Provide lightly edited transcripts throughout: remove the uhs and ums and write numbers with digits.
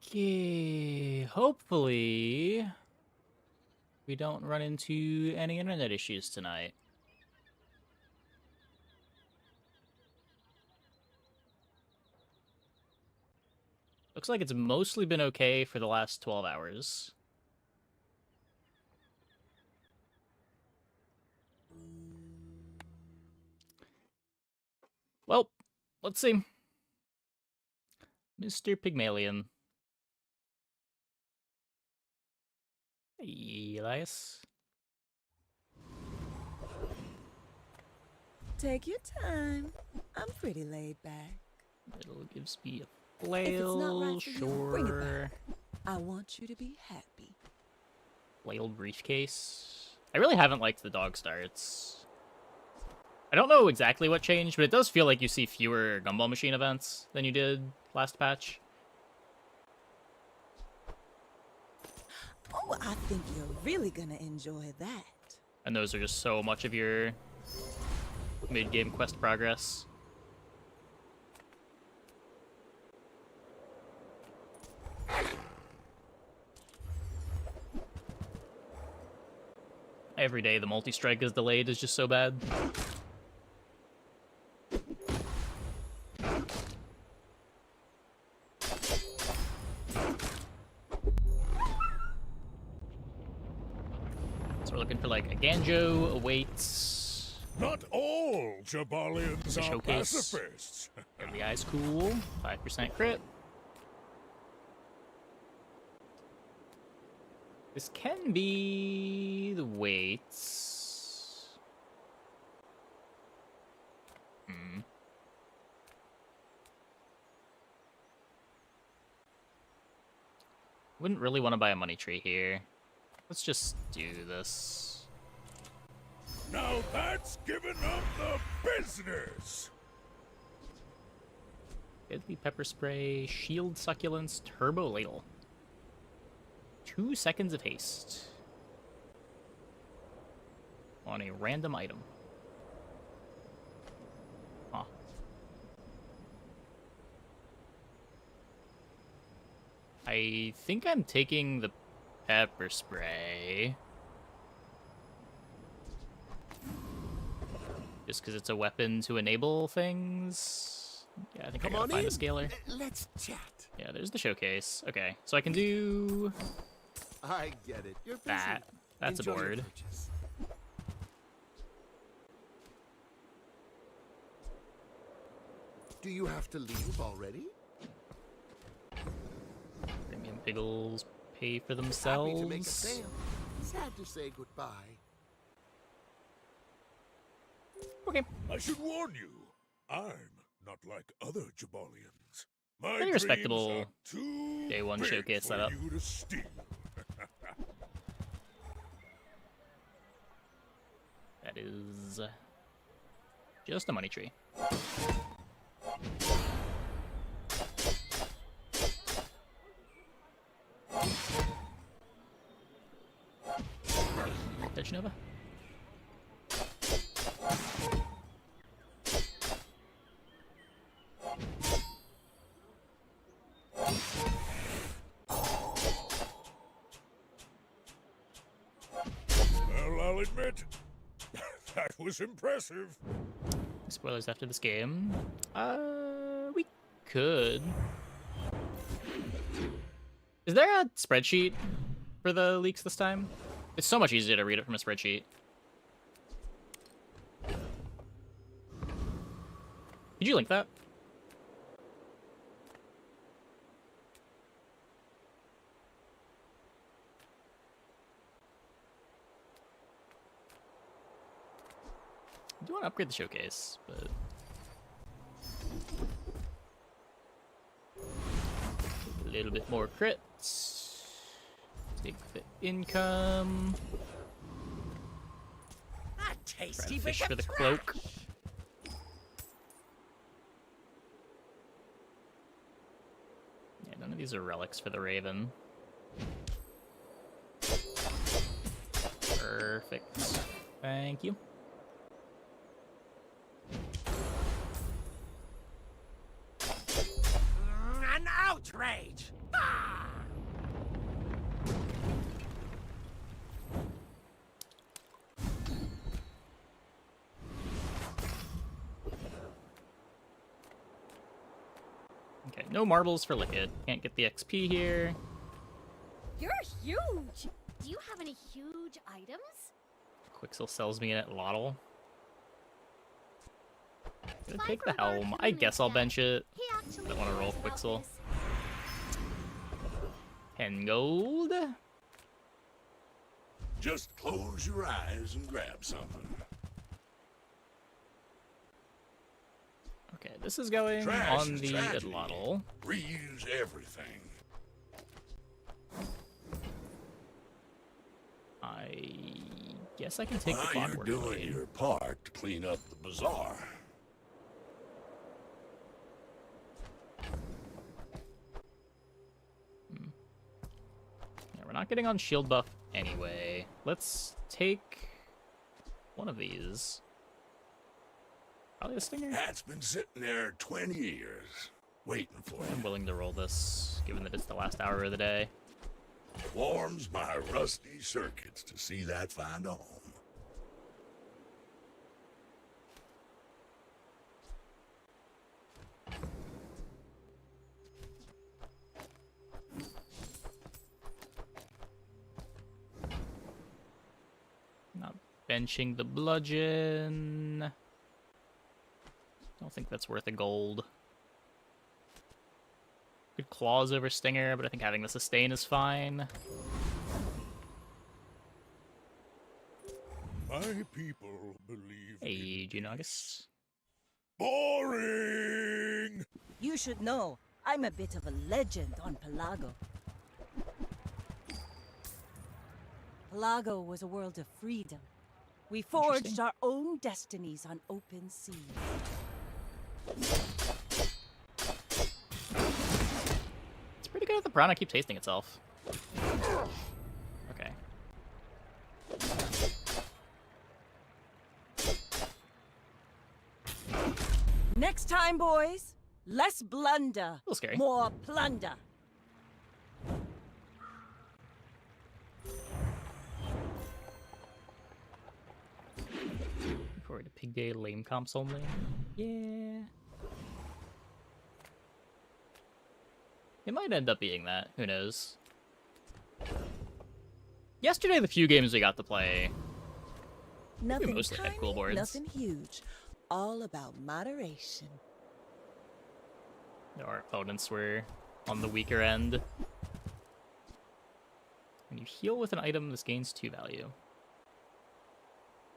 Okay, hopefully we don't run into any internet issues tonight. Looks like it's mostly been okay for the last 12 hours. Well, let's see. Mr. Pygmalion. Hey, Elias. Take your time. I'm pretty laid back. It'll gives me a If it's not flail, right for you, bring it sure. back. I want you to be happy. Flail briefcase. I really haven't liked the dog starts. I don't know exactly what changed, but it does feel like you see fewer Gumball Machine events than you did last patch. Oh, I think you're really gonna enjoy that. And those are just so much of your mid-game quest progress. Every day the multi-strike is delayed is just so bad. So we're looking for like a Ganjo awaits. Not all Jabalians are Showcase. pacifists. Every eye's cool. 5% crit. This can be the weights. Wouldn't really want to buy a money tree here. Let's just do this. Now that's giving up the business. Deadly pepper spray, shield succulents, turbo ladle. 2 seconds of haste. On a random item. Huh. I think I'm taking the pepper spray. Just because it's a weapon to enable things. Yeah, I think I gotta find a scaler. Let's chat. Yeah, there's the showcase. Okay, so I can do I get it. You're busy. that. That's Enjoy a your board. purchase. Do you have to leave already? Premium piggles pay for Happy themselves. to make a sale. Sad to say goodbye. Okay. I should warn you, I'm not like other Jabalians. My Pretty dreams respectable are too day one big showcase for setup. you to steal. That is just a money tree. Touch Nova. Well, I'll admit, that was impressive. Spoilers after this game. We could. Is there a spreadsheet for the leaks this time? It's so much easier to read it from a spreadsheet. Did you link that? I do want to upgrade the showcase, but a little bit more crits. Take the income. A tasty Fish bit for of the trash. cloak. Yeah, none of these are relics for the Raven. Perfect. Thank you. An outrage! Ah! No marbles for Liquid. Can't get the XP here. You're huge! Do you have any huge items? Quixel sells me in at Lottle. Gonna Spy take the from Bar helm. Coon I guess I'll instead. bench it. He actually Don't want to roll cares about Quixel. this. 10 gold. Just close your eyes and grab something. Okay, this is going Trash on is the tragedy. Idlotl. Reuse everything. I guess I can take the While you're Clockwork doing Blade. your part to clean up the bazaar. Yeah, we're not getting on shield buff anyway. Let's take one of these. Probably the Stinger. That's been sitting there 20 years, waiting for I'm you. willing to roll this, given that it's the last hour of the day. Warms my rusty circuits to see that find a home. Not benching the bludgeon. Don't think that's worth a gold. Good claws over Stinger, but I think having the sustain is fine. My people believe Hey, in Junagus. boring. You should know, I'm a bit of a legend on Pelago. Pelago was a world of freedom. We forged Interesting. our own destinies on open seas. It's pretty good at the piranha keeps tasting itself. Okay. Next time, boys, less blunder, A little scary. more plunder. Looking forward to PygDay lame comps only. Yeah. It might end up being that. Who knows? Yesterday, the few games we got to play, Nothing mostly had tiny, cool boards. nothing huge. All about moderation. our opponents were on the weaker end. When you heal with an item, this gains 2 value.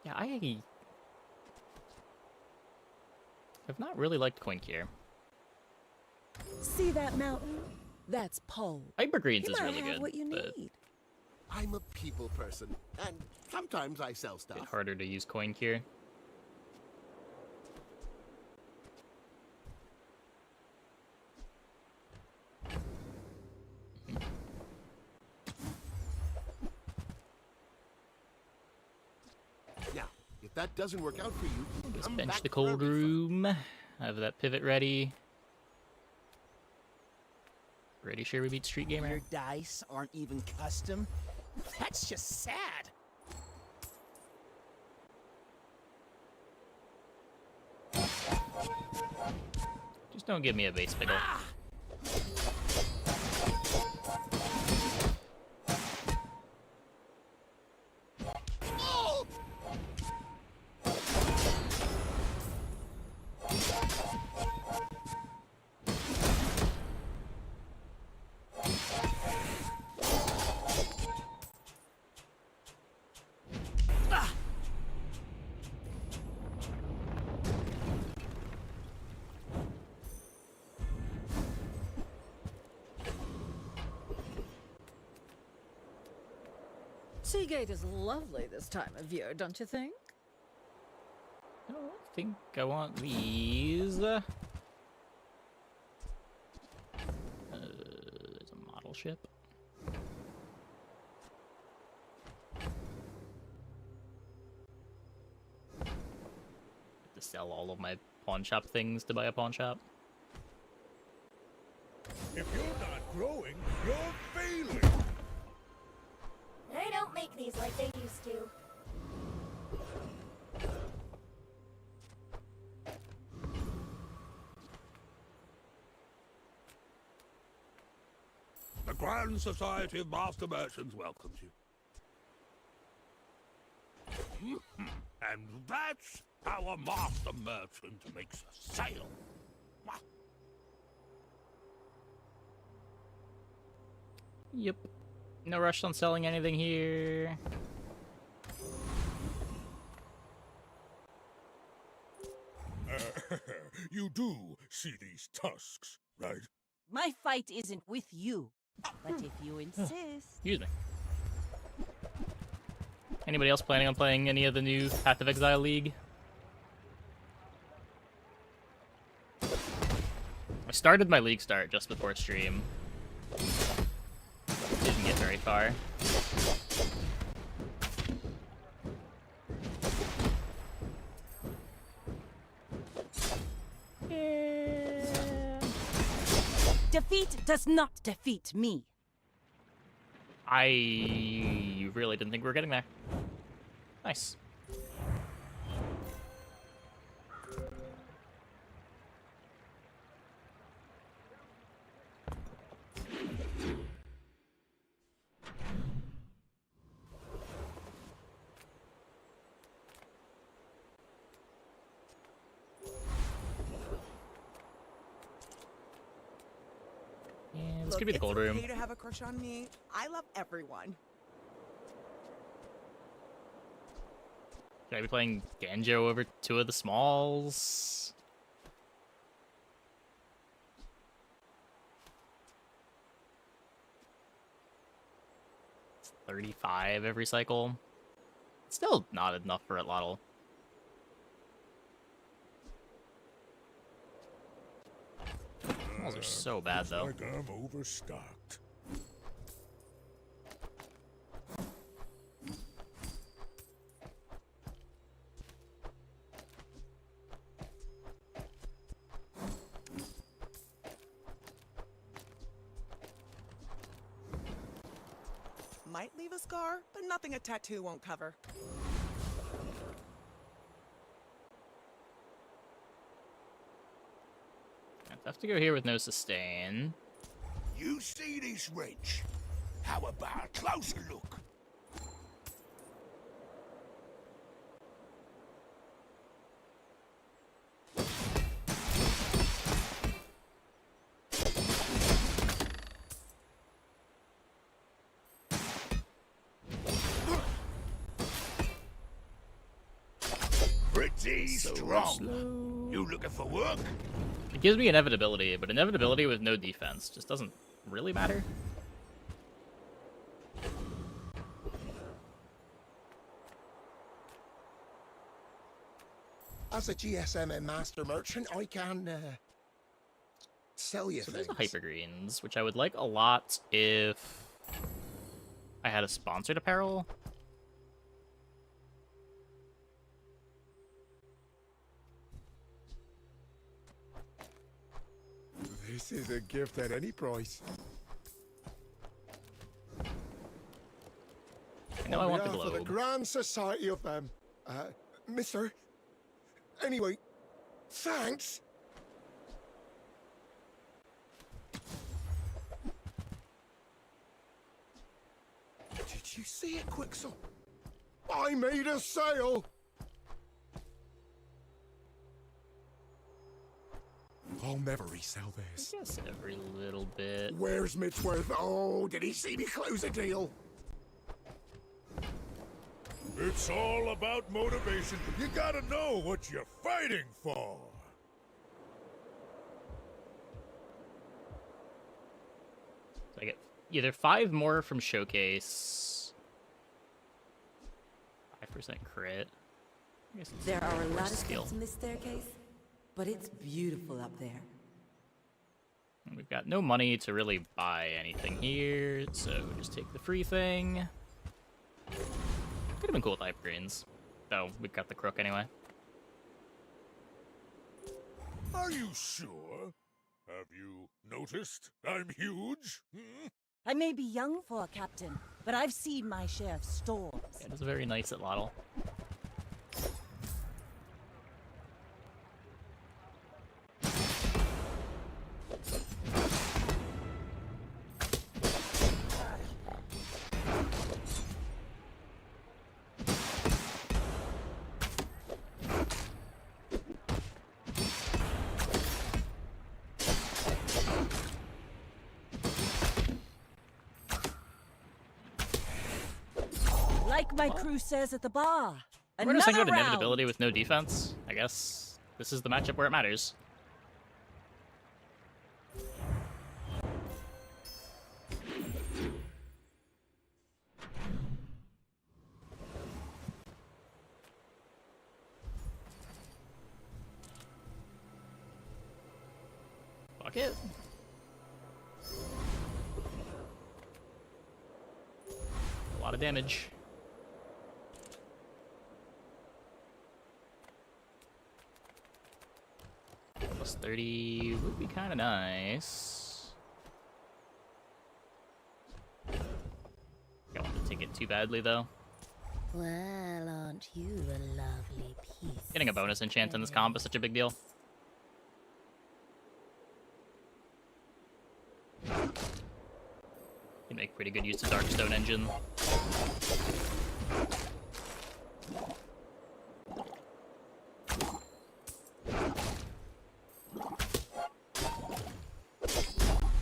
Yeah, I have not really liked Coin Cure. See that mountain? That's pole. Hyper Greens You is might really have good, what you but need. I'm a people person, and sometimes I sell a stuff. bit harder to use Coin Cure. Yeah, if that doesn't work out for you, Just come bench back the for a cold refund. room. Have that pivot ready. Pretty sure we beat Street Gamer. Your dice aren't even custom? That's just sad. Just don't give me a base pickle. Seagate is lovely this time of year, don't you think? I don't think I want these. There's a model ship. Have to sell all of my pawn shop things to buy a pawn shop. If you're not growing, you're failing. They don't make these like they used to. Grand Society of Master Merchants welcomes you. And that's how a master merchant makes a sale. Yep. No rush on selling anything here. You do see these tusks, right? My fight isn't with you, but if you insist. Excuse me. Anybody else planning on playing any of the new Path of Exile League? I started my league start just before stream. Didn't get very far. Defeat does not defeat me. I really didn't think we were getting there. Nice. Yeah, this could be the gold room. It's okay to have a crush on me. I love everyone. Should I be playing Ganjo over two of the smalls? It's 35 every cycle. Still not enough for Atlatl. Smalls are so bad though. Looks like I'm overstocked. Might leave a scar, but nothing a tattoo won't cover. I have to go here with no sustain. You see this wrench? How about a closer look? Pretty strong. You looking for work? It gives me inevitability, but inevitability with no defense just doesn't really matter. As a GSM and master merchant, I can sell you So things. there's the hypergreens, which I would like a lot if I had a sponsored apparel. This is a gift at any price. I know I want the For the globe. Grand Society of them, Mister. Anyway, thanks. Did you see it, Quixel? I made a sale. I'll never resell this. Just every little bit. Where's Mitchworth? Oh, did he see me close a deal? It's all about motivation. You gotta know what you're fighting for. So I get either 5 more from Showcase, 5% crit. I guess it's There are a more lot of skill. steps in this staircase, but it's beautiful up there. And we've got no money to really buy anything here, so we just take the free thing. Could have been cool with hypergreens, though we've got the crook anyway. Are you sure? Have you noticed I'm huge? Hmm? I may be young for a captain, but I've seen my share of storms. Yeah, it is very nice at Lottle. my crew says at the bar. We're just thinking Another about round. inevitability with no defense. I guess this is the matchup where it matters. Fuck it. A lot of damage. Plus 30 would be kind of nice. Don't want to take it too badly, though. Well, aren't you a lovely piece? Getting a bonus enchant in this comp is such a big deal. Can make pretty good use of Darkstone Engine.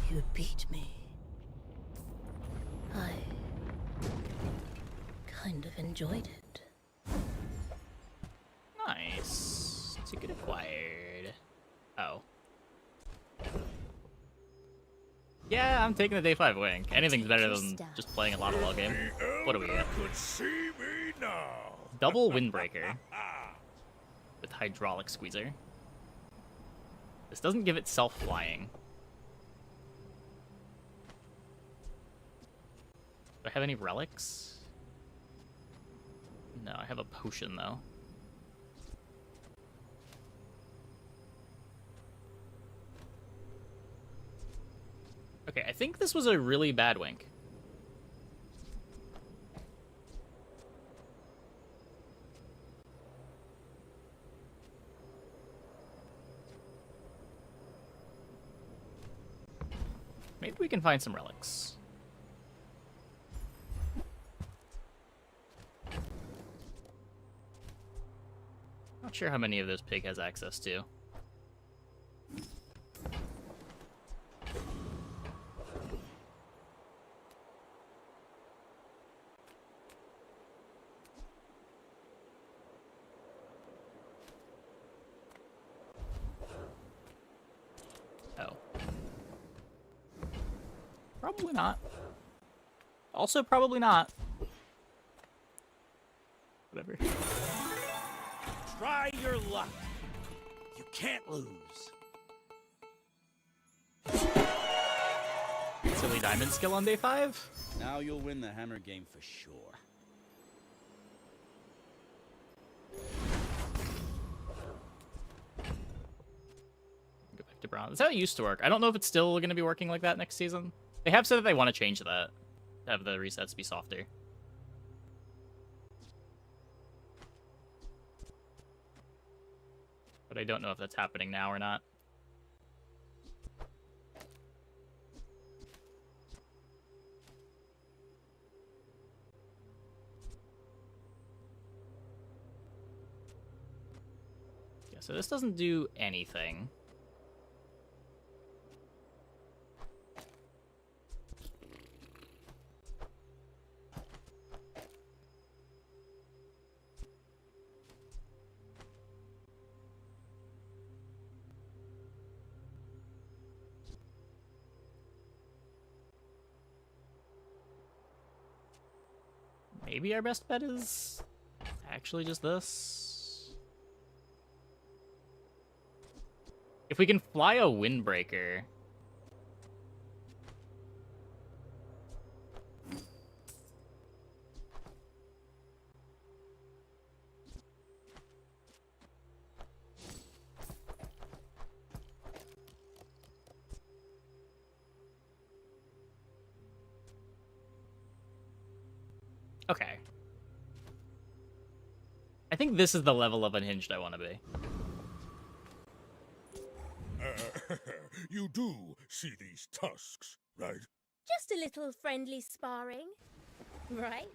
You beat me. I kind of enjoyed it. Nice. Ticket acquired. Oh. Yeah, I'm taking the day 5 wink. Anything's better than just playing a lot of low game. What do we get? Could see me now. Double Windbreaker with Hydraulic Squeezer. This doesn't give itself flying. Do I have any relics? No, I have a potion though. Okay, I think this was a really bad wink. Maybe we can find some relics. Not sure how many of those Pig has access to. Oh. Probably not. Also, probably not. Whatever. Try your luck. You can't lose. Silly diamond skill on day 5? Now you'll win the hammer game for sure. Go back to bronze. That's how it used to work. I don't know if it's still going to be working like that next season. They have said that they want to change that. Have the resets be softer. But I don't know if that's happening now or not. Yeah, so this doesn't do anything. Maybe our best bet is actually just this. If we can fly a Windbreaker. Okay. I think this is the level of unhinged I want to be. You do see these tusks, right? Just a little friendly sparring, right?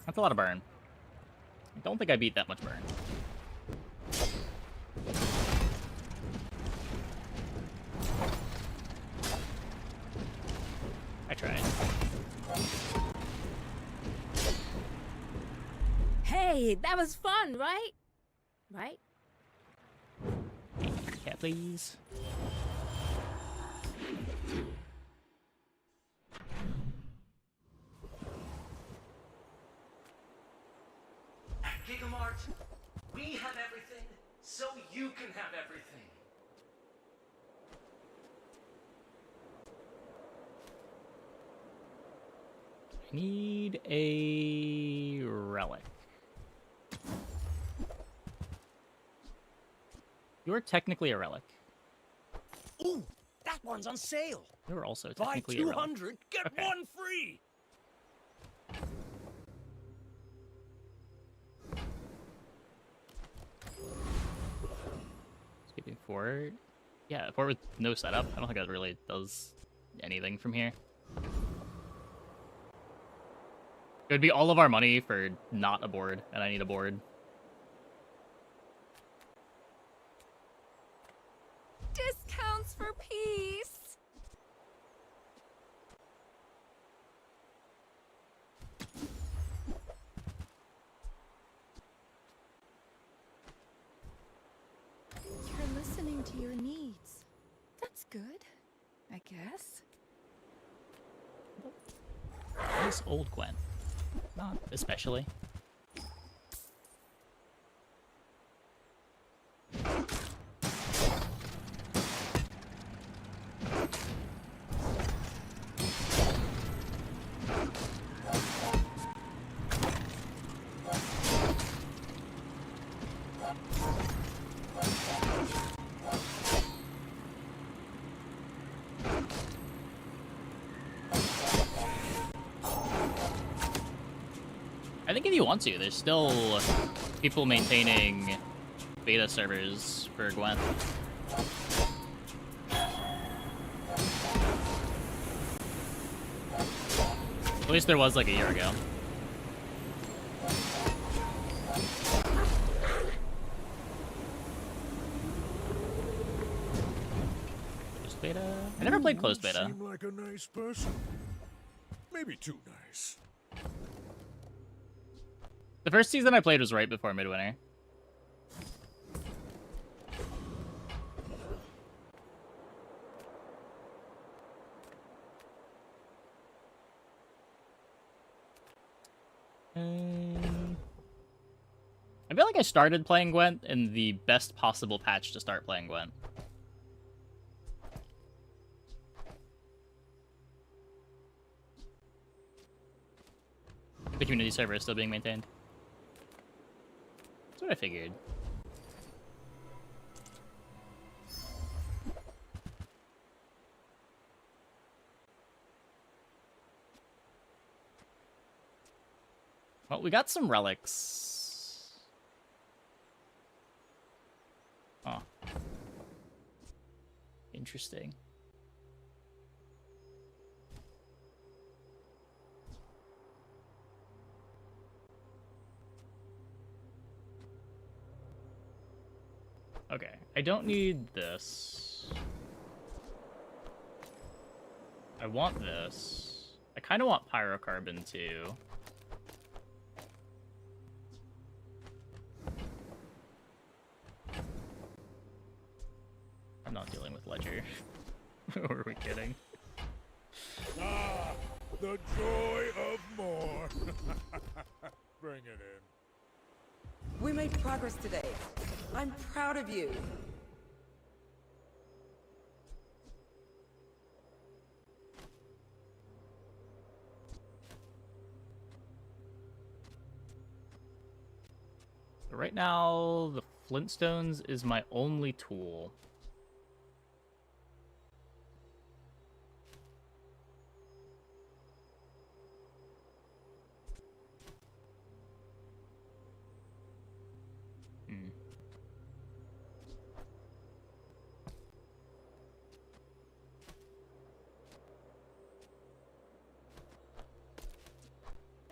That's a lot of burn. I don't think I beat that much burn. I tried. Hey, that was fun, right? Right? Yeah, please. At Gigamart, we have everything, so you can have everything. I need a relic. You're technically a relic. Ooh, that one's on sale. You're also Buy technically a relic. 200, get Okay. one free. Skipping forward. Yeah, forward with no setup. I don't think that really does anything from here. It would be all of our money for not a board, and I need a board. Discounts for peace. You're listening to your needs. That's good, I guess. This old Gwen. Not especially. I think if you want to, there's still people maintaining beta servers for Gwen. At least there was like a year ago. Closed beta? I never played closed beta. Seem like a nice person. Maybe too nice. The first season I played was right before Midwinter. I feel like I started playing Gwent in the best possible patch to start playing Gwent. The community server is still being maintained. That's what I figured. Well, we got some relics. Oh. Interesting. Okay, I don't need this. I want this. I kind of want pyrocarbon too. I'm not dealing with Ledger. Or are we kidding? Ah, the joy of more. Bring it in. We made progress today. I'm proud of you. So right now, the Flintstones is my only tool.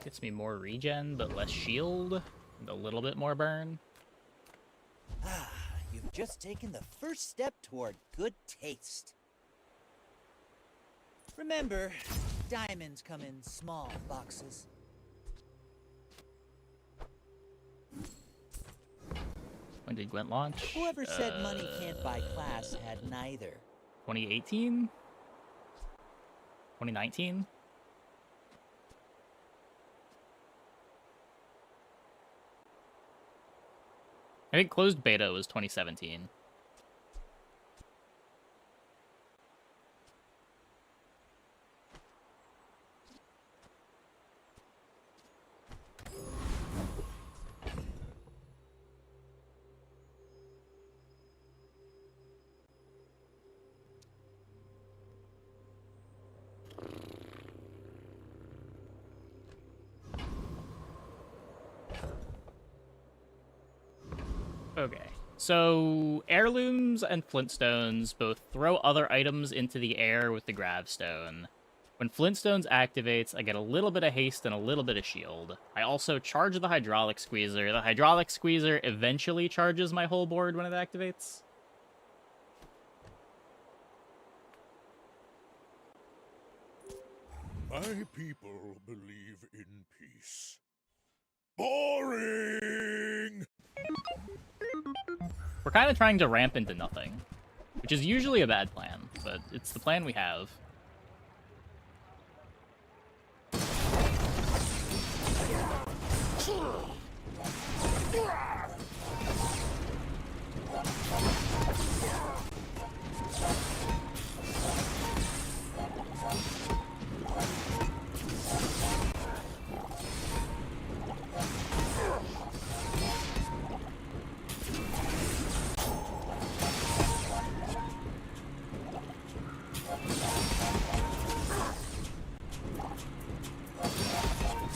Gets me more regen, but less shield, and a little bit more burn. Ah, you've just taken the first step toward good taste. Remember, Diamonds come in small boxes. When did Gwent launch? Whoever said money can't buy class had neither. 2018? 2019? I think closed beta was 2017. Okay, so heirlooms and flintstones both throw other items into the air with the gravstone. When flintstones activates, I get a little bit of haste and a little bit of shield. I also charge the hydraulic squeezer. The hydraulic squeezer eventually charges my whole board when it activates. My people believe in peace. Boring! We're kind of trying to ramp into nothing, which is usually a bad plan, but it's the plan we have.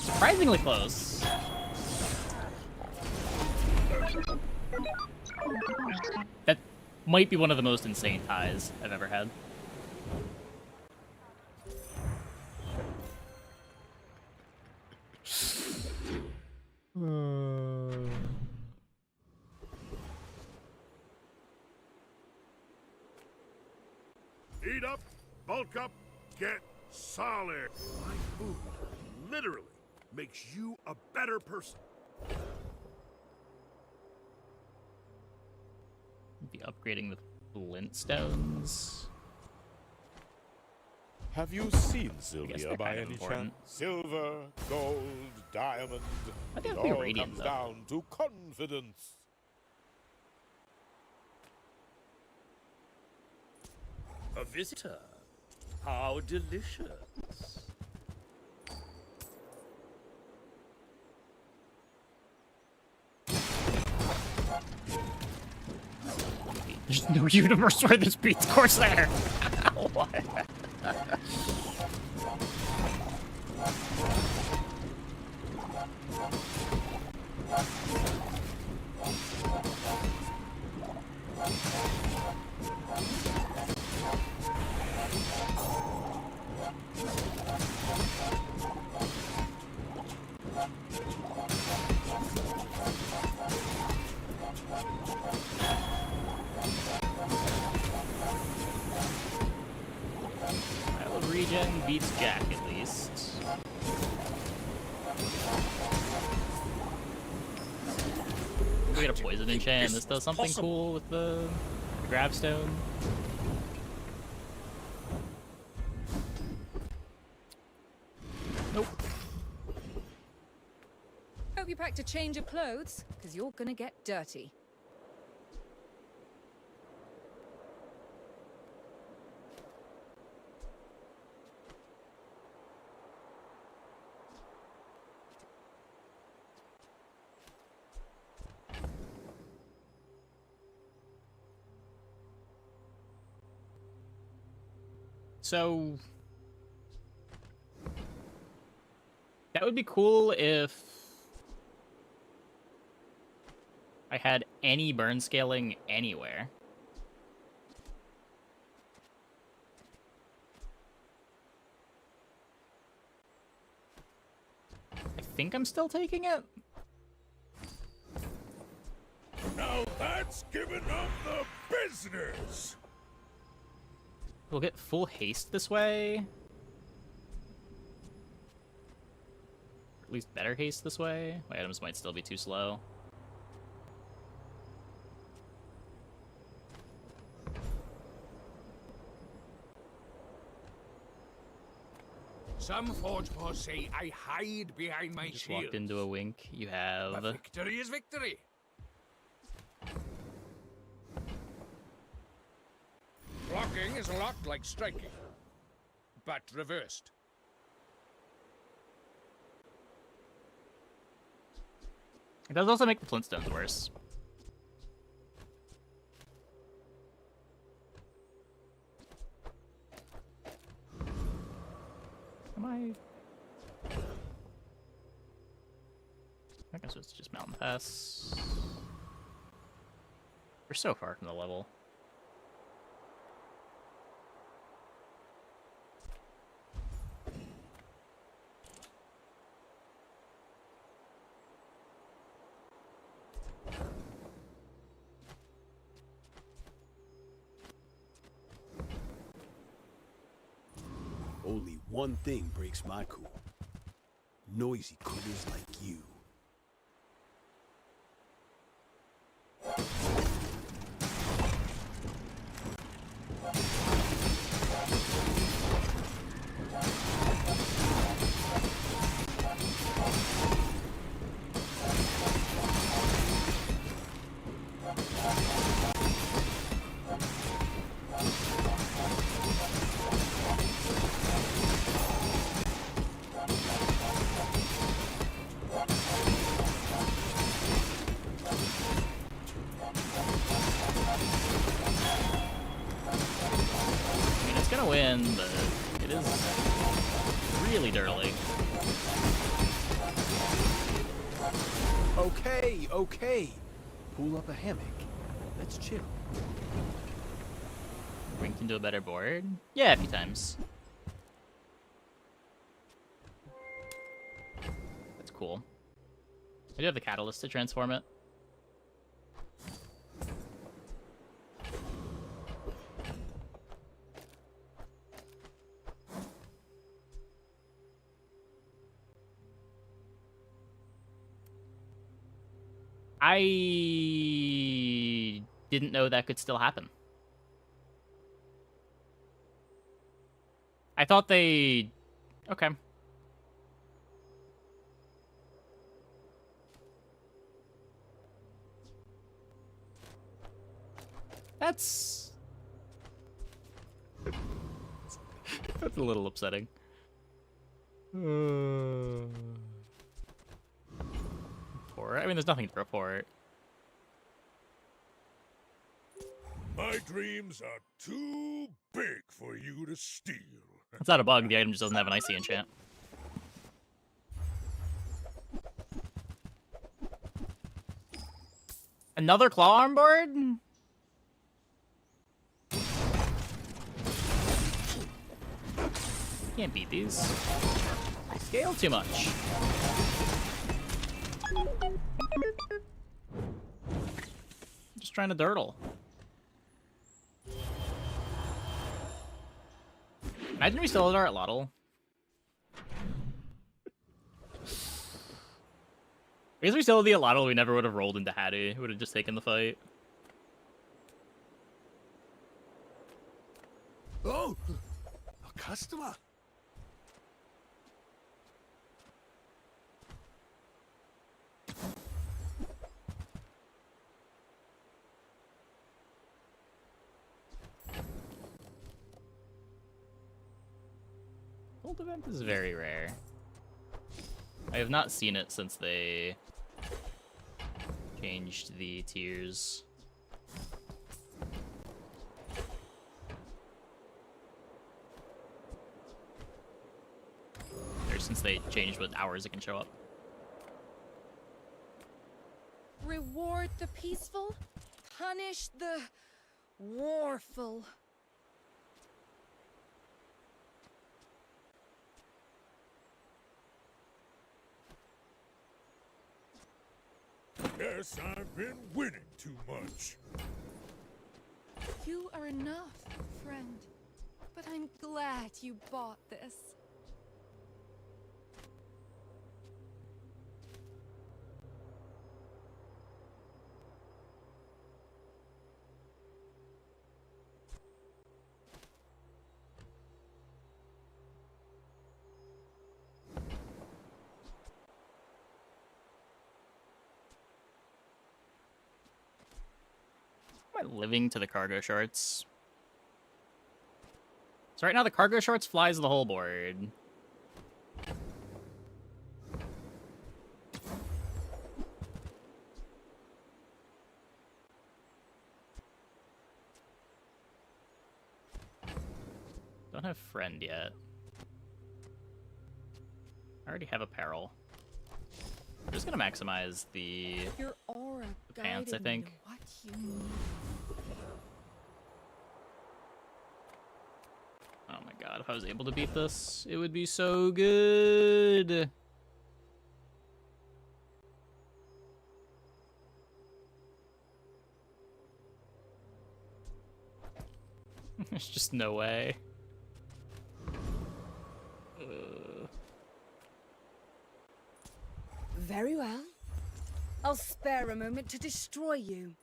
Surprisingly close. That might be one of the most insane ties I've ever had. Eat up, bulk up, get solid. My food literally makes you a better person. Be upgrading the flintstones. Have you seen they're Sylvia by kind of any important. chance? Silver, gold, diamond. I think It it'd be all radiant, comes though. down to confidence. A visitor. How delicious. There's no universe where this beats Corsair. What? Well, regen beats Jack at least. We get a poison enchant. This does something cool with the gravstone. Nope. Hope you packed a change of clothes, because you're gonna get dirty. So that would be cool if I had any burn scaling anywhere. I think I'm still taking it. Now that's giving up the business. We'll get full haste this way. at least better haste this way. My items might still be too slow. Some forge paws say I hide behind my Just shield. walked into a wink. You But have... victory is victory. Blocking is a lot like striking, but reversed. It does also make the Flintstones worse. Am I guess it's just Mountain Pass. We're so far from the level. Only one thing breaks my cool. Noisy critters like you. I mean, it's gonna win, but it is really dirty. Okay, okay. Pull up a hammock. Let's chill. Winked into a better board? Yeah, a few times. That's cool. I do have the catalyst to transform it. I didn't know that could still happen. I thought they... Okay. That's... That's a little upsetting. Report? I mean, there's nothing to report. My dreams are too big for you to steal. It's not a bug, the item just doesn't have an icy enchant. Another claw arm board? Can't beat these. Scale too much. Just trying to dirtle. Imagine we still are at Lottle. I guess we still had the Lottle, we never would have rolled into Hattie. We would have just taken the fight. Oh, a customer. Gold event is very rare. I have not seen it since they changed the tiers. Or since they changed what hours it can show up. Reward the peaceful, punish the warful. Guess I've been winning too much. You are enough, friend. But I'm glad you bought this. Living to the cargo shorts. So right now the cargo shorts flies the whole board. Don't have friend yet. I already have apparel. I'm just gonna maximize the Your aura pants, I guided me think. to what you need. Oh my god, if I was able to beat this, it would be so good. There's just no way. Very well. I'll spare a moment to destroy you.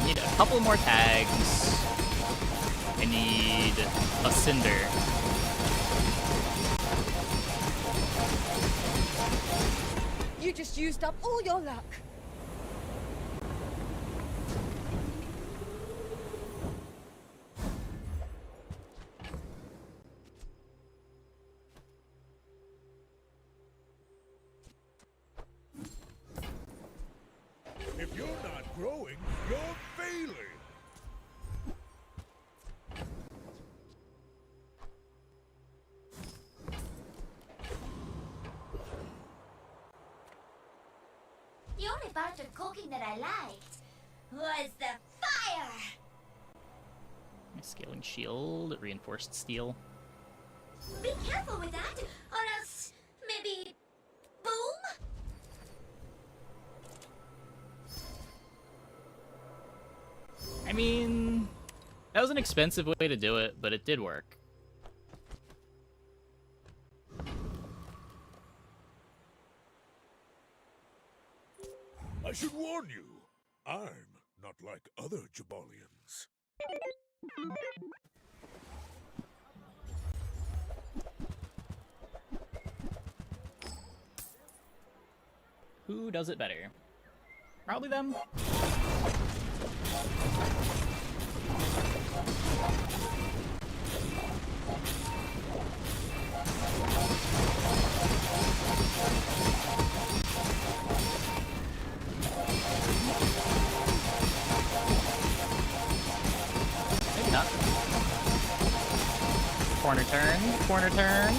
Need a couple more tags. I need a cinder. You just used up all your luck. If you're not growing, you're failing. The only part of cooking that I liked was the fire! My scaling shield, reinforced steel. Be careful with that, or else maybe boom? I mean, that was an expensive way to do it, but it did work. I should warn you, I'm not like other Jabalians. Who does it better? Probably them. Maybe not. Corner turn, corner turn.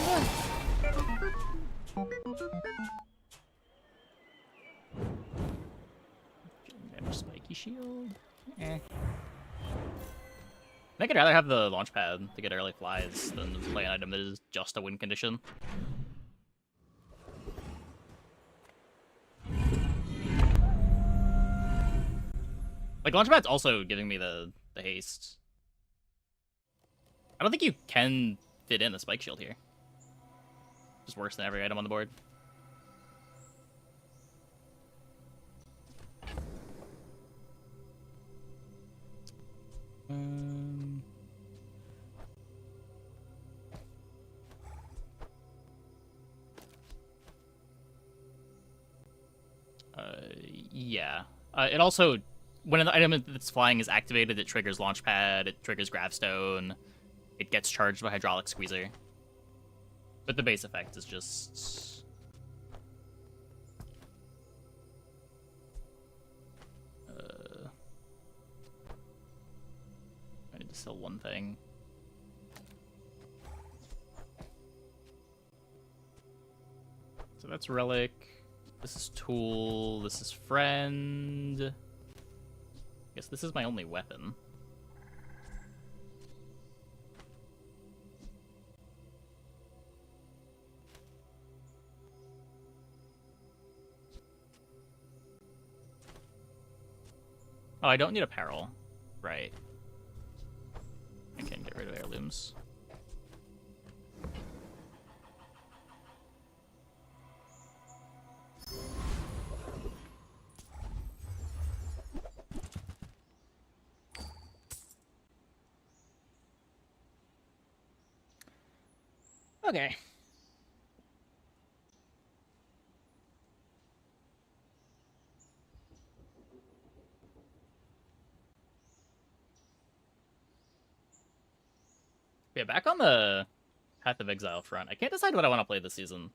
Damage spiky shield. Eh. I think I'd rather have the launch pad to get early flies than play an item that is just a win condition. Like, Launchpad's also giving me the haste. I don't think you can fit in a spike shield here. Just worse than every item on the board. Yeah. It also, when an item that's flying is activated, it triggers Launchpad, it triggers Gravestone, it gets charged by Hydraulic Squeezer. But the base effect is just... I need to sell one thing. So that's Relic. This is Tool. This is Friend. I guess this is my only weapon. Oh, I don't need apparel. Right. I can get rid of heirlooms. Okay. Yeah, back on the Path of Exile front. I can't decide what I want to play this season.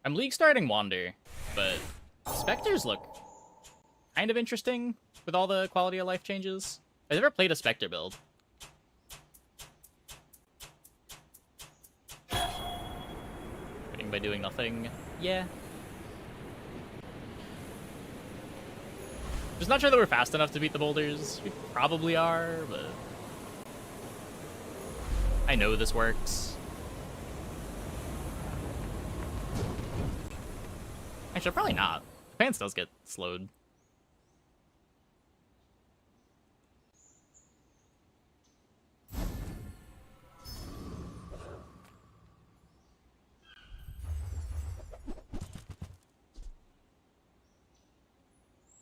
I'm League starting Wander, but Spectres look kind of interesting with all the quality of life changes. I've never played a Spectre build. Winning by doing nothing. Yeah. Just not sure that we're fast enough to beat the boulders. We probably are, but I know this works. Actually, probably not. Pants does get slowed.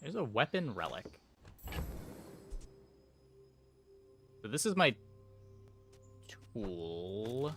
There's a weapon relic. So this is my tool.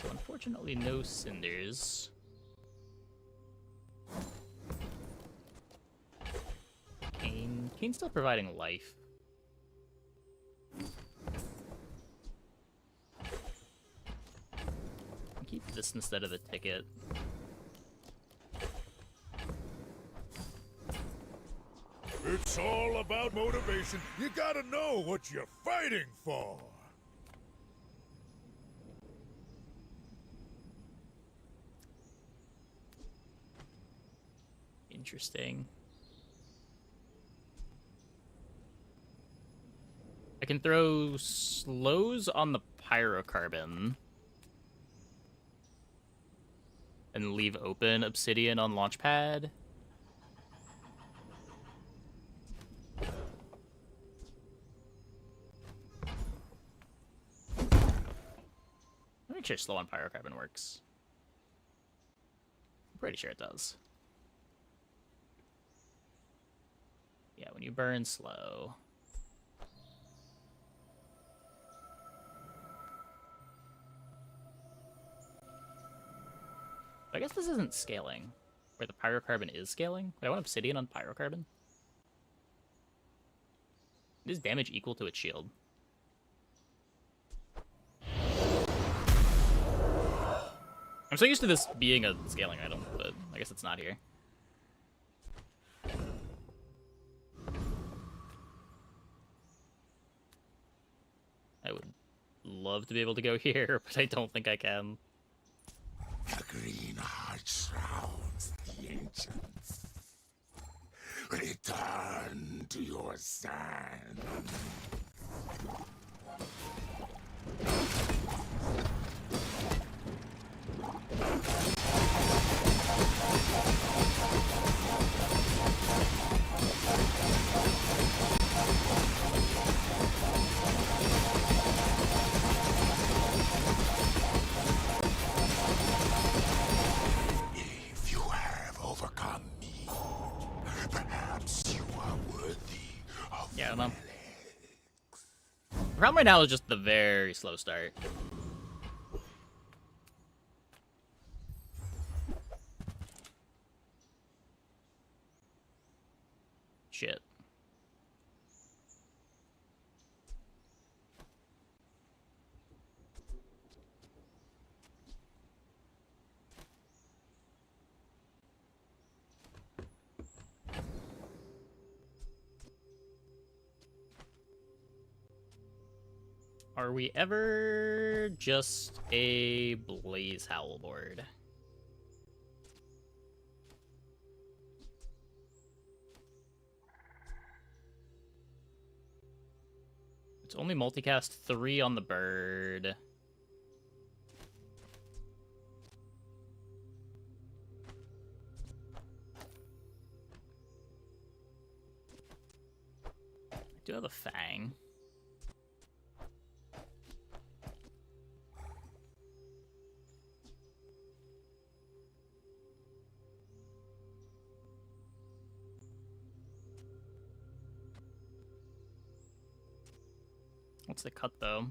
So unfortunately, no cinders. Kane's still providing life. Keep this instead of the ticket. It's all about motivation. You gotta know what you're fighting for. Interesting. I can throw slows on the pyrocarbon and leave open obsidian on launchpad. Make sure slow on pyrocarbon works. I'm pretty sure it does. Yeah, when you burn slow. I guess this isn't scaling, where the pyrocarbon is scaling. But I want obsidian on pyrocarbon. Is damage equal to its shield? I'm so used to this being a scaling item, but I guess it's not here. I would love to be able to go here, but I don't think I can. The green heart shrouds the ancients. Return to your sand. If you have overcome me, perhaps you are worthy of Yeah, I don't know. The problem right now is just the very slow start. Shit. Are we ever just a Blaze Howl board? It's only multicast 3 on the bird. I do have a Fang. What's the cut, though?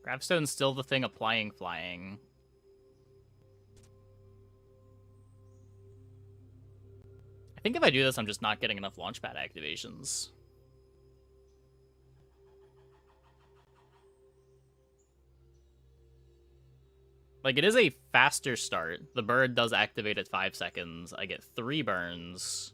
Gravestone's still the thing applying flying. I think if I do this, I'm just not getting enough launchpad activations. Like, it is a faster start. The bird does activate at 5 seconds. I get 3 burns.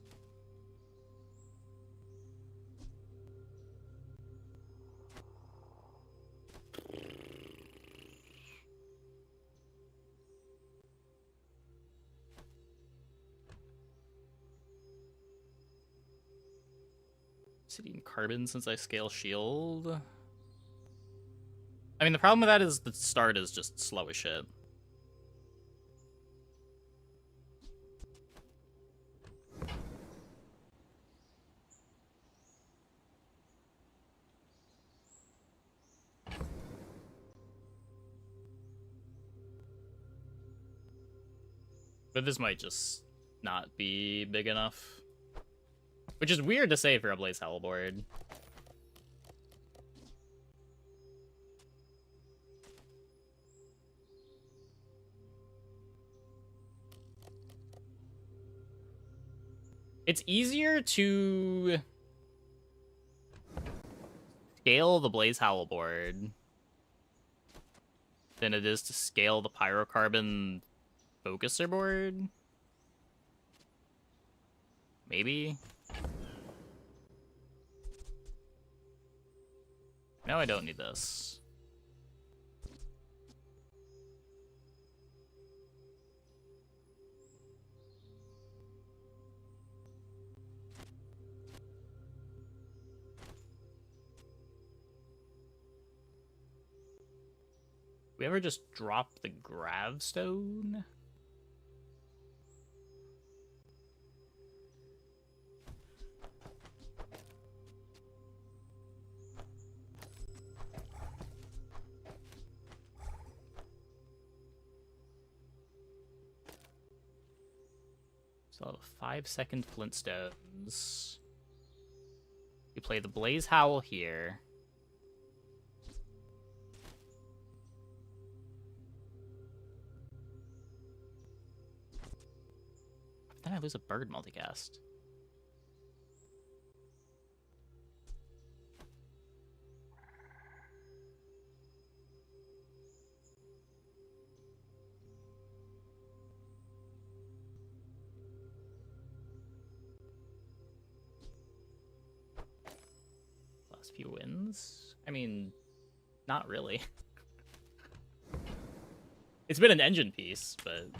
Obsidian Carbon since I scale shield. I mean, the problem with that is the start is just slow as shit. But this might just not be big enough. Which is weird to say for a Blaze Howl board. It's easier to scale the Blaze Howl board than it is to scale the Pyrocarbon Focuser board? Maybe? No, I don't need this. We ever just drop the Gravestone? So 5-second Flintstones. You play the Blaze Howl here. Then I lose a bird multicast. Last few wins? I mean, not really. It's been an engine piece, but...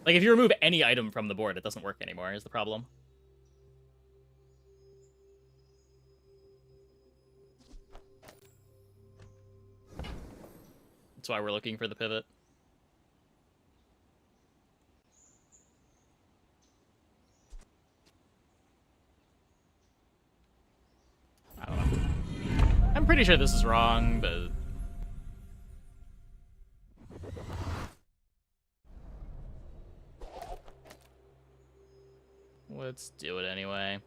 like, if you remove any item from the board, it doesn't work anymore, is the problem. That's why we're looking for the pivot. I don't know. I'm pretty sure this is wrong, but... let's do it anyway.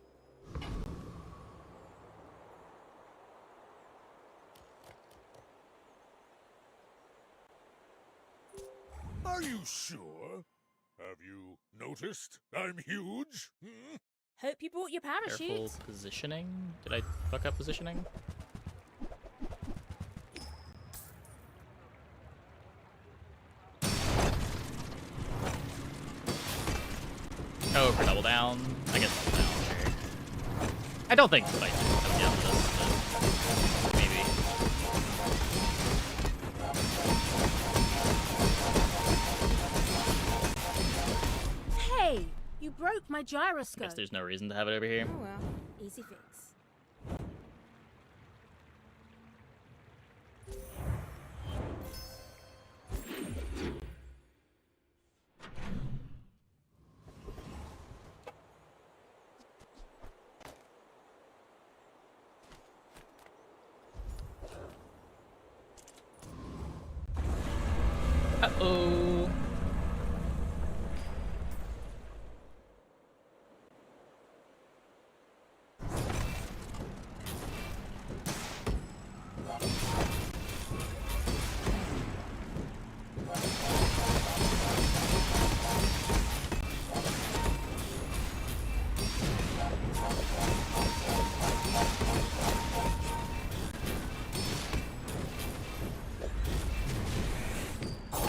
Are you sure? Have you noticed I'm huge? Hmm? Hope you brought your parachute. Careful positioning. Did I fuck up positioning? Oh, for double down. I guess double down. I don't think the fight is coming down to this, but maybe. Hey, you broke my gyroscope. Guess there's no reason to have it over here. Oh well, easy fix. Uh-oh.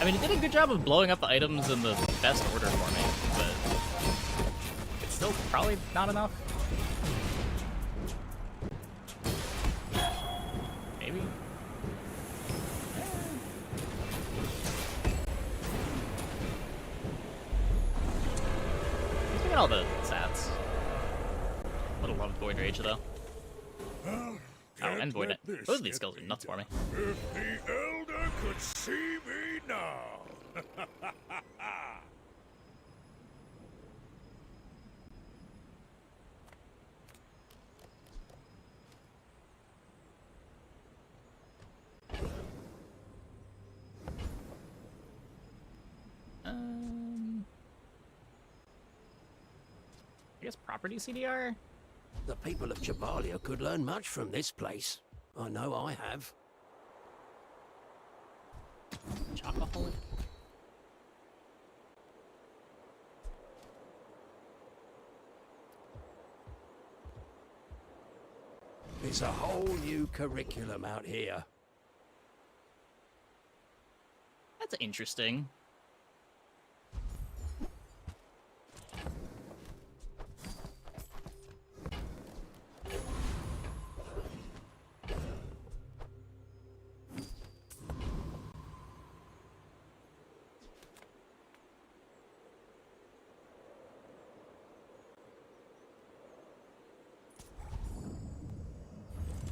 I mean, it did a good job of blowing up the items in the best order for me, but it's still probably not enough. Maybe? Let's look at all the stats. Would have loved Void Rage, though. Well, Oh, and Void... let this Both of these get skills are me nuts for me. If the Elder could see me now. I guess property CDR? The people of Jabalia could learn much from this place. I know I have. Chocoholic? It's a whole new curriculum out here. That's interesting.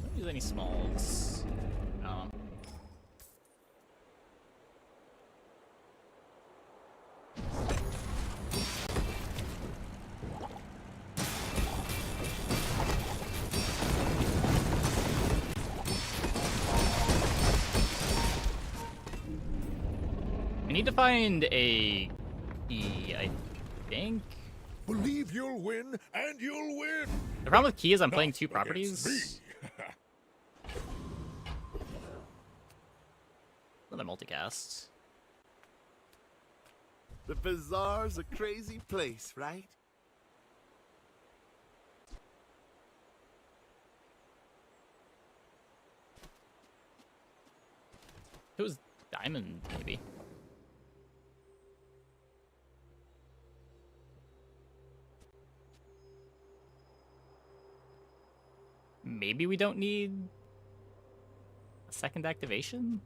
Don't use any smalls. I need to find a key, I think. Believe you'll win, and you'll win. The problem with key is I'm playing two Against properties. me. Another multicast. The bazaar's a crazy place, right? It was diamond, maybe. Maybe we don't need a second activation?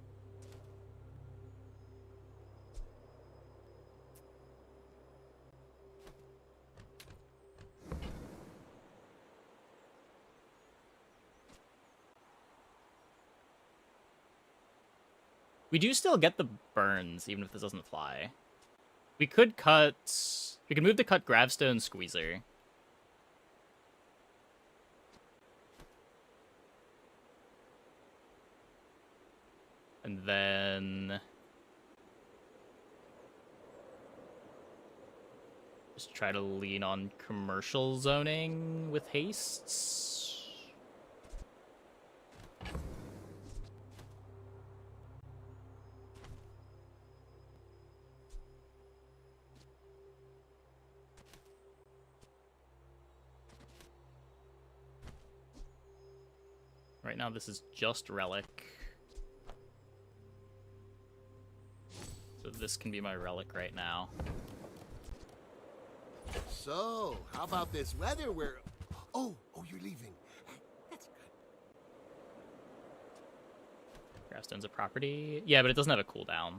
We do still get the burns, even if this doesn't fly. We could cut... We could move to cut Gravestone Squeezer. And then... just try to lean on commercial zoning with hastes. Right now, this is just Relic. So this can be my Relic right now. So, how about this weather we're... Oh, you're leaving. That's good. Grassstone's a property. Yeah, but it doesn't have a cooldown.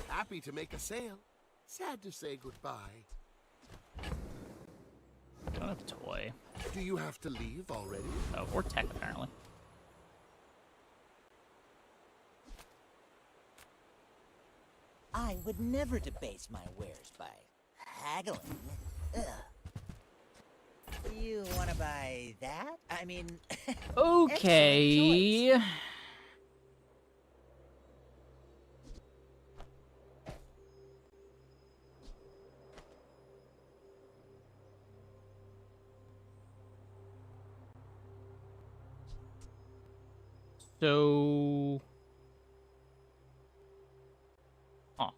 Happy to make a sale. Sad to say goodbye. Don't have a toy. Do you have to leave already? Oh, or tech, apparently. I would never debase my wares by haggling. Ugh. You want to buy that? I mean... Okay. So... Huh.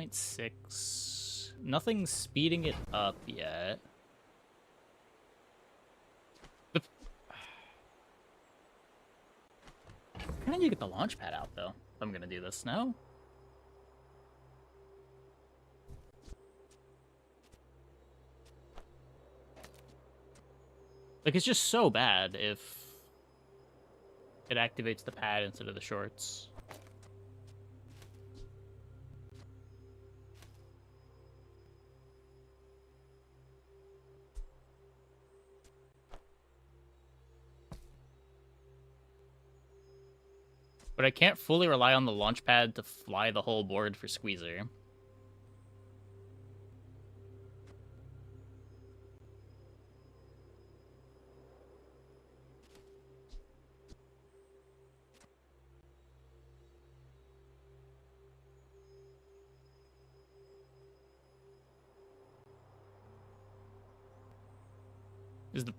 .6. Nothing's speeding it up yet. I need to get the launch pad out, though. I'm gonna do this now. Like, it's just so bad if it activates the pad instead of the shorts. But I can't fully rely on the launch pad to fly the whole board for Squeezer. Is the...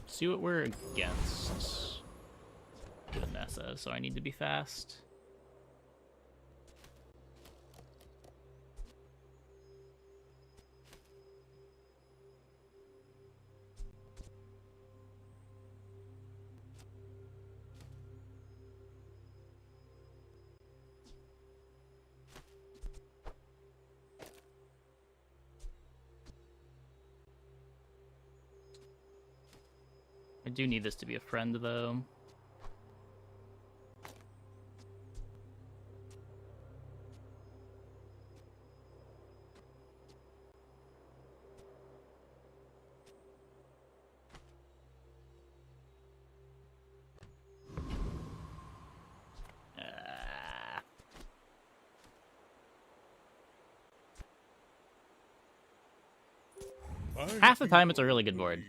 See what we're against. Vanessa, so I need to be fast. I do need this to be a friend, though. Half the time, it's a really good board.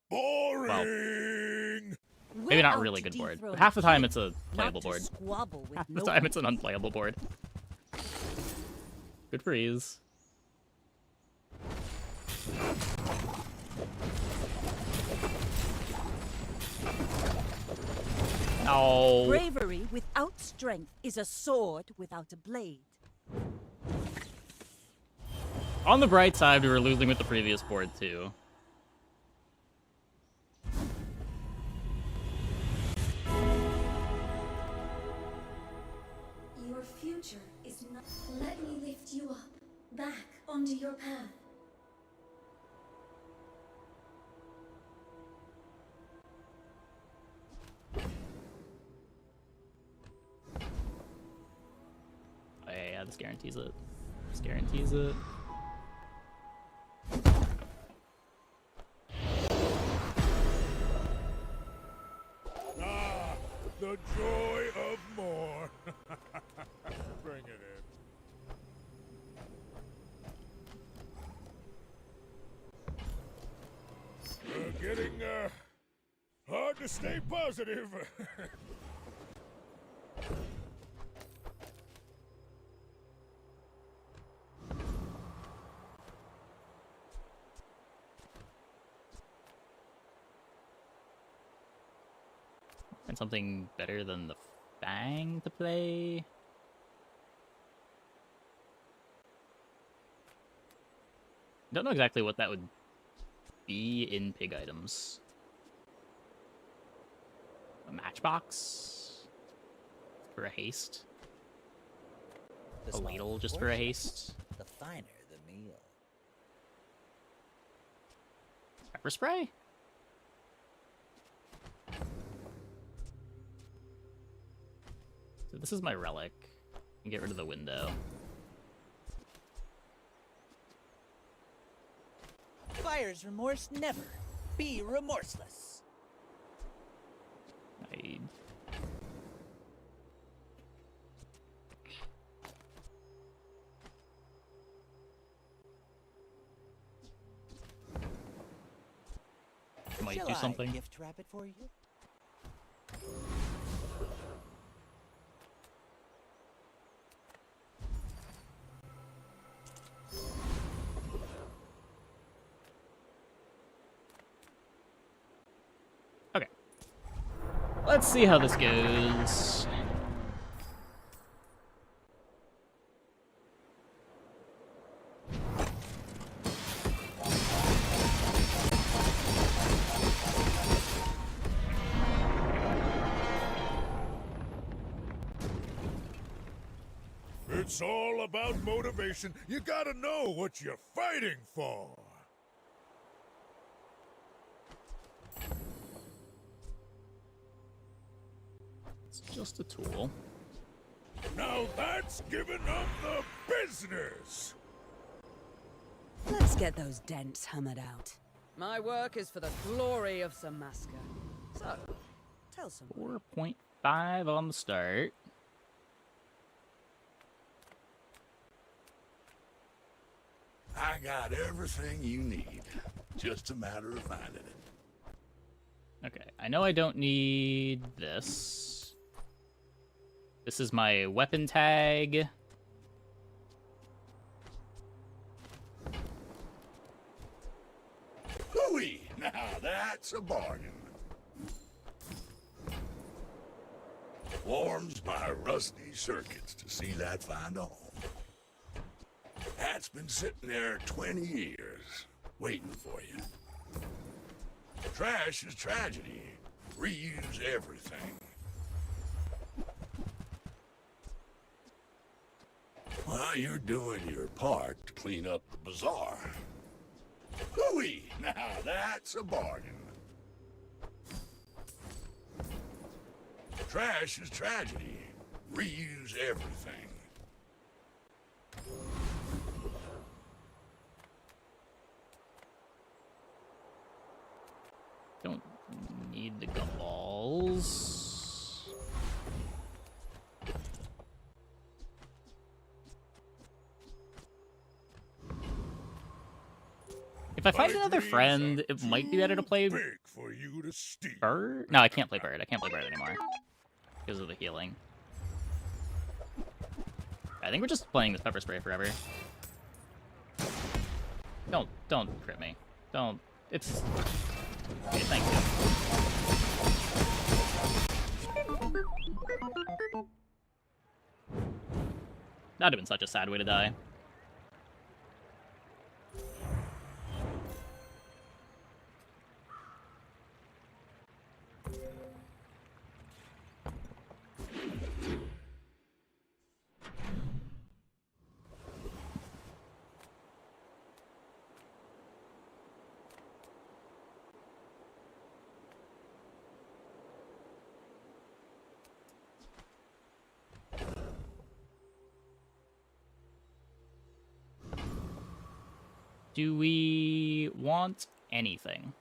Boring. Well, maybe not really good board, but half the time it's a playable board. Half the time it's an unplayable board. Good freeze. Oh. Bravery without strength is a sword without a blade. On the bright side, we were losing with the previous board, too. Your future is not... Let me lift you up, back onto your path. this guarantees it. This guarantees it. Ah, the joy of more. Bring it in. Getting hard to stay positive. And something better than the Fang to play. Don't know exactly what that would be in pig items. A matchbox for a haste. The A smaller ladle the just for a portion, haste. The finer the meal. Pepper spray? So this is my relic. And get rid of the window. Buyer's remorse never. Be remorseless. I... Might Shall do I something. gift wrap it for you? Okay. Let's see how this goes. It's all about motivation. You gotta know what you're fighting for. It's just a tool. Now that's giving up the business. Let's get those dents hammered out. My work is for the glory of Samaska. So, tell someone. 4.5 on the start. I got everything you need. Just a matter of finding it. Okay, I know I don't need this. This is my weapon tag. Hooey! Now that's a bargain. Warms my rusty circuits to see that find a home. That's been sitting there 20 years, waiting for you. Trash is tragedy. Reuse everything. Well, you're doing your part to clean up the bazaar. Hooey! Now that's a bargain. Trash is tragedy. Reuse everything. Don't need the gumballs. If I find another friend, it might be better to play Big for you to steal. Bird. No, I can't play Bird. I can't play Bird anymore because of the healing. I think we're just playing this pepper spray forever. Don't crit me. Don't. It's. Okay, thank you. That'd have been such a sad way to die. Do we want anything?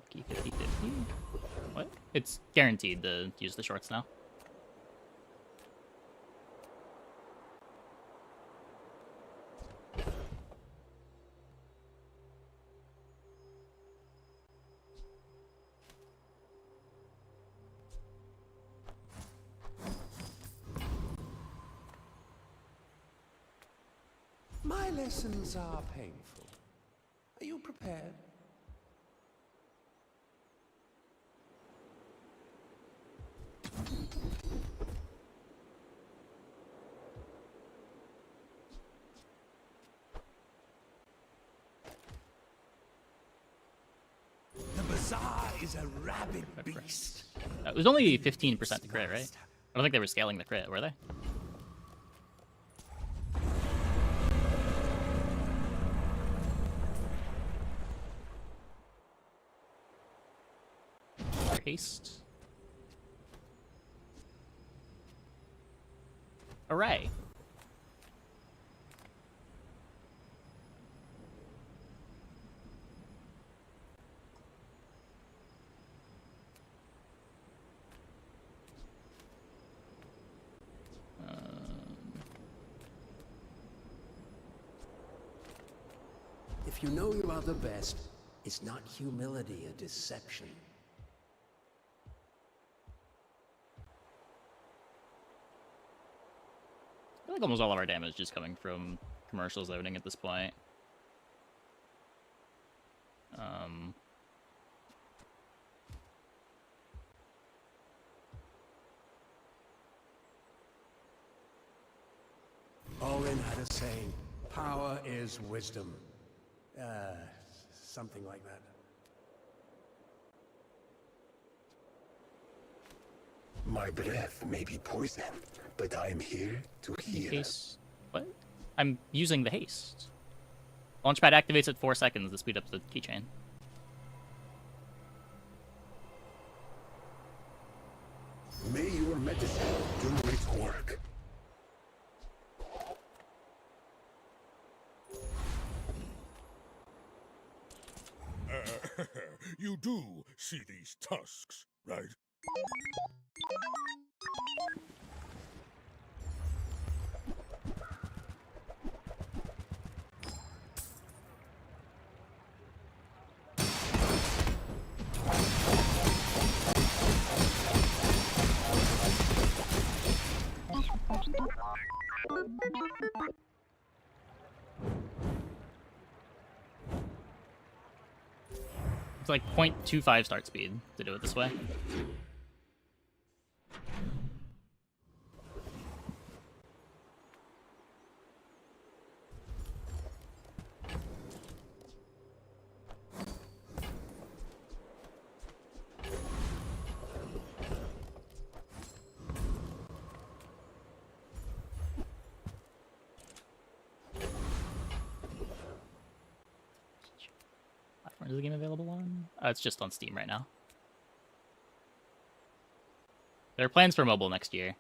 Key 50-50. What? It's guaranteed to use the shorts now. My lessons are painful. Are you prepared? The bazaar is a rabid beast. It was only 15% to crit, right? I don't think they were scaling the crit, were they? Haste. Array. If you know you are the best, is not humility a deception? I feel like almost all of our damage is coming from commercial zoning at this point. Owen had a saying, power is wisdom. Something like that. My breath may be poison, but I am here to heal. Haste. What? I'm using the haste. Launchpad activates at 4 seconds to speed up the keychain. May your medicine do its work. You do see these tusks, right? It's like 0.25 start speed to do it this way. Is the game available on? It's just on Steam right now. There are plans for mobile next year.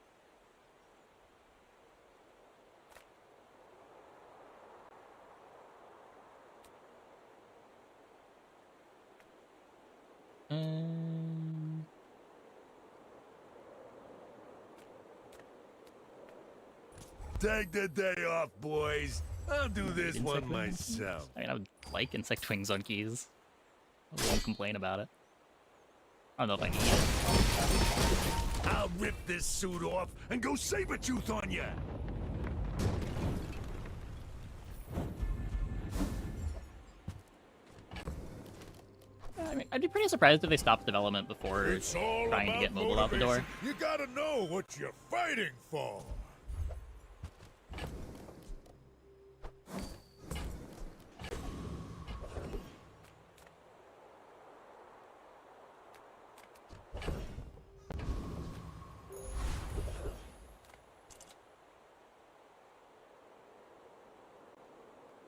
Take the day off, boys. I'll do this one myself. I mean, I would like insect wings on keys. I wouldn't complain about it. I don't know if I need it. I'll rip this suit off and go saber-tooth on ya! I mean, I'd be pretty surprised if they stopped development before It's all trying to about get mobile out the door. motivation. You gotta know what you're fighting for.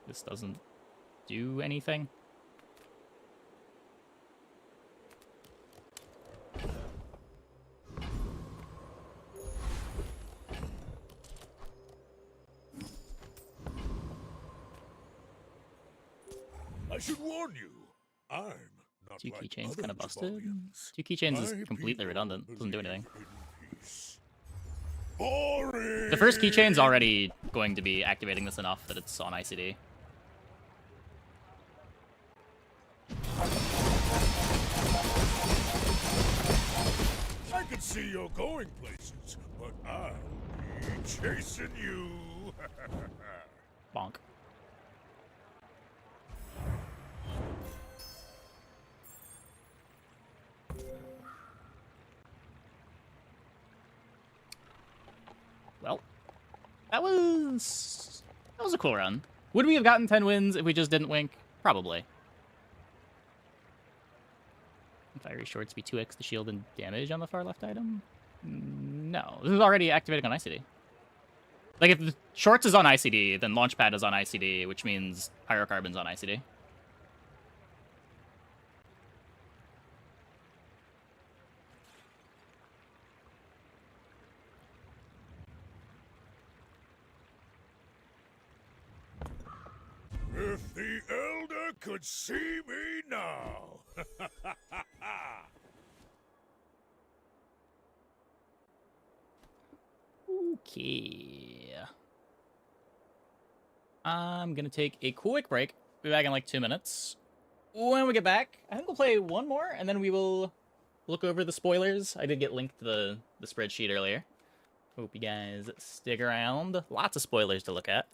This doesn't do anything. I should warn you, I'm not Two like keychains other kind of busted. Javalians. 2 keychains My is completely people redundant. Doesn't do believe anything. in peace. Boring! The first keychain's already going to be activating this enough that it's on ICD. I can see you're going places, but I'll be chasing you. Bonk. Well, that was a cool run. Would we have gotten 10 wins if we just didn't wink? Probably. Fiery shorts be 2x the shield and damage on the far left item? No. This is already activating on ICD. Like, if the shorts is on ICD, then launchpad is on ICD, which means pyrocarbon's on ICD. If the Elder could see me now. Okay. I'm gonna take a quick break. Be back in like 2 minutes. When we get back, I think we'll play one more, and then we will look over the spoilers. I did get linked to the spreadsheet earlier. Hope you guys stick around. Lots of spoilers to look at.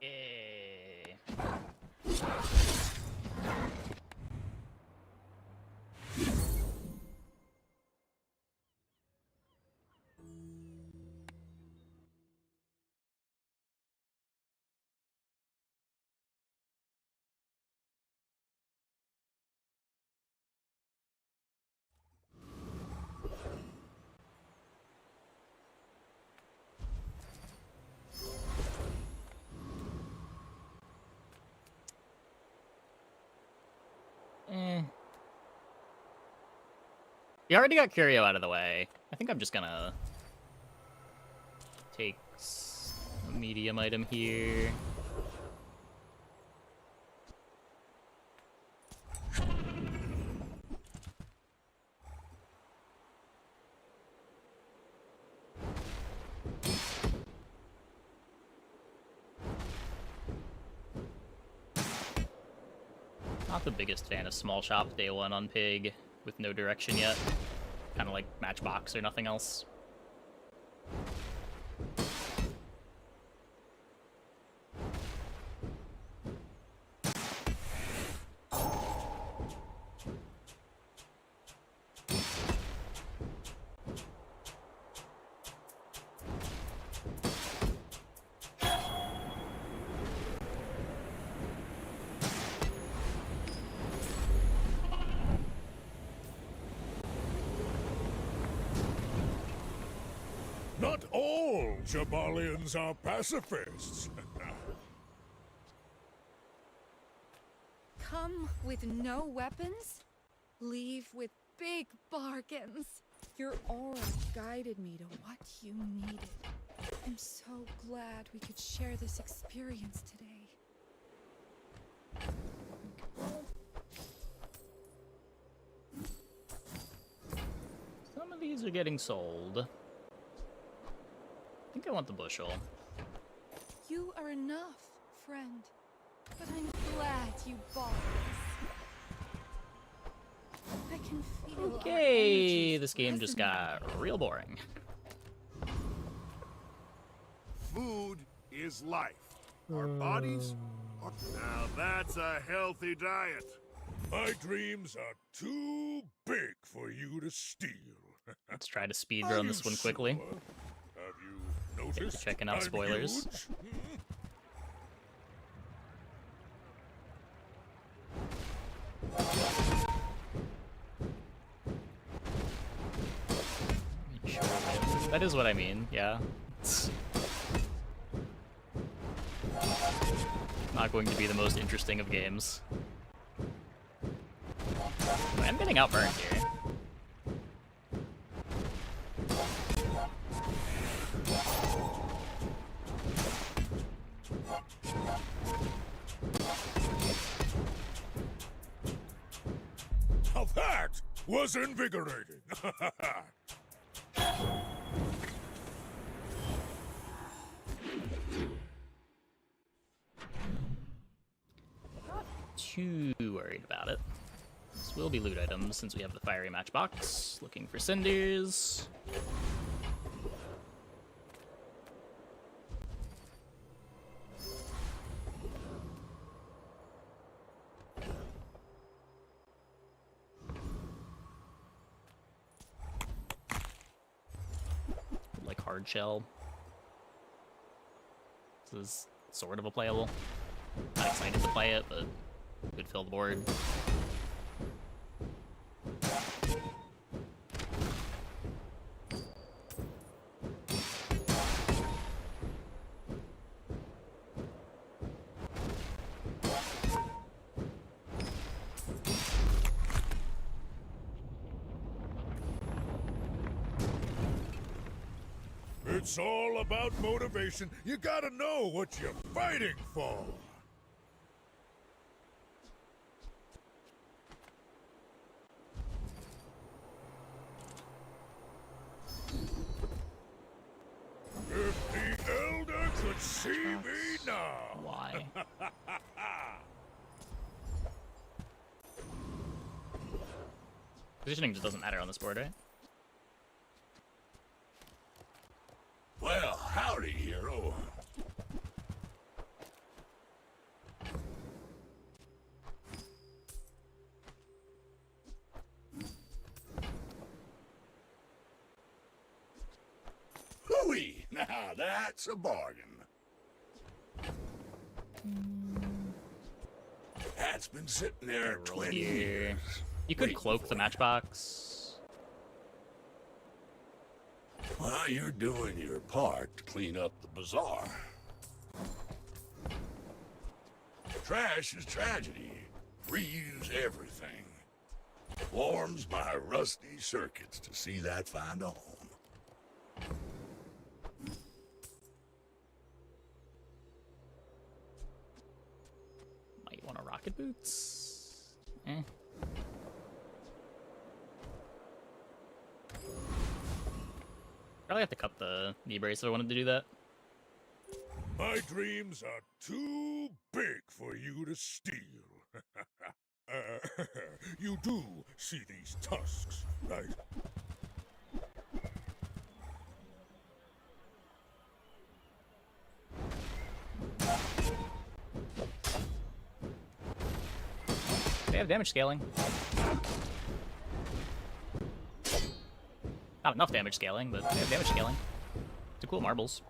Okay. You already got Curio out of the way. I think I'm just gonna take a medium item here. Not the biggest fan of small shop day one on Pig with no direction yet. Kind of like Matchbox or nothing else. Not all Jabalians are pacifists. Come with no weapons, leave with big bargains. Your aura guided me to what you needed. I'm so glad we could share this experience today. Some of these are getting sold. I think I want the bushel. You are enough, friend. But I'm glad you bought this. I can feel our Okay, energies this game just got real boring. Food is life. Our bodies are... Now that's a healthy diet. My dreams are too big for you to steal. Let's try to speedrun this one quickly. Sure? Have you noticed? Checking out I'm spoilers. huge? That is what I mean, yeah. It's not going to be the most interesting of games. I'm getting outburned here. Now that was invigorating. Too worried about it. This will be loot items since we have the fiery matchbox. Looking for cinders. Like hard shell. This is sort of a playable. Not excited to play it, but could fill the board. It's all about motivation. You gotta know what you're fighting for. If the Elder could see me now. Why? Positioning just doesn't matter on this board, right? Well, howdy, hero. Hooey! Now that's a bargain. That's been sitting there 20 years. You could Wait cloak for the it. matchbox. Well, you're doing your part to clean up the bazaar. Trash is tragedy. Reuse everything. Warms my rusty circuits to see that find a home. Might want a rocket boots. Eh. Probably have to cut the knee brace if I wanted to do that. My dreams are too big for you to steal. You do see these tusks, right? They have damage scaling. Not enough damage scaling, but they have damage scaling. It's a cool marbles.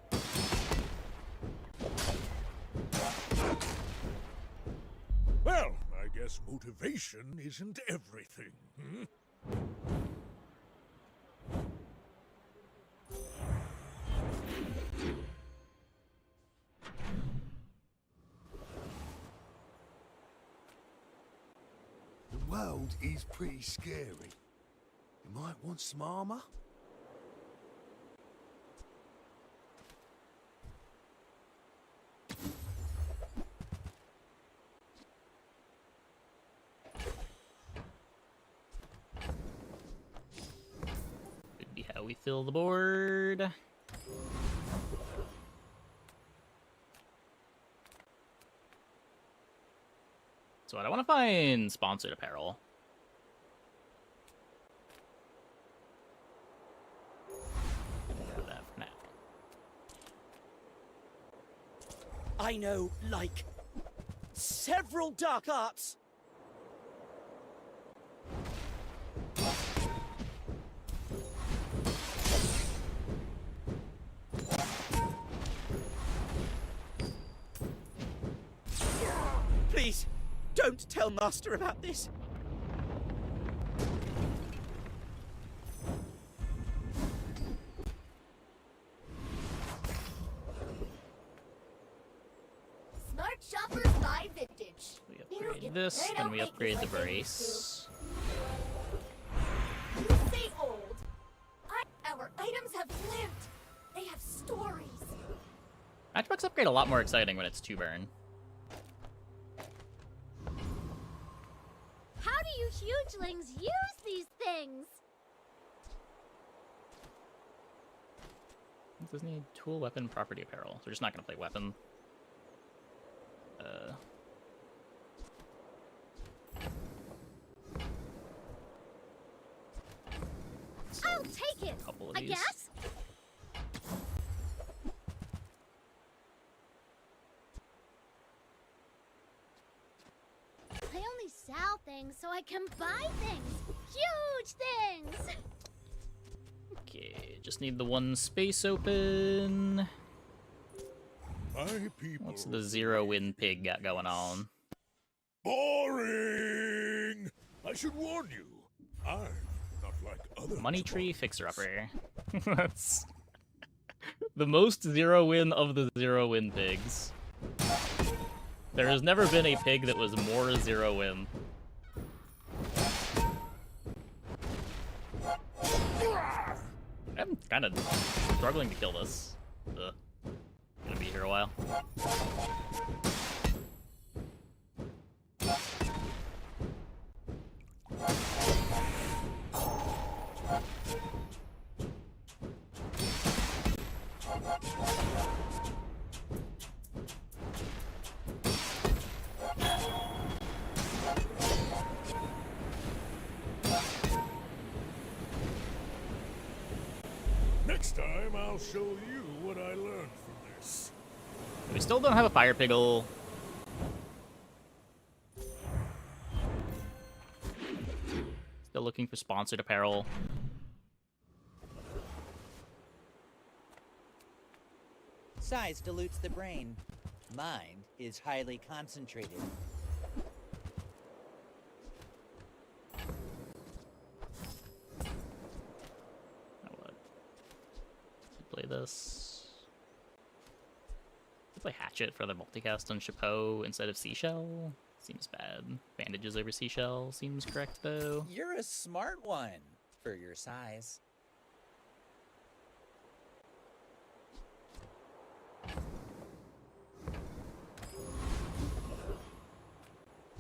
Well, I guess motivation isn't everything, hmm? The world is pretty scary. You might want some armor. Could be how we fill the board. So I want to find sponsored apparel. Do that for now. I know, like, several dark arts. Please, don't tell Master about this. Smart shoppers buy vintage. We upgrade this, then we upgrade the brace. You say old. Our items have lived. They have stories. Matchbox upgrade a lot more exciting when it's 2 burn. How do you hugelings use these things? It doesn't need tool, weapon, property, apparel. So we're just not gonna play weapon. I'll take it. Couple of I these. guess. I only sell things so I can buy things. Huge things. Okay, just need the one space open. My people. What's the 0-win pig got going on? Boring! I should warn you, I'm not like other Money tree fixer-upper. That's the most 0-win of the 0-win pigs. There has never been a pig that was more 0-win. I'm kind of struggling to kill this. Gonna be here a while. Next time, I'll show you what I learned from this. We still don't have a fire piggle. Still looking for sponsored apparel. Size dilutes the brain. Mind is highly concentrated. Play this. Play Hatchet for the multicast on Chapeau instead of Seashell. Seems bad. Bandages over Seashell seems correct though. You're a smart one for your size.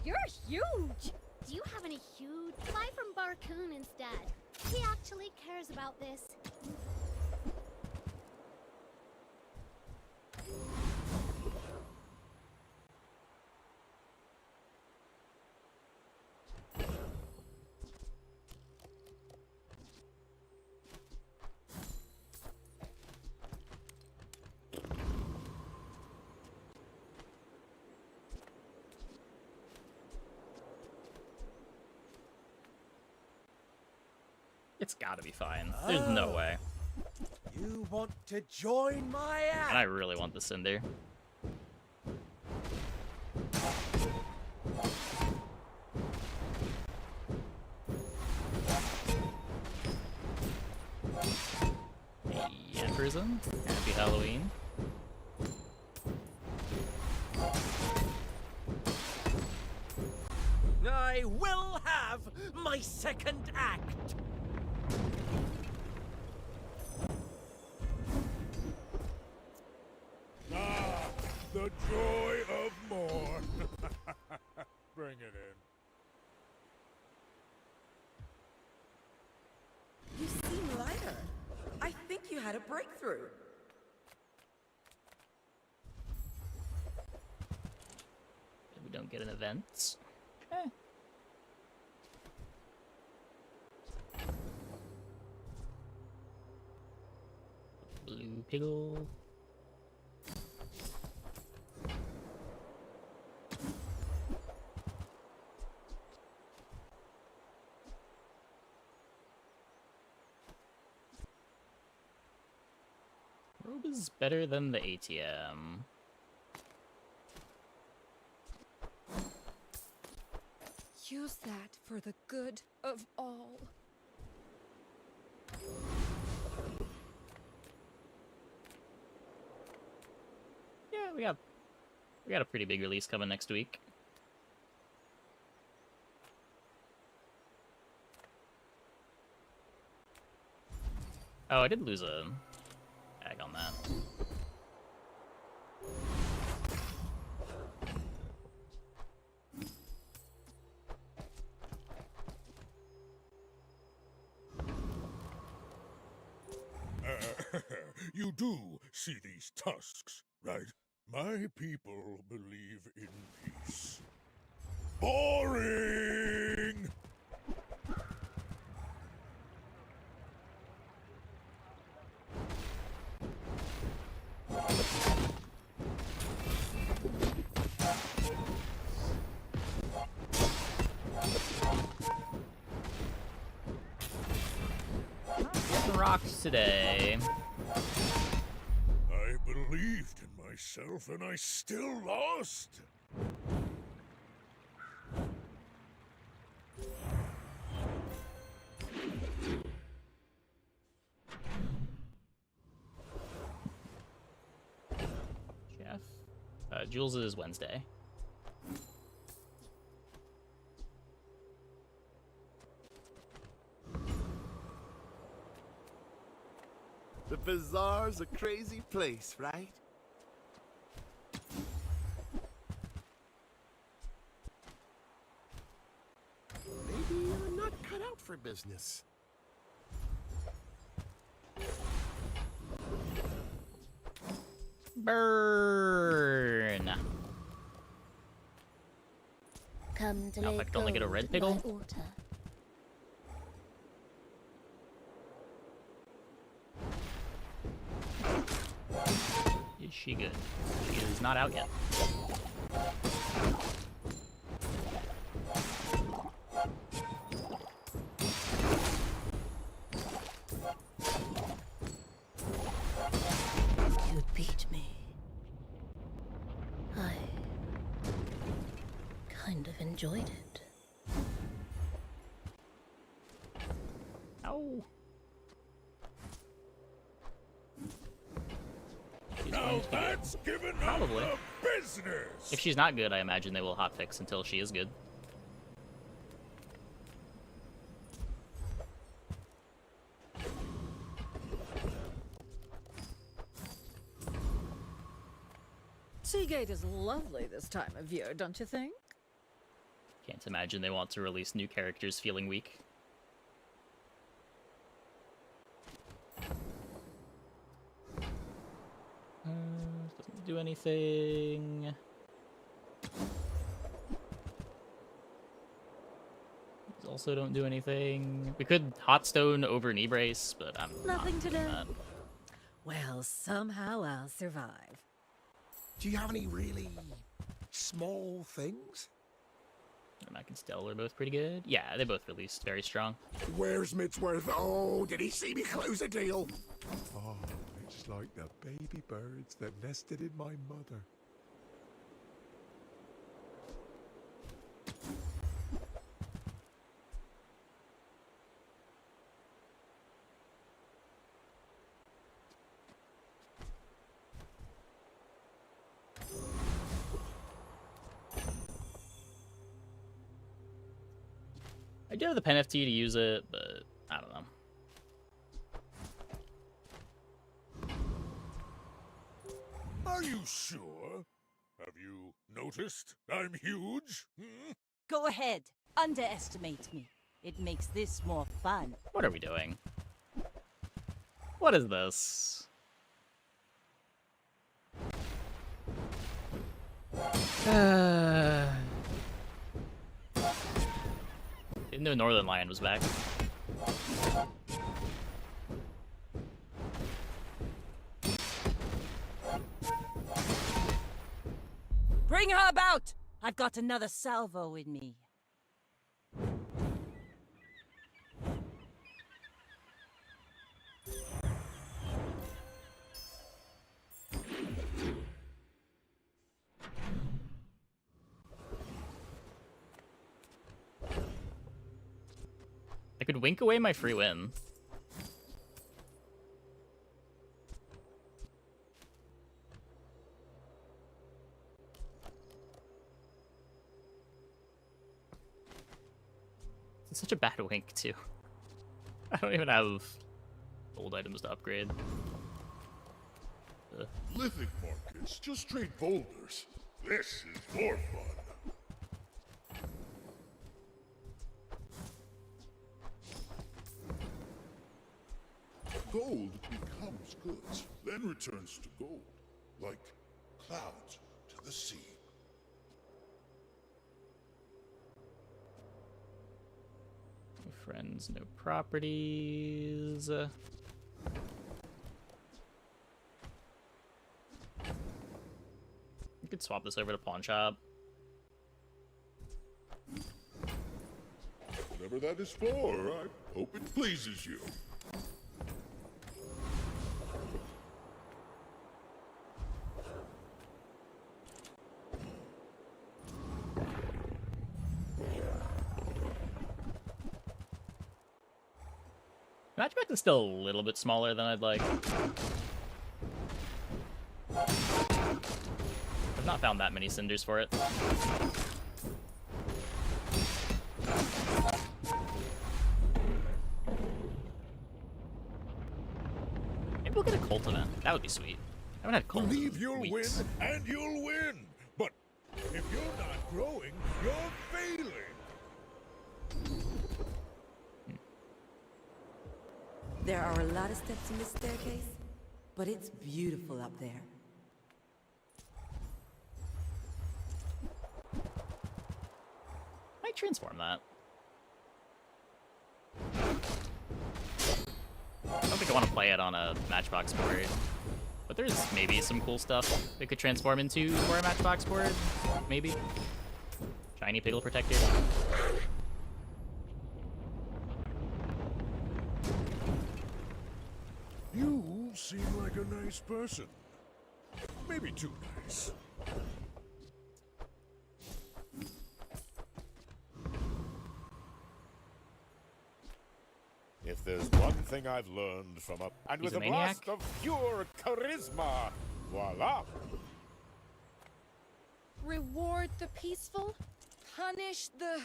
You're huge. Do you have any huge? Buy from Barcoon instead. He actually cares about this. It's gotta be fine. There's no way. You want to join my act? And I really want the Cinder. Yeah, prison. Happy Halloween. I will have my second act. Ah, the joy of more. Bring it in. You seem lighter. I think you had a breakthrough. We don't get an event. Blue Piggle. Robe is better than the ATM. Use that for the good of all. Yeah, we got a pretty big release coming next week. Oh, I did lose a tag on that. You do see these tusks, right? My people believe in peace. Boring! Getting rocked today. I believed in myself and I still lost. Jeff? Jules is Wednesday. The bazaar's a crazy place, right? Maybe you're not cut out for business. Burn! Come to Now if I could only get a red piggle. Is she good? She is not out yet. You beat me. I kind of enjoyed it. Ow. Now that's given up Probably. the business! If she's not good, I imagine they will hotfix until she is good. Seagate is lovely this time of year, don't you think? Can't imagine they want to release new characters feeling weak. Doesn't do anything. These also don't do anything. We could hotstone over knee brace, but I'm Nothing not to doing do. that. Well, somehow I'll survive. Do you have any really small things? Mac and Stell are both pretty good. Yeah, they both released very strong. Where's Midsworth? Oh, did he see me close a deal? Oh, it's like the baby birds that nested in my mother. I do have the pen FT to use it, but I don't know. Are you sure? Have you noticed I'm huge? Go ahead. Underestimate me. It makes this more fun. What are we doing? What is this? Didn't know Northern Lion was back. Bring her about! I've got another salvo in me. I could wink away my free win. It's such a bad wink, too. I don't even have gold items to upgrade. Lithic markets just trade boulders. This is more fun. Gold becomes goods, then returns to gold, like clouds to the sea. No friends, no properties. You could swap this over to pawn shop. Whatever that is for, I hope it pleases you. Matchback is still a little bit smaller than I'd like. I've not found that many cinders for it. Maybe we'll get a cult event. That would be sweet. I haven't had cult Believe in you'll weeks. win, and you'll win. But if you're not growing, you're failing. There are a lot of steps in this staircase, but it's beautiful up there. Might transform that. I don't think I want to play it on a Matchbox board, but there's maybe some cool stuff it could transform into for a Matchbox board. Maybe. Shiny Piggle Protector. You seem like a nice person. Maybe too nice. If there's one thing I've learned from a... And He's with a a maniac? blast of pure charisma, voila! Reward the peaceful, punish the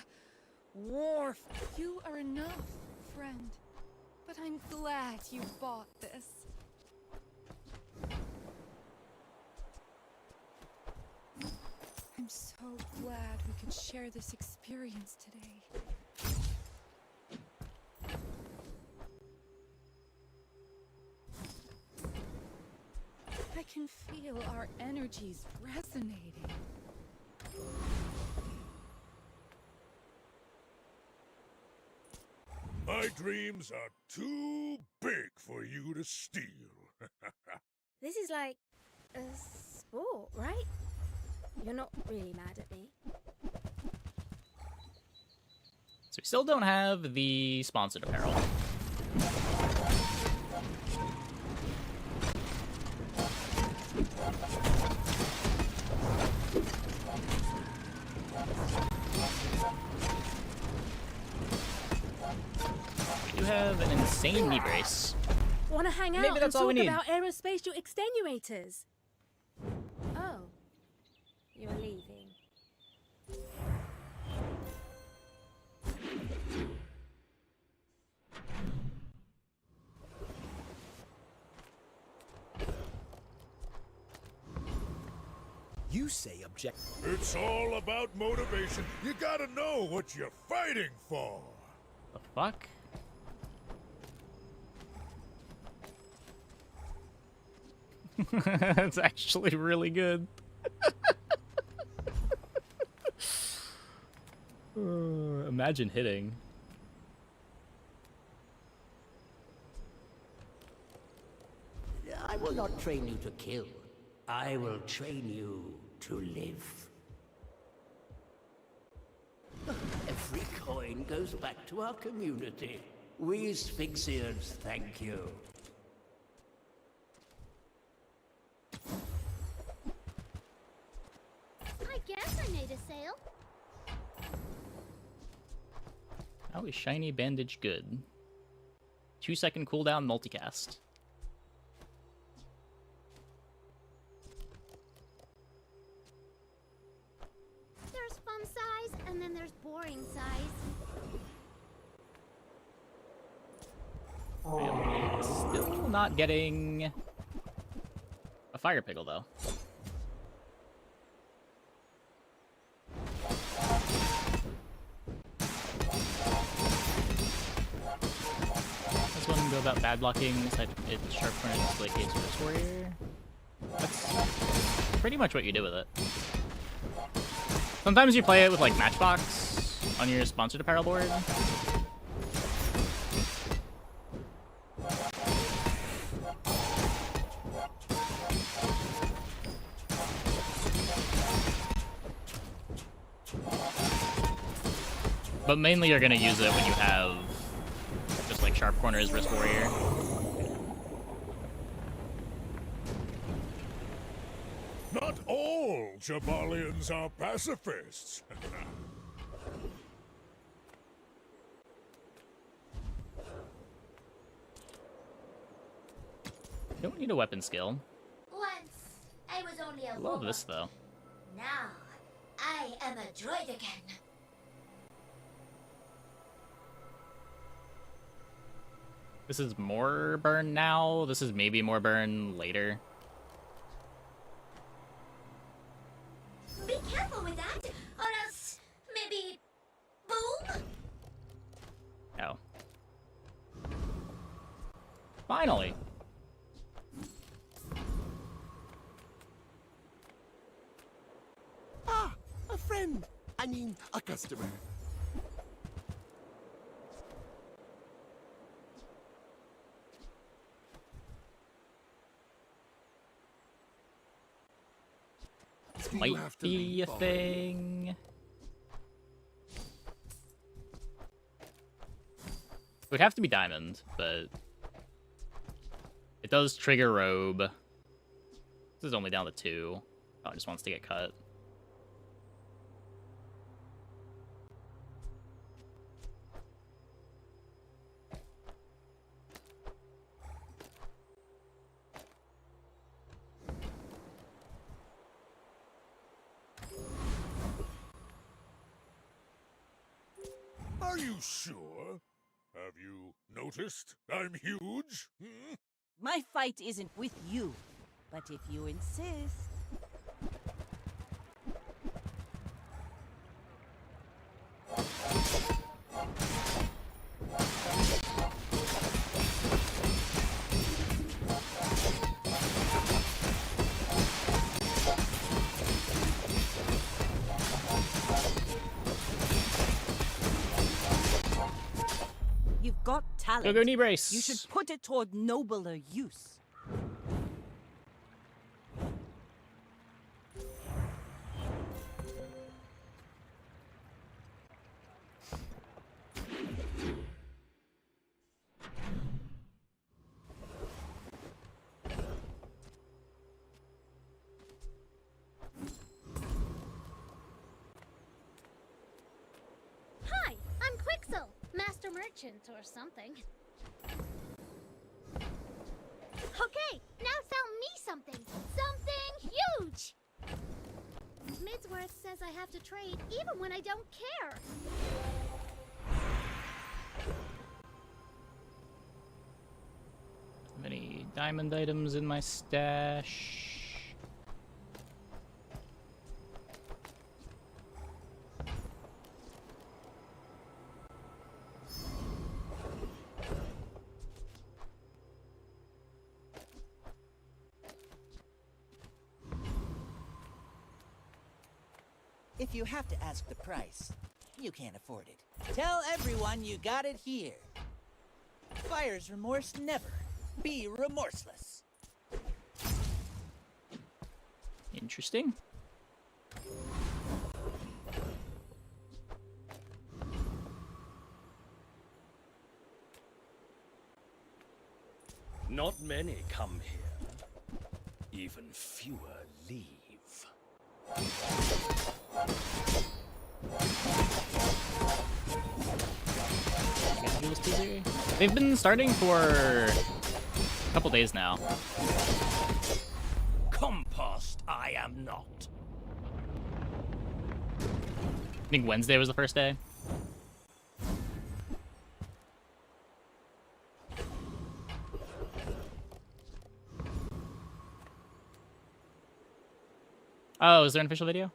war. You are enough, friend. But I'm glad you bought this. I'm so glad we could share this experience today. I can feel our energies resonating. My dreams are too big for you to steal. This is like a sport, right? You're not really mad at me. So we still don't have the sponsored apparel. We do have an insane knee brace. Want to hang out Maybe that's and all we talk need. about aerospatial extenuators? Oh, you're leaving. You say object. It's all about motivation. You gotta know what you're fighting for. The fuck? That's actually really good. Imagine hitting. I will not train you to kill. I will train you to live. Every coin goes back to our community. We Sphinxians thank you. I guess I made a sale. How is shiny bandage good? 2-second cooldown multicast. There's fun size, and then there's boring size. Still not getting a fire pickle though. This one go about bad blocking. It's sharp corner display case for this warrior. That's pretty much what you do with it. Sometimes you play it with like Matchbox on your sponsored apparel board. But mainly you're gonna use it when you have just like sharp corners, wrist warrior. Not all Jabalians are pacifists. Don't need a weapon skill. Once, I was only a I love robot. this though. Now, I am a droid again. This is more burn now. This is maybe more burn later. Be careful with that, or else maybe boom. Oh. Finally. Ah, a friend. I mean, a customer. Might be a thing. It would have to be diamond, but it does trigger robe. This is only down to 2. Oh, it just wants to get cut. Are you sure? Have you noticed I'm huge? Hmm? My fight isn't with you, but if you insist. You've got talent. Go knee brace. You should put it toward nobler use. Master merchant or something. Okay, now sell me something. Something huge! Midsworth says I have to trade even when I don't care. Many diamond items in my stash. If you have to ask the price, you can't afford it. Tell everyone you got it here. Buyer's remorse never. Be remorseless. Interesting. Not many come here. Even fewer leave. Jules teaser. They've been starting for a couple days now. Compost I am not. I think Wednesday was the first day. Oh, is there an official video?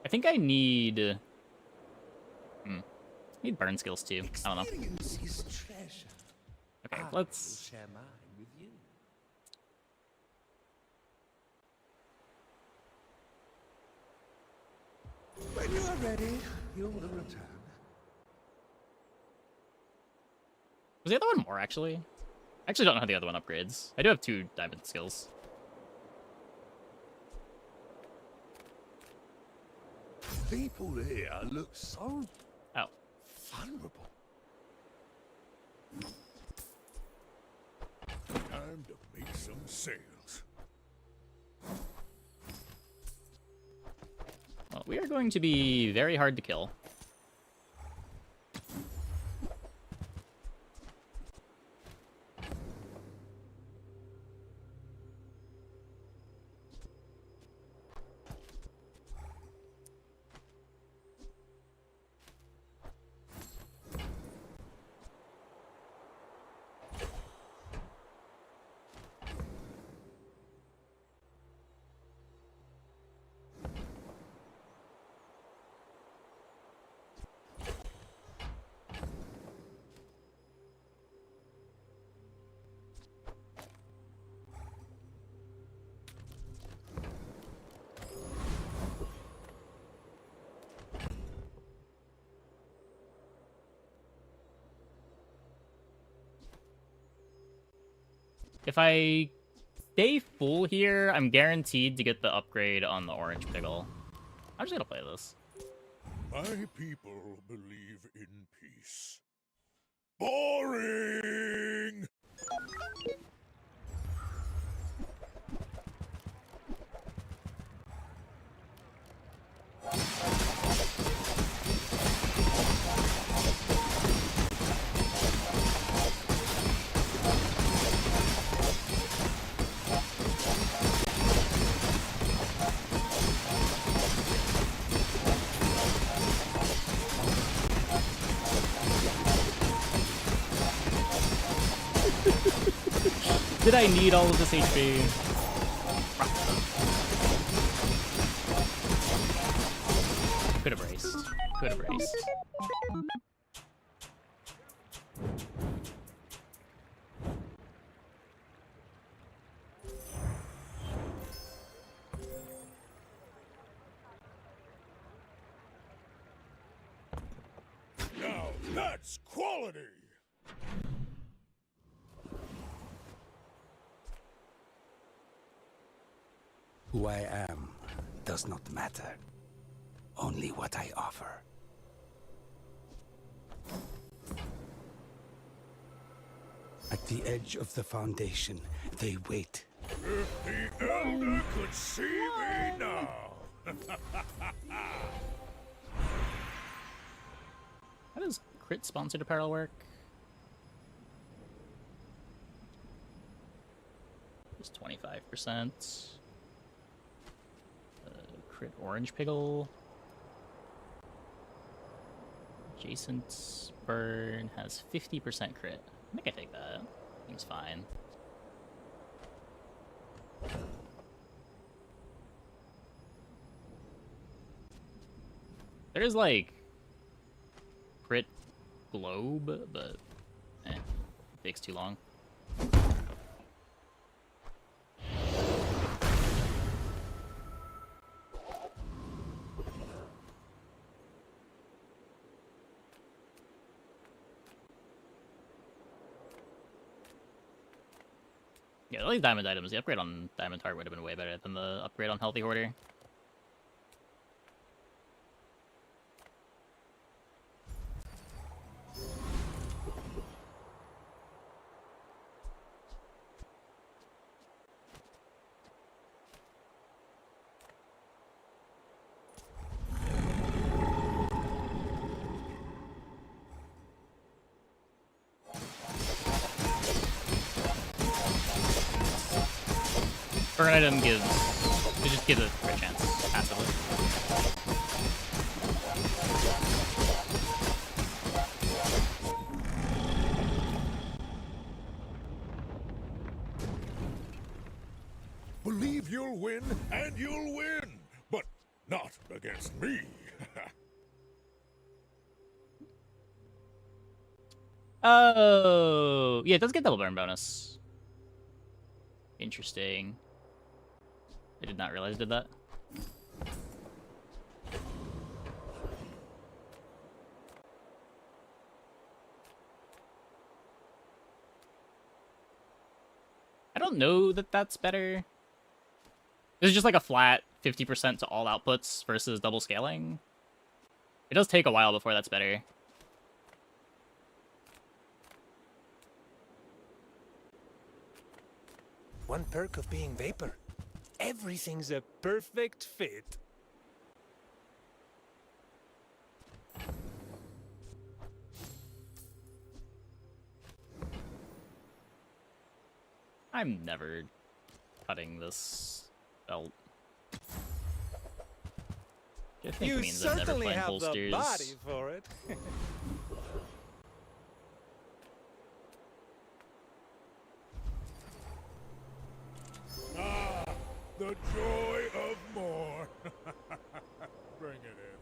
I think I need... need burn skills too. I don't know. Experience is treasure. Okay, I let's... will share mine with you. When you are ready, you will return. Was the other one more, actually? I actually don't know how the other one upgrades. I do have 2 diamond skills. People here look so vulnerable. Time to make some sales. Well, we are going to be very hard to kill. If I stay full here, I'm guaranteed to get the upgrade on the orange pickle. I'm just gonna play this. My people believe in peace. Boring! Did I need all of this HP? Could have raced. Could have raced. Now that's quality! Who I am does not matter. Only what I offer. At the edge of the foundation, they wait. If the Elder could see me now! How does crit sponsored apparel work? Just 25%. Crit orange piggle. Adjacent burn has 50% crit. I think I take that. Seems fine. There is like crit globe, but it takes too long. Yeah, all these diamond items, the upgrade on Diamond Heart would have been way better than the upgrade on Healthy Hoarder. Burn item gives, it just gives a crit chance, passively. Believe you'll win, and you'll win! But not against me! Oh, yeah, it does get double burn bonus. Interesting. I did not realize it did that. I don't know that that's better. This is just like a flat 50% to all outputs versus double scaling. It does take a while before that's better. One perk of being Vapor. Everything's a perfect fit. I'm never cutting this belt. I think You means I'm never certainly playing have holsters. the body for it. Ah, the joy of more! Bring it in.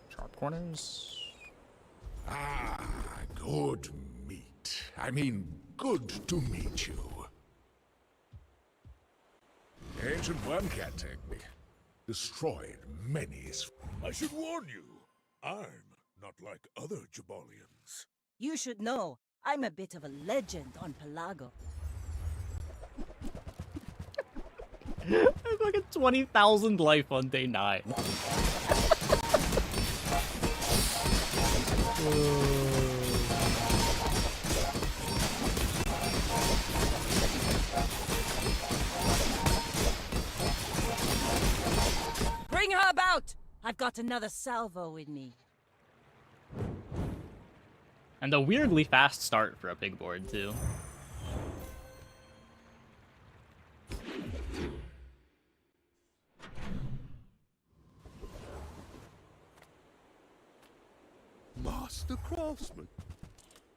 Sharp corners. Ah, good meat. I mean, good to meet you. Ancient Wormcat technique. Destroyed many. I should warn you, I'm not like other Jabalians. You should know, I'm a bit of a legend on Pelago. I have like a 20,000 life on day 9. Bring her about! I've got another salvo with me. And a weirdly fast start for a pig board, too. Master craftsman.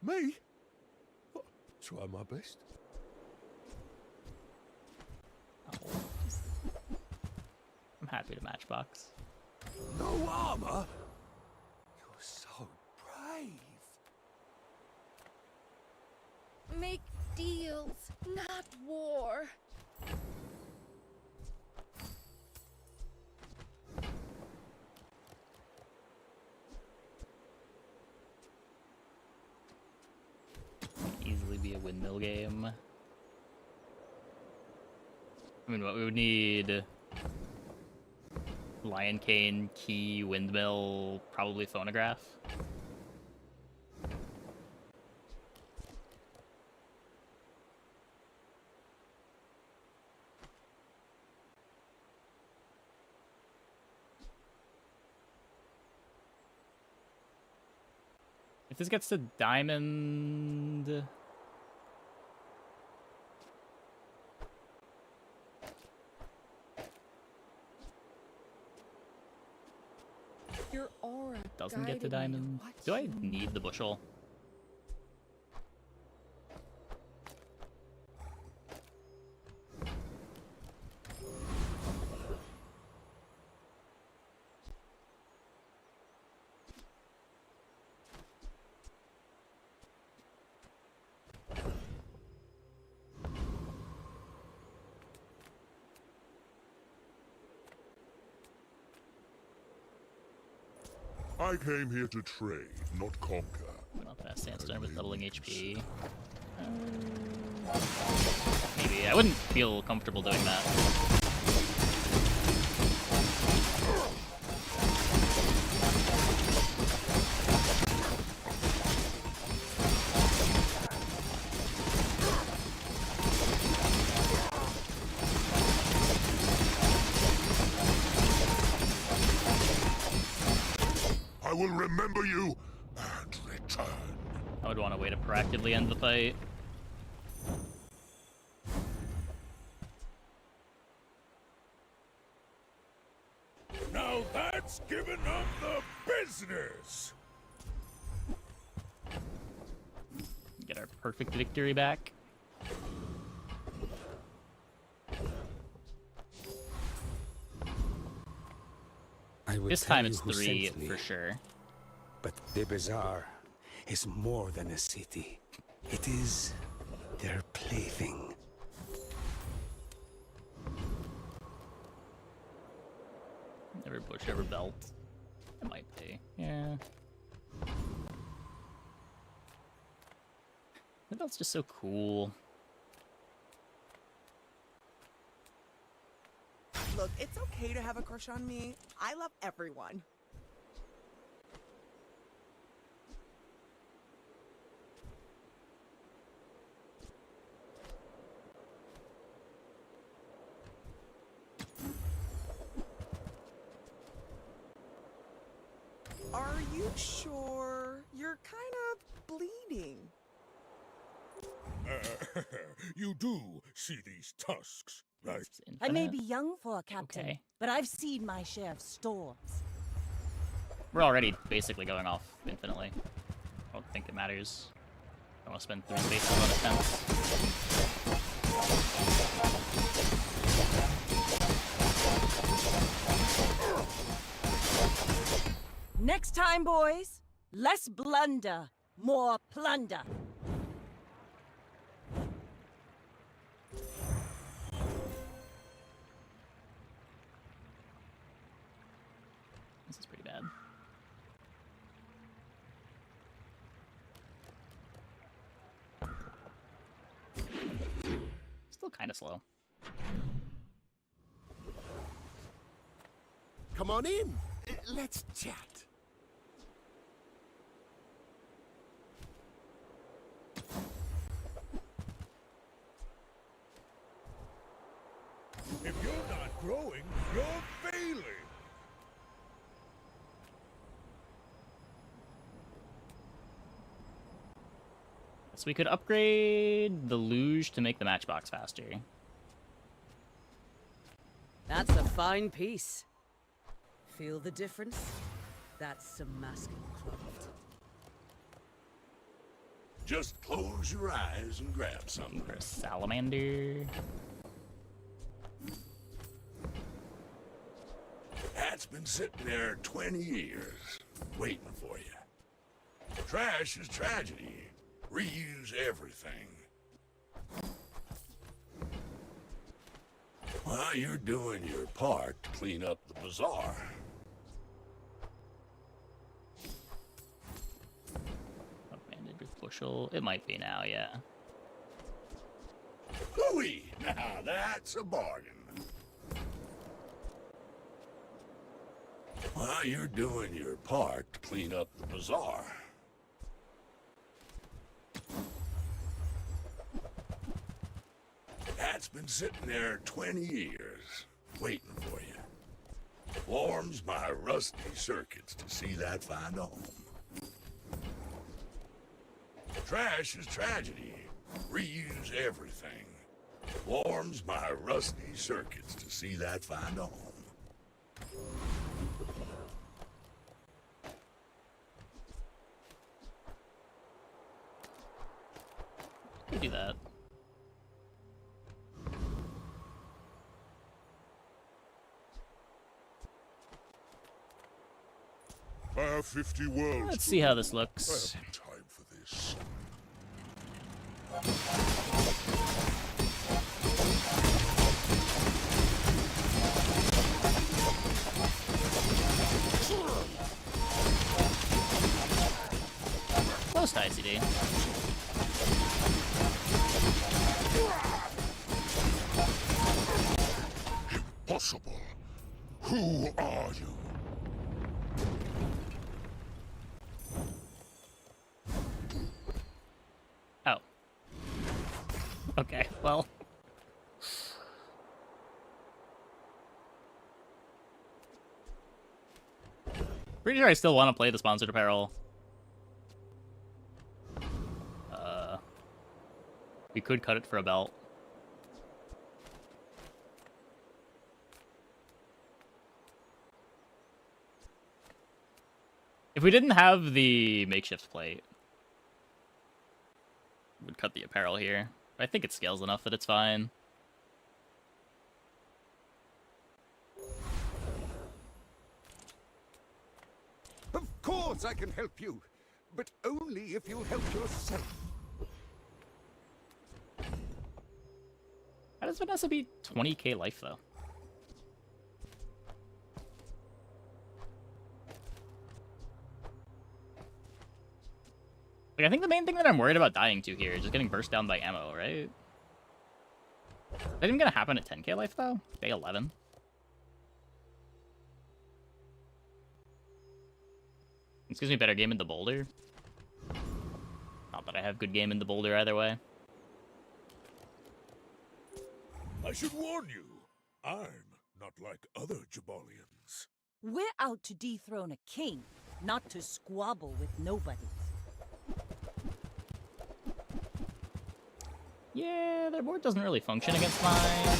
Me? Try my best. I'm happy to matchbox. No armor? You're so brave. Make deals, not war. Easily be a windmill game. I mean, what we would need... Lion Cane, Key, Windmill, probably Phonograph. If this gets to diamond... Your aura Doesn't get to guided me to diamond. what Do I you need the bushel? I came here to trade, not conquer. Not past sandstone with doubling HP. Maybe. I wouldn't feel comfortable doing that. I will remember you and return. I would want a way to proactively end the fight. Now that's giving up the business. Get our perfect victory back. I would This tell time you it's who 3 sent me, for sure. but the bazaar is more than a city. It is their plaything. Every bush, every belt. It might be. Yeah. The belt's just so cool. Look, it's okay to have a crush on me. I love everyone. Are you sure? You're kind of bleeding. You do see these tusks, right? I may be young for a captain, Okay. but I've seen my share of storms. We're already basically going off infinitely. I don't think it matters. I want to spend 3 spaces on defense. Next time, boys, less blunder, more plunder. This is pretty bad. Still kind of slow. Come on in. Let's chat. If you're not growing, you're failing. So we could upgrade the luge to make the matchbox faster. That's a fine piece. Feel the difference? That's some masking craft. Just close your eyes and grab something. For a salamander. That's been sitting there 20 years, waiting for you. Trash is tragedy. Reuse everything. Well, you're doing your part to clean up the bazaar. Banded with bushel. It might be now, yeah. Hooey! Now that's a bargain. Well, you're doing your part to clean up the bazaar. That's been sitting there 20 years, waiting for you. Warms my rusty circuits to see that find a home. Trash is tragedy. Reuse everything. Warms my rusty circuits to see that find a home. You do that. I have 50 worlds. Let's see how this looks. I have time for this. Close to ICD. Impossible. Who are you? Oh. Okay, well. Pretty sure I still want to play the sponsored apparel. We could cut it for a belt. If we didn't have the makeshift plate, we'd cut the apparel here. But I think it scales enough that it's fine. Of course I can help you, but only if you help yourself. How does Vanessa beat 20k life, though? Like, I think the main thing that I'm worried about dying to here is just getting burst down by ammo, right? Is that even gonna happen at 10k life, though? Day 11? This gives me better game in the boulder. Not that I have good game in the boulder either way. I should warn you, I'm not like other Jabalians. We're out to dethrone a king, not to squabble with nobody. Yeah, their board doesn't really function against mine.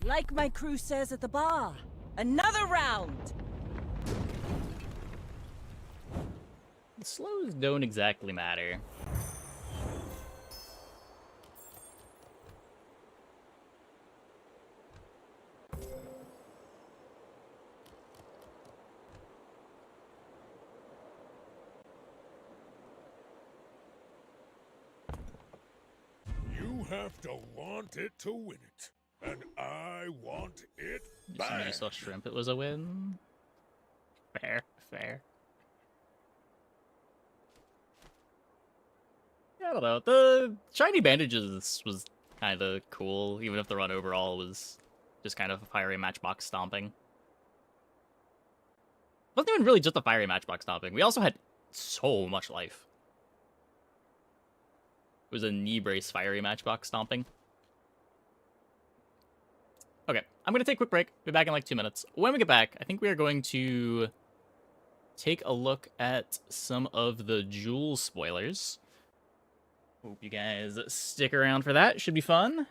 Like my crew says at the bar, another round! The slows don't exactly matter. You have to want it to win it. And I want it Somebody bad. saw shrimp, it was a win. Fair, fair. Yeah, I don't know. The shiny bandages was kind of cool, even if the run overall was just kind of a fiery matchbox stomping. It wasn't even really just a fiery matchbox stomping. We also had so much life. It was a knee brace fiery matchbox stomping. Okay, I'm going to take a quick break. Be back in like 2 minutes. When we get back, I think we are going to take a look at some of the Jules spoilers. Hope you guys stick around for that. Should be fun.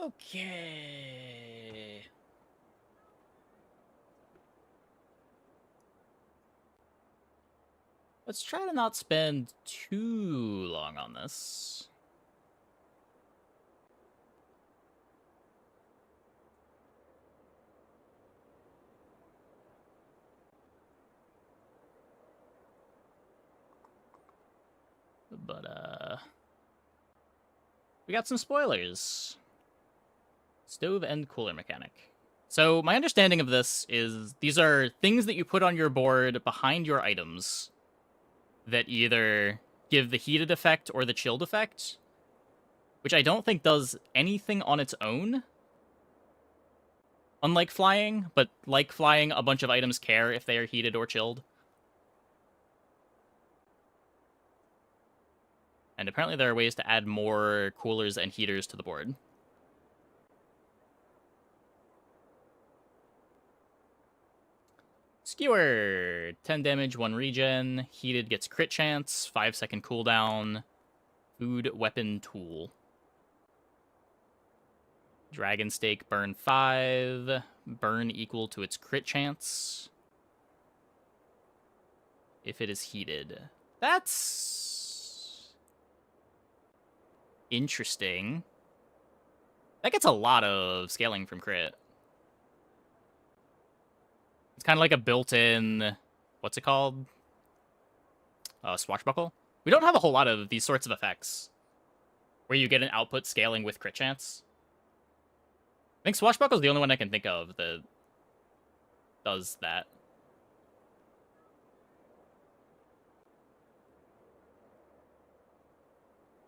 Okay. Let's try to not spend too long on this. But, we got some spoilers. Stove and cooler mechanic. So, my understanding of this is these are things that you put on your board behind your items that either give the heated effect or the chilled effect, which I don't think does anything on its own. Unlike flying, but like flying, a bunch of items care if they are heated or chilled. And apparently there are ways to add more coolers and heaters to the board. Skewer, 10 damage, 1 regen. Heated gets crit chance, 5-second cooldown. Food, weapon, tool. Dragon Stake, burn 5. Burn equal to its crit chance if it is heated. That's interesting. That gets a lot of scaling from crit. It's kind of like a built-in, what's it called? Swashbuckle? We don't have a whole lot of these sorts of effects where you get an output scaling with crit chance. I think Swashbuckle is the only one I can think of that does that.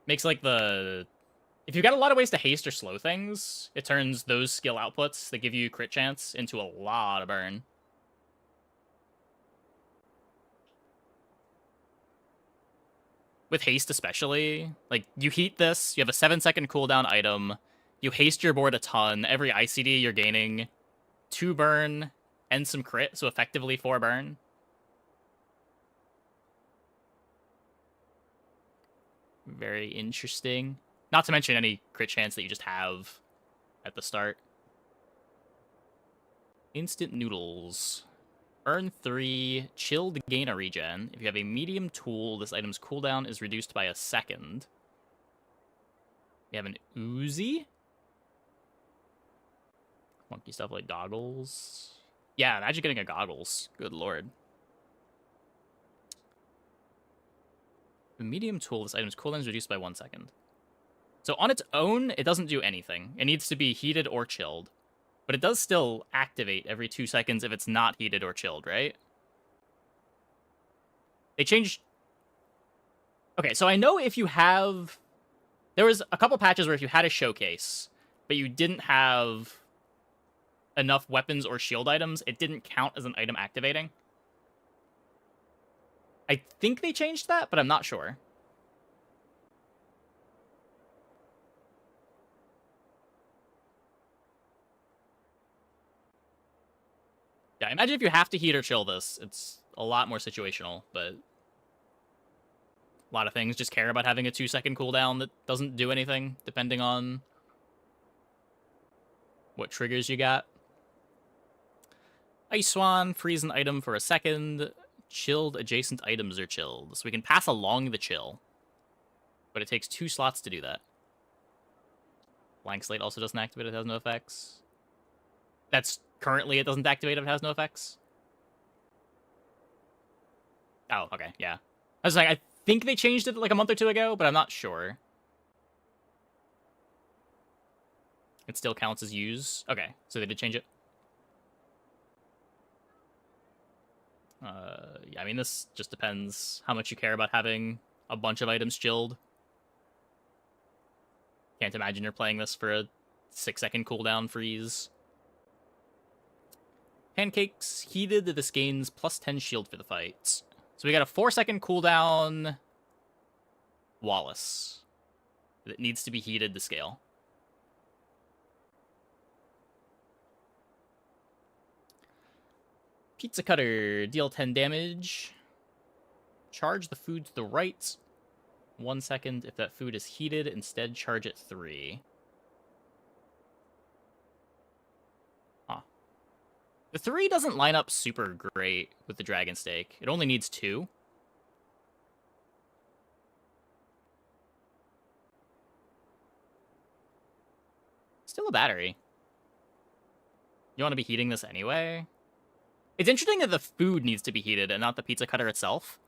Makes like the... If you've got a lot of ways to haste or slow things, it turns those skill outputs that give you crit chance into a lot of burn. With haste especially, like, you heat this, you have a 7-second cooldown item, you haste your board a ton, every ICD you're gaining 2 burn and some crit, so effectively 4 burn. Very interesting. Not to mention any crit chance that you just have at the start. Instant noodles. Earn 3, chilled gain a regen. If you have a medium tool, this item's cooldown is reduced by a second. We have an Uzi. Funky stuff like goggles. Yeah, imagine getting a goggles. Good lord. The medium tool, this item's cooldown is reduced by 1 second. So on its own, it doesn't do anything. It needs to be heated or chilled. But it does still activate every 2 seconds if it's not heated or chilled, right? They changed... Okay, so I know if you have... There was a couple patches where if you had a showcase, but you didn't have enough weapons or shield items, it didn't count as an item activating. I think they changed that, but I'm not sure. Yeah, imagine if you have to heat or chill this. It's a lot more situational, but a lot of things just care about having a 2-second cooldown that doesn't do anything, depending on what triggers you got. Ice Swan, freeze an item for a second. Chilled adjacent items are chilled. So we can pass along the chill. But it takes 2 slots to do that. Blank Slate also doesn't activate, it has no effects. That's currently it doesn't activate if it has no effects. Oh, okay, yeah. I was like, I think they changed it like a month or 2 ago, but I'm not sure. It still counts as use. Okay, so they did change it. Yeah, I mean, this just depends how much you care about having a bunch of items chilled. Can't imagine you're playing this for a 6-second cooldown freeze. Pancakes, heated, this gains plus 10 shield for the fight. So we got a 4-second cooldown Wallace that needs to be heated to scale. Pizza Cutter, deal 10 damage. Charge the food to the right. 1 second if that food is heated. Instead, charge it 3. The 3 doesn't line up super great with the Dragon Steak. It only needs 2. Still a battery. You want to be heating this anyway? It's interesting that the food needs to be heated and not the pizza cutter itself.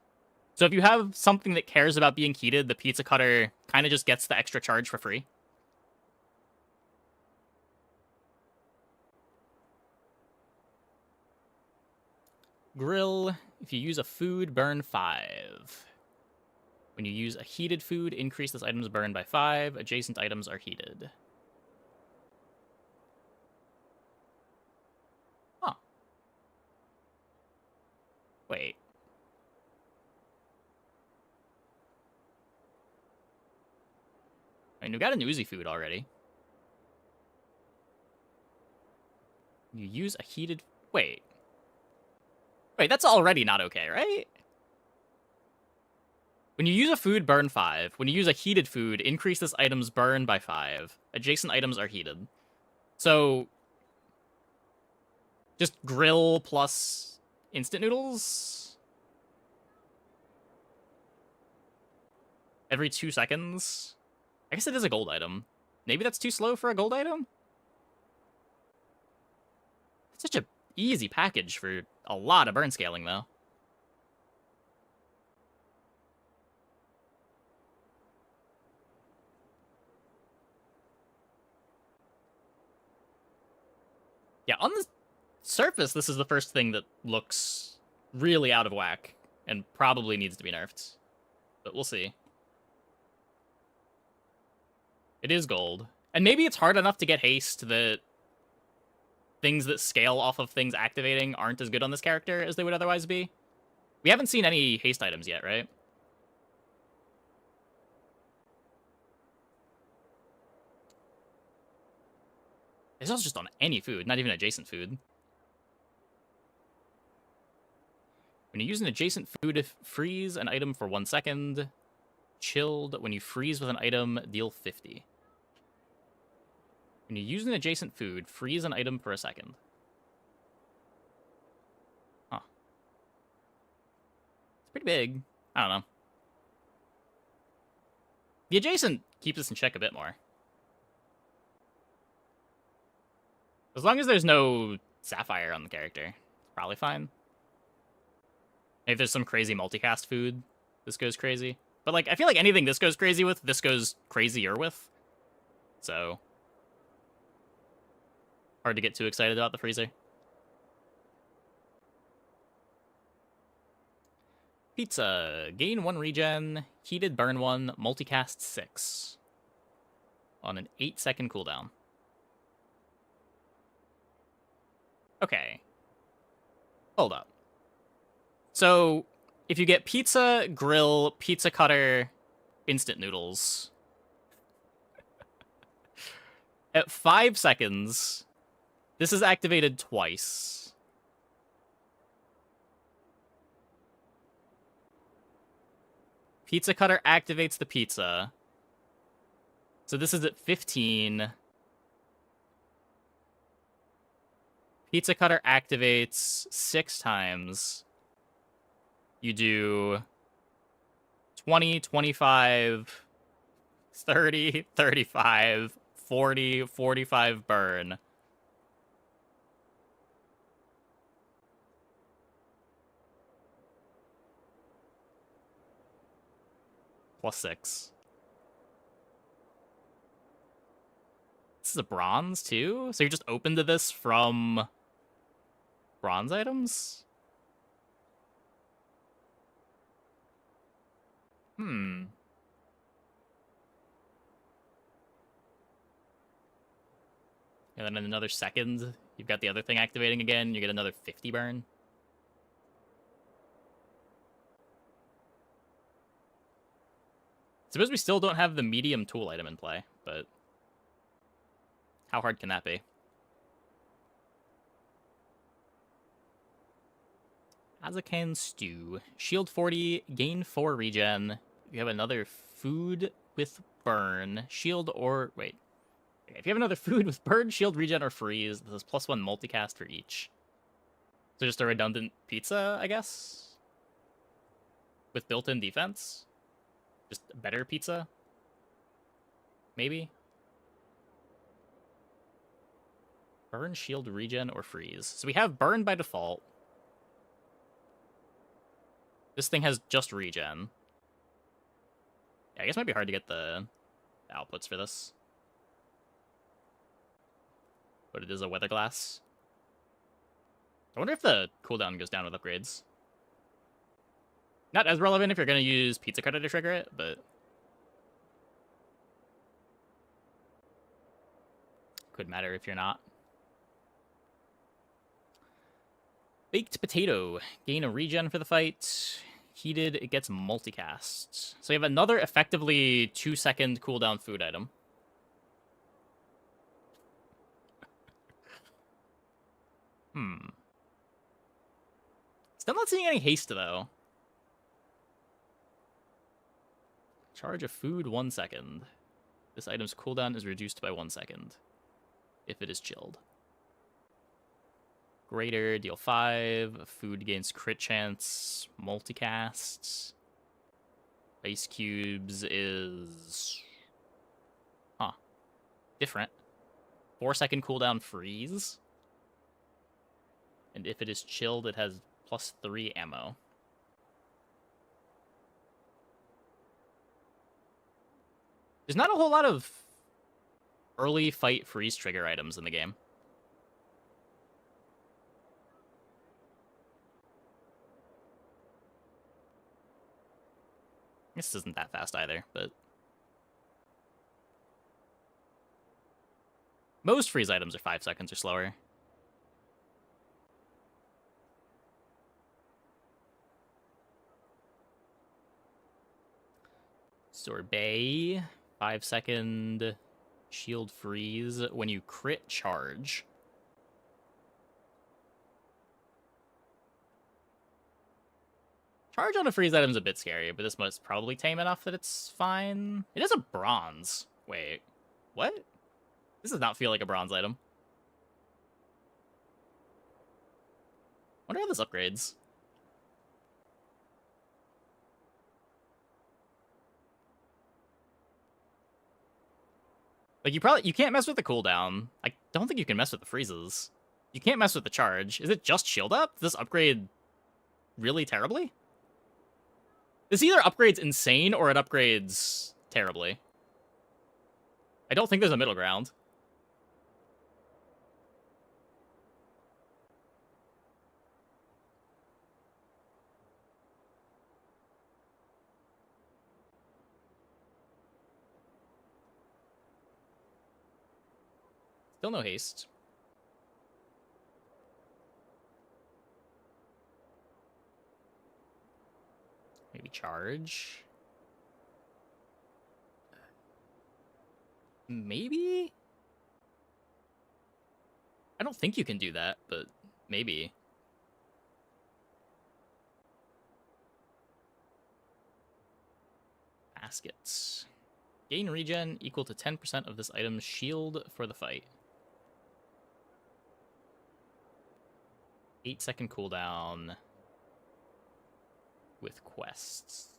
So if you have something that cares about being heated, the pizza cutter kind of just gets the extra charge for free. Grill. If you use a food, burn 5. When you use a heated food, increase this item's burn by 5. Adjacent items are heated. Huh. Wait. I mean, we got an Uzi food already. You use a heated... Wait. Wait, that's already not okay, right? When you use a food, burn 5. When you use a heated food, increase this item's burn by 5. Adjacent items are heated. So... just grill plus instant noodles? Every 2 seconds? I guess it is a gold item. Maybe that's too slow for a gold item? It's such a easy package for a lot of burn scaling, though. Yeah, on the surface, this is the first thing that looks really out of whack and probably needs to be nerfed. But we'll see. It is gold. And maybe it's hard enough to get haste that things that scale off of things activating aren't as good on this character as they would otherwise be. We haven't seen any haste items yet, right? This is just on any food, not even adjacent food. When you use an adjacent food, freeze an item for 1 second. Chilled. When you freeze with an item, deal 50. When you use an adjacent food, freeze an item for a second. Huh. It's pretty big. I don't know. The adjacent keeps us in check a bit more. As long as there's no sapphire on the character, it's probably fine. If there's some crazy multicast food, this goes crazy. But, like, I feel like anything this goes crazy with, this goes crazier with. So... hard to get too excited about the freezer. Pizza. Gain 1 regen. Heated burn 1. Multicast 6. On an 8-second cooldown. Okay. Hold up. So, if you get pizza, grill, pizza cutter, instant noodles. At 5 seconds... this is activated twice. Pizza cutter activates the pizza. So this is at 15. Pizza cutter activates 6 times. You do 20, 25, 30, 35, 40, 45 burn. Plus 6. This is a bronze, too? So you're just open to this from bronze items? And then in another second, you've got the other thing activating again, you get another 50 burn. Suppose we still don't have the medium tool item in play, but how hard can that be? Azakan Stew. Shield 40, gain 4 regen. You have another food with burn. Shield or... wait. Okay, if you have another food with burn, shield, regen, or freeze, this is +1 multicast for each. So just a redundant pizza, I guess? With built-in defense? Just better pizza? Maybe? Burn, shield, regen, or freeze. So we have burn by default. This thing has just regen. Yeah, I guess it might be hard to get the outputs for this. But it is a weather glass. I wonder if the cooldown goes down with upgrades. Not as relevant if you're going to use pizza cutter to trigger it, but... could matter if you're not. Baked potato. Gain a regen for the fight. Heated, it gets multicast. So you have another effectively 2-second cooldown food item. Still not seeing any haste, though. Charge of food 1 second. This item's cooldown is reduced by 1 second. If it is chilled. Greater, deal 5. Food gains crit chance. Multicast. Ice cubes is... huh. Different. 4-second cooldown freeze. And if it is chilled, it has +3 ammo. There's not a whole lot of early fight freeze trigger items in the game. This isn't that fast either, but... most freeze items are 5 seconds or slower. Sorbet, 5-second shield freeze when you crit charge. Charge on a freeze item is a bit scary, but this must probably tame enough that it's fine. It is a bronze. Wait, what? This does not feel like a bronze item. Wonder how this upgrades. Like, you can't mess with the cooldown. I don't think you can mess with the freezes. You can't mess with the charge. Is it just shield up? Does this upgrade really terribly? This either upgrades insane or it upgrades terribly. I don't think there's a middle ground. Still no haste. Maybe charge? Maybe? I don't think you can do that, but maybe. Baskets. Gain regen equal to 10% of this item's shield for the fight. 8-second cooldown with quests.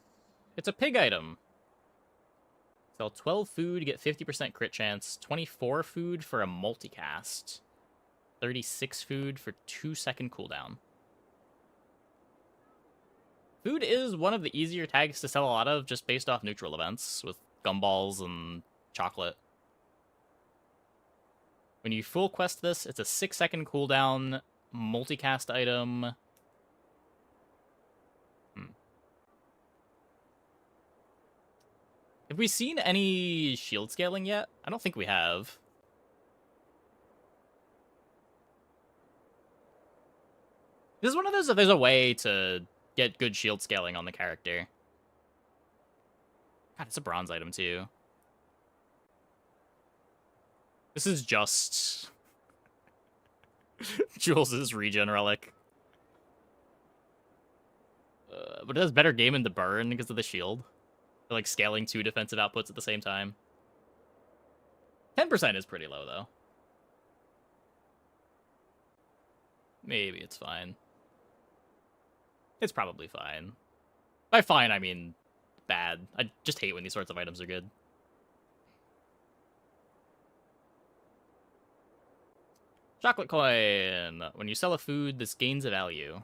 It's a pig item. Sell 12 food, get 50% crit chance, 24 food for a multicast, 36 food for 2-second cooldown. Food is one of the easier tags to sell a lot of just based off neutral events with gumballs and chocolate. When you full quest this, it's a 6-second cooldown multicast item. Have we seen any shield scaling yet? I don't think we have. This is one of those if there's a way to get good shield scaling on the character. God, it's a bronze item too. This is just Jules' regen relic. But it has better game into burn because of the shield. They're like scaling 2 defensive outputs at the same time. 10% is pretty low, though. Maybe it's fine. It's probably fine. By fine, I mean bad. I just hate when these sorts of items are good. Chocolate coin. When you sell a food, this gains a value.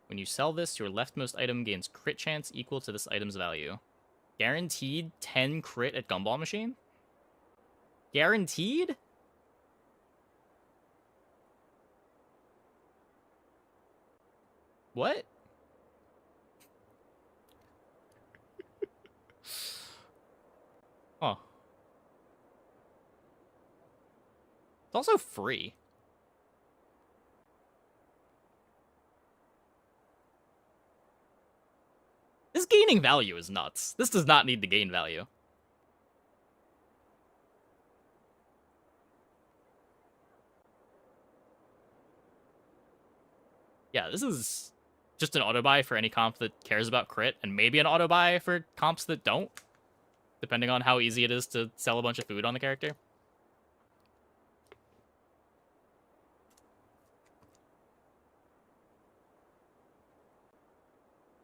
When you sell this, your leftmost item gains crit chance equal to this item's value. Guaranteed 10 crit at Gumball Machine? Guaranteed? What? Huh. It's also free. This gaining value is nuts. This does not need to gain value. Yeah, this is just an auto buy for any comp that cares about crit, and maybe an auto buy for comps that don't, depending on how easy it is to sell a bunch of food on the character.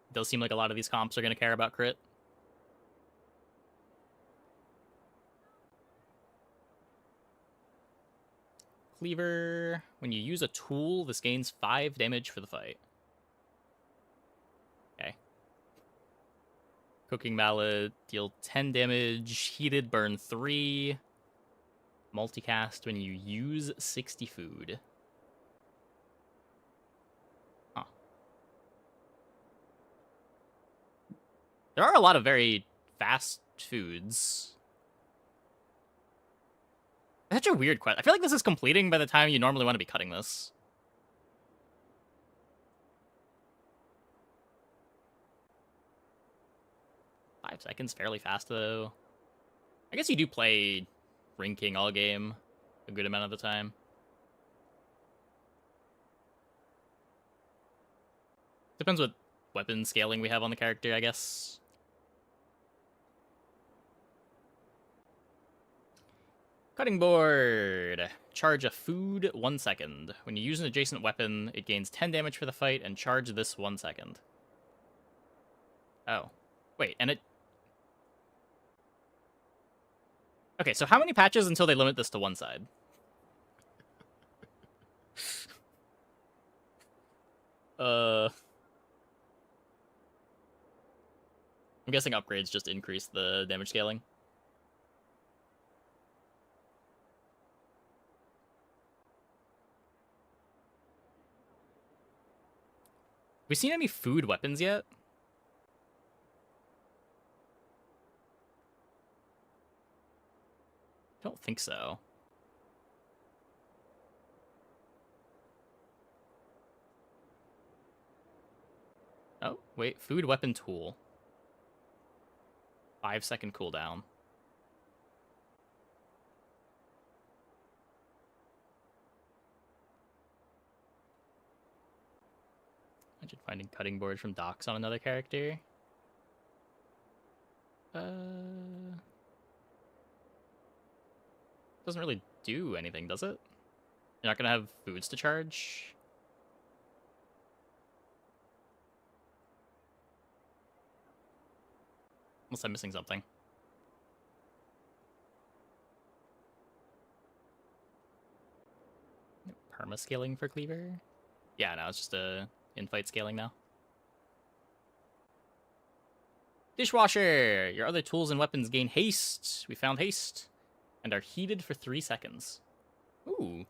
It does seem like a lot of these comps are going to care about crit. Cleaver. When you use a tool, this gains 5 damage for the fight. Okay. Cooking mallet, deal 10 damage. Heated, burn 3. Multicast when you use 60 food. Huh. There are a lot of very fast foods. That's such a weird quest. I feel like this is completing by the time you normally want to be cutting this. Five seconds, fairly fast though. I guess you do play Ring King all game a good amount of the time. Depends what weapon scaling we have on the character, I guess. Cutting board. Charge a food 1 second. When you use an adjacent weapon, it gains 10 damage for the fight, and charge this 1 second. Oh. Wait, and it... Okay, so how many patches until they limit this to one side? I'm guessing upgrades just increase the damage scaling. We seen any food weapons yet? I don't think so. Oh, wait. Food weapon tool. 5-second cooldown. Imagine finding cutting board from docks on another character. Doesn't really do anything, does it? You're not gonna have foods to charge? Unless I'm missing something. Perma scaling for cleaver? Yeah, no, it's just a in-fight scaling now. Dishwasher! Your other tools and weapons gain haste. We found haste. And are heated for 3 seconds. Ooh.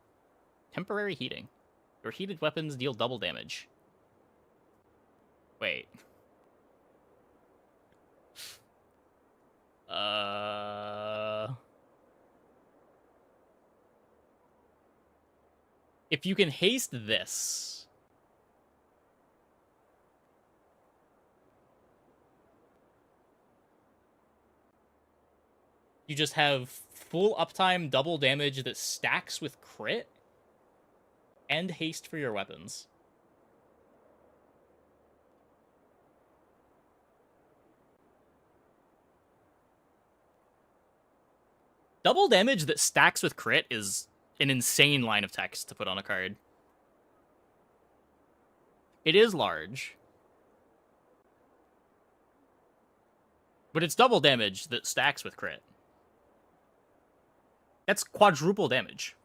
Temporary heating. Your heated weapons deal double damage. Wait. If you can haste this... You just have full uptime double damage that stacks with crit and haste for your weapons. Double damage that stacks with crit is an insane line of text to put on a card. It is large. But it's double damage that stacks with crit. That's quadruple damage.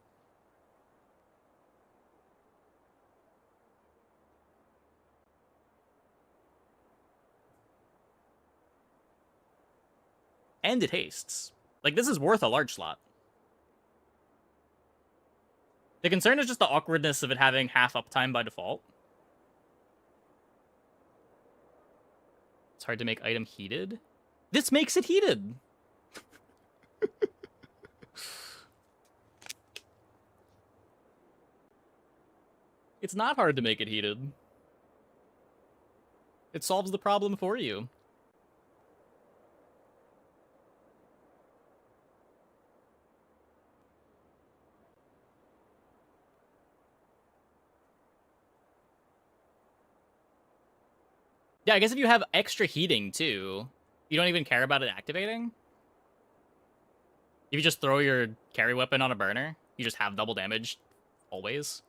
And it hastes. Like, this is worth a large slot. The concern is just the awkwardness of it having half uptime by default. It's hard to make item heated. This makes it heated! It's not hard to make it heated. It solves the problem for you. Yeah, I guess if you have extra heating, too, you don't even care about it activating? If you just throw your carry weapon on a burner, you just have double damage always.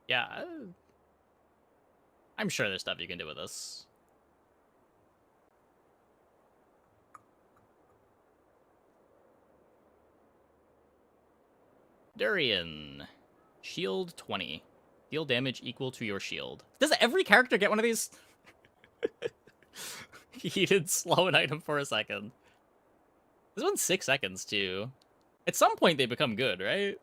Yeah. I'm sure there's stuff you can do with this. Durian. Shield 20. Deal damage equal to your shield. Does every character get one of these? Heated slow an item for a second. This one's 6 seconds, too. At some point, they become good, right?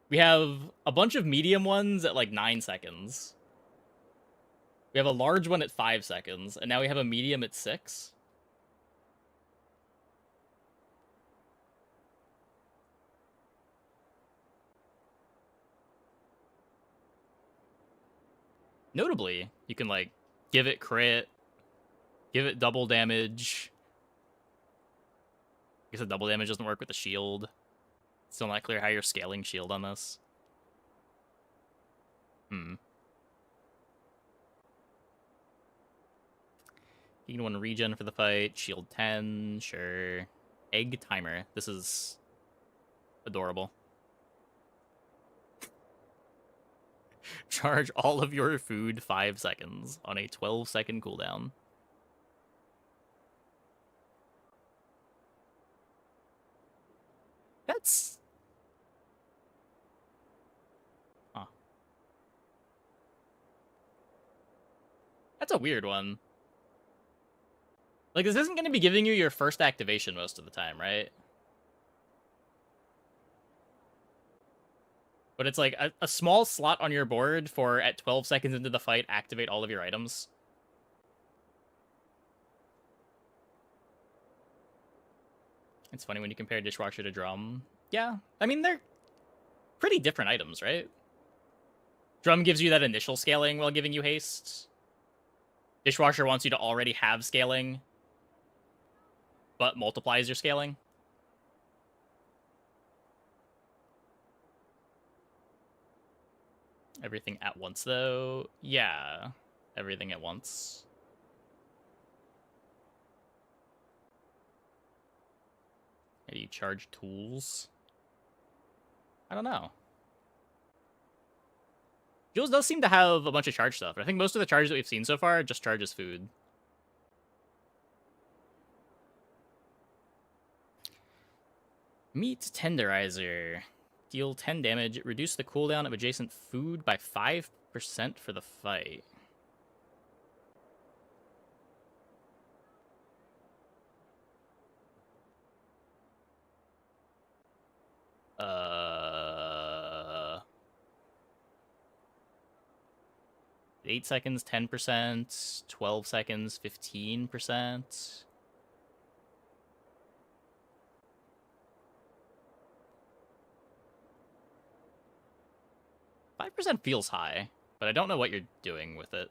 We have a bunch of medium ones at, like, 9 seconds. We have a large one at 5 seconds, and now we have a medium at 6. Notably, you can, like, give it crit, give it double damage. I guess the double damage doesn't work with the shield. Still not clear how you're scaling shield on this. You can want to regen for the fight. Shield 10, sure. Egg timer. This is adorable. Charge all of your food 5 seconds on a 12-second cooldown. That's... Huh. That's a weird one. Like, this isn't going to be giving you your first activation most of the time, right? But it's like a small slot on your board for, at 12 seconds into the fight, activate all of your items. It's funny when you compare Dishwasher to Drum. Yeah, I mean, they're pretty different items, right? Drum gives you that initial scaling while giving you haste. Dishwasher wants you to already have scaling, but multiplies your scaling. Everything at once, though? Yeah, everything at once. How do you charge tools? I don't know. Jules does seem to have a bunch of charge stuff, but I think most of the charges that we've seen so far just charges food. Meat Tenderizer. Deal 10 damage. Reduce the cooldown of adjacent food by 5% for the fight. Uh... 8 seconds, 10%. 12 seconds, 15%. %5 feels high, but I don't know what you're doing with it.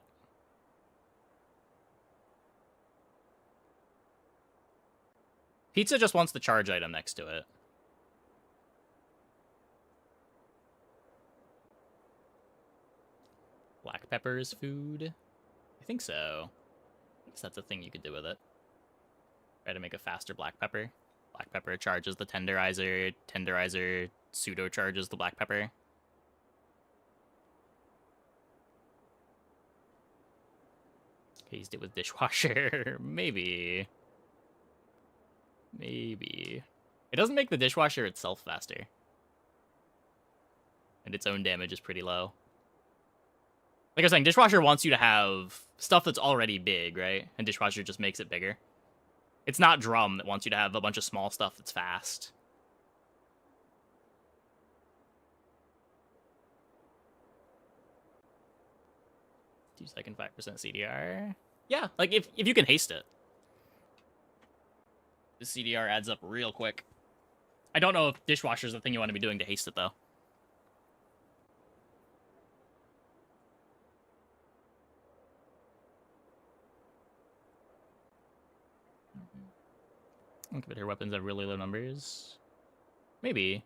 Pizza just wants the charge item next to it. Black pepper is food? I think so. guess that's a thing you could do with it. Try to make a faster black pepper. Black pepper charges the tenderizer. Tenderizer pseudo charges the black pepper. Used it with dishwasher. Maybe. Maybe. It doesn't make the dishwasher itself faster. And its own damage is pretty low. Like I was saying, dishwasher wants you to have stuff that's already big, right? And dishwasher just makes it bigger. It's not drum that wants you to have a bunch of small stuff that's fast. Second 5% CDR. Yeah, like if you can haste it. The CDR adds up real quick. I don't know if dishwasher's the thing you want to be doing to haste it though. Look at her weapons have really low numbers. Maybe.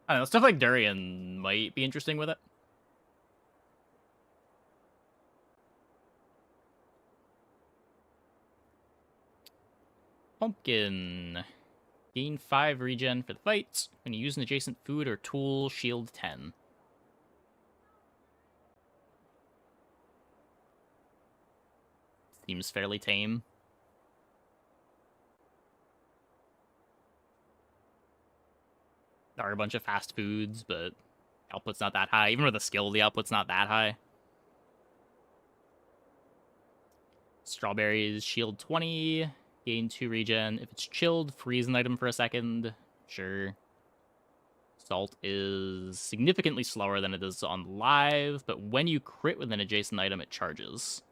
I don't know, stuff like Durian might be interesting with it. Pumpkin. Gain 5 regen for the fight. When you use an adjacent food or tool, shield 10. Seems fairly tame. There are a bunch of fast foods, but output's not that high. Even with a skill, the output's not that high. Strawberries, shield 20. Gain 2 regen. If it's chilled, freeze an item for a second. Sure. Salt is significantly slower than it is on live, but when you crit with an adjacent item, it charges.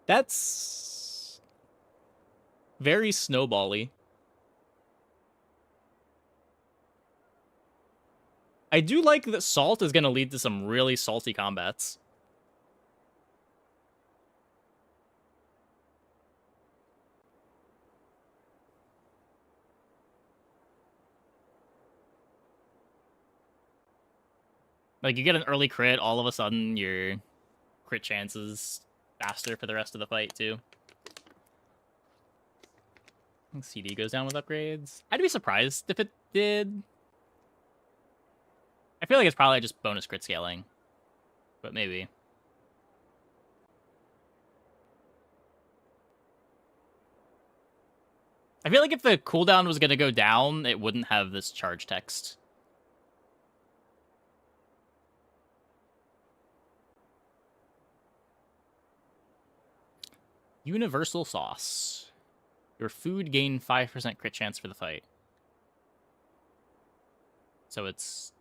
That's very snowball-y. I do like that salt is going to lead to some really salty combats. Like, you get an early crit, all of a sudden your crit chances faster for the rest of the fight, too. I think CD goes down with upgrades. I'd be surprised if it did. I feel like it's probably just bonus crit scaling, but maybe. I feel like if the cooldown was going to go down, it wouldn't have this charge text. Universal sauce. Your food gain 5% crit chance for the fight. So it's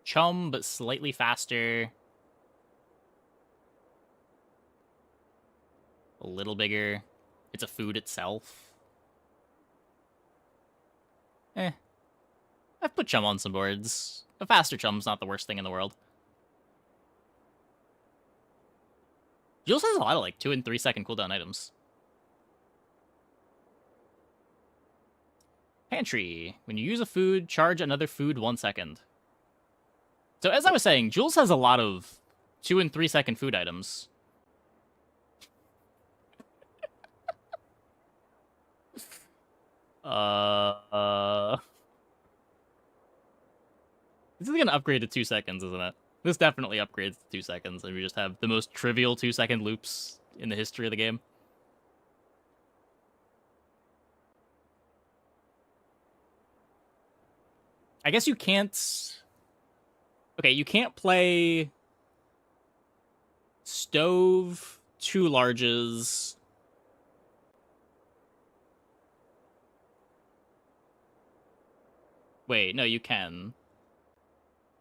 chum, but slightly faster. A little bigger. It's a food itself. I've put chum on some boards. A faster chum's not the worst thing in the world. Jules has a lot of like 2 and 3 second cooldown items. Pantry. When you use a food, charge another food 1 second. So as I was saying, Jules has a lot of 2 and 3 second food items. This is gonna upgrade to 2 seconds, isn't it? This definitely upgrades to 2 seconds, and we just have the most trivial 2-second loops in the history of the game. I guess you can't... Okay, you can't play stove, 2 larges... Wait, no, you can.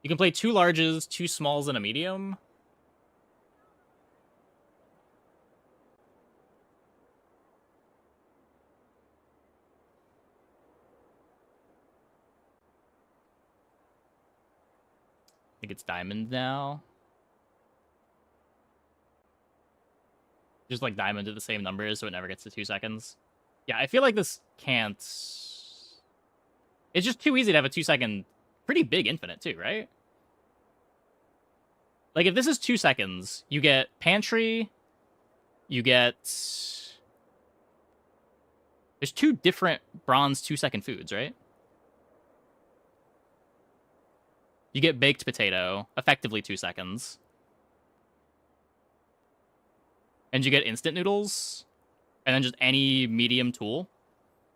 You can play 2 larges, 2 smalls, and a medium. I think it's diamond now. Just like diamond at the same numbers, so it never gets to 2 seconds. Yeah, I feel like this can't... It's just too easy to have a 2-second, pretty big infinite too, right? Like, if this is 2 seconds, you get pantry, you get... There's 2 different bronze 2-second foods, right? You get baked potato, effectively 2 seconds. And you get instant noodles, and then just any medium tool.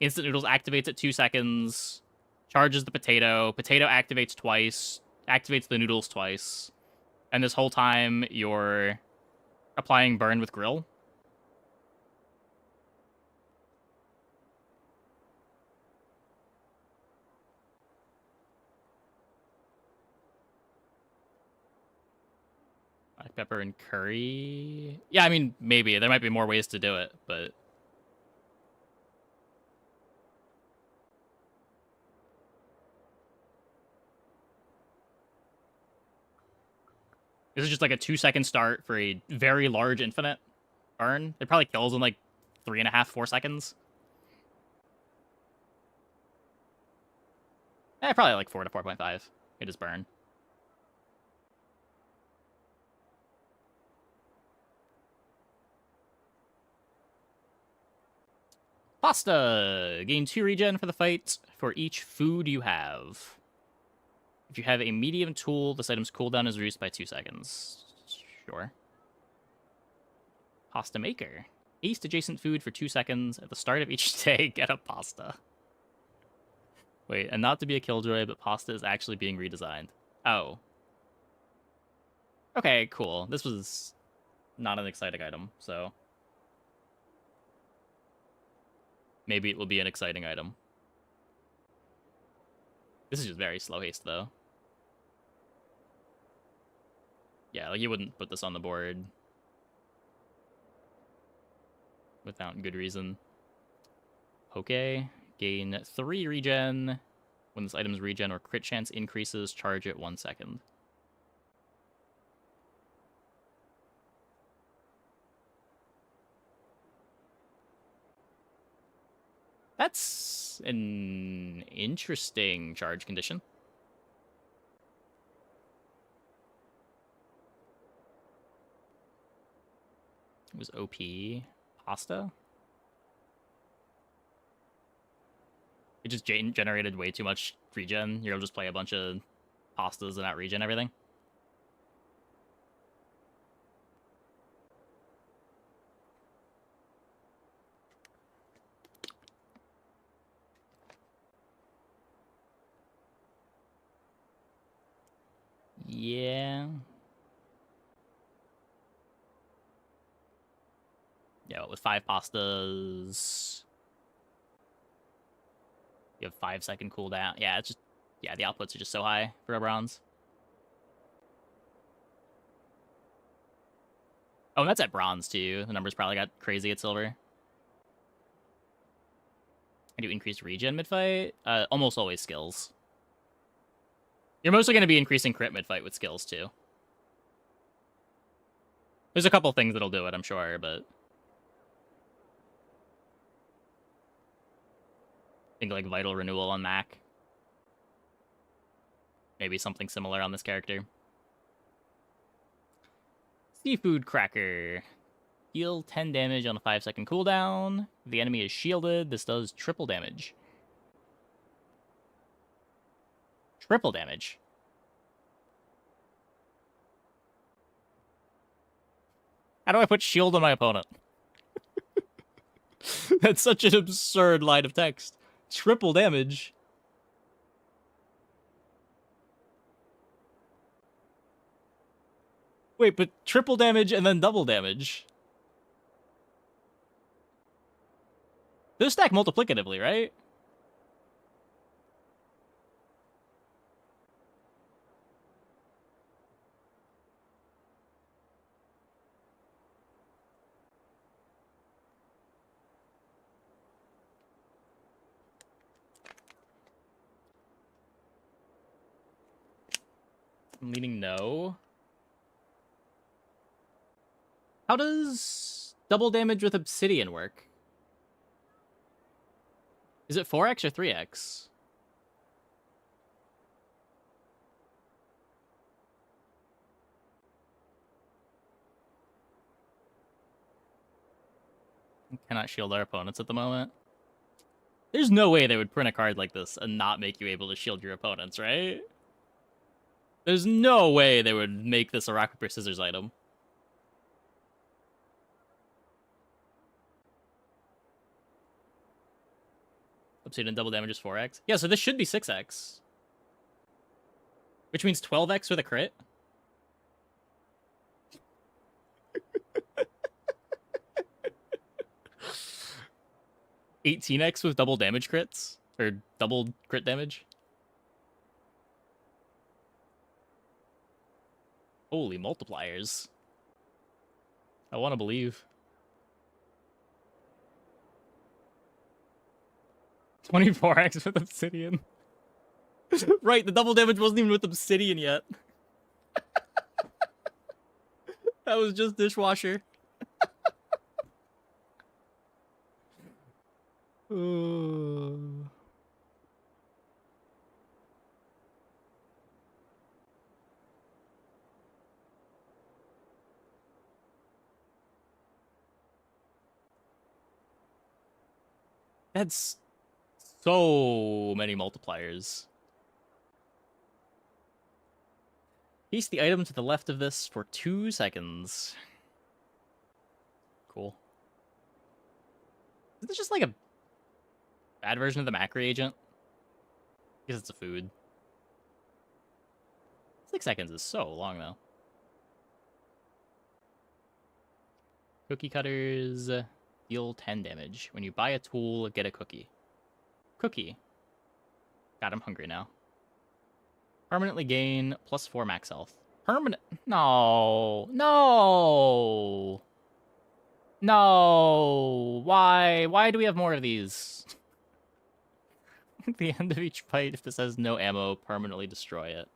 Instant noodles activates at 2 seconds, charges the potato, potato activates twice, activates the noodles twice, and this whole time you're applying burn with grill. Black pepper and curry. Yeah, I mean, maybe. There might be more ways to do it, but... This is just like a 2-second start for a very large infinite burn. It probably kills in like 3.5, 4 seconds. Probably like 4 to 4.5. It is burn. Pasta! Gain 2 regen for the fight for each food you have. If you have a medium tool, this item's cooldown is reduced by 2 seconds. Sure. Pasta maker. East adjacent food for 2 seconds. At the start of each day, get a pasta. Wait, and not to be a killjoy, but pasta is actually being redesigned. Oh. Okay, cool. This was not an exciting item, so... Maybe it will be an exciting item. This is just very slow haste, though. Yeah, like, you wouldn't put this on the board without good reason. Okay. Gain 3 regen. When this item's regen or crit chance increases, charge it 1 second. That's an interesting charge condition. It was OP. Pasta? It just generated way too much regen. You'll just play a bunch of pastas and out regen everything. Yeah. Yeah, with 5 pastas... You have 5-second cooldown. Yeah, it's just... Yeah, the outputs are just so high for a bronze. Oh, and that's at bronze, too. The numbers probably got crazy at silver. I do increased regen mid-fight. Almost always skills. You're mostly going to be increasing crit mid-fight with skills, too. There's a couple things that'll do it, I'm sure, but... I think, like, Vital Renewal on Mac. Maybe something similar on this character. Seafood Cracker. Deal 10 damage on a 5-second cooldown. If the enemy is shielded, this does triple damage. Triple damage. How do I put shield on my opponent? That's such an absurd line of text. Triple damage. Wait, but triple damage and then double damage. Those stack multiplicatively, right? I'm leaning no. How does double damage with obsidian work? Is it 4x or 3x? Cannot shield our opponents at the moment. There's no way they would print a card like this and not make you able to shield your opponents, right? There's no way they would make this a rock, paper, scissors item. Obsidian double damage is 4x. Yeah, so this should be 6x. Which means 12x with a crit. 18x with double damage crits? Or double crit damage? Holy multipliers. I want to believe. 24x with Obsidian. Right, the double damage wasn't even with Obsidian yet. That was just Dishwasher. That's so many multipliers. Piece the item to the left of this for 2 seconds. Cool. Is this just like a bad version of the macro agent? Because it's a food. 6 seconds is so long, though. Cookie cutters deal 10 damage. When you buy a tool, get a cookie. Cookie. God, I'm hungry now. Permanently gain +4 max health. Permanent. No. No. No. Why? Why do we have more of these? At the end of each fight, if this has no ammo, permanently destroy it.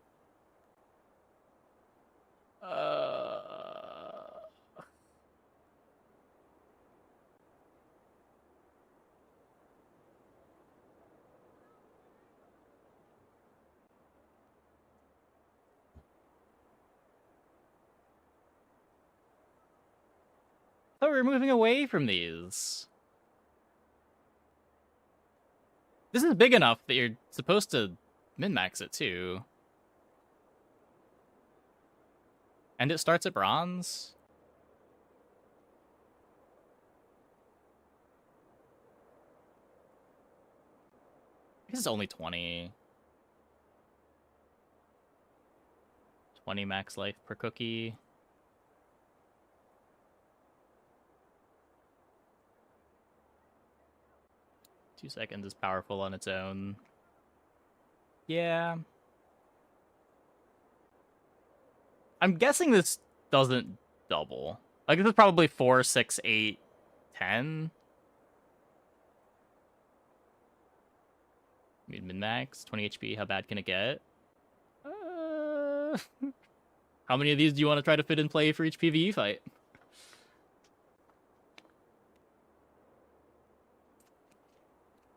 Oh, we're moving away from these. This is big enough that you're supposed to min-max it, too. And it starts at bronze? This is only 20. 20 max life per cookie. Two seconds is powerful on its own. Yeah. I'm guessing this doesn't double. Like, this is probably 4, 6, 8, 10. Min-max, 20 HP, how bad can it get? How many of these do you want to try to fit in play for each PvE fight?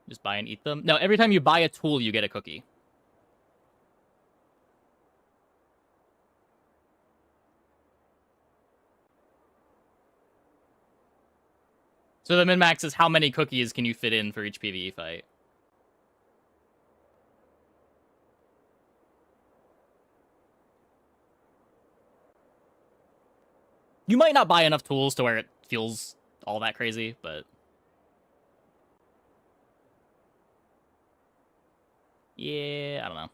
Just buy and eat them? No, every time you buy a tool, you get a cookie. So the min-max is how many cookies can you fit in for each PvE fight? You might not buy enough tools to where it feels all that crazy, but... yeah, I don't know.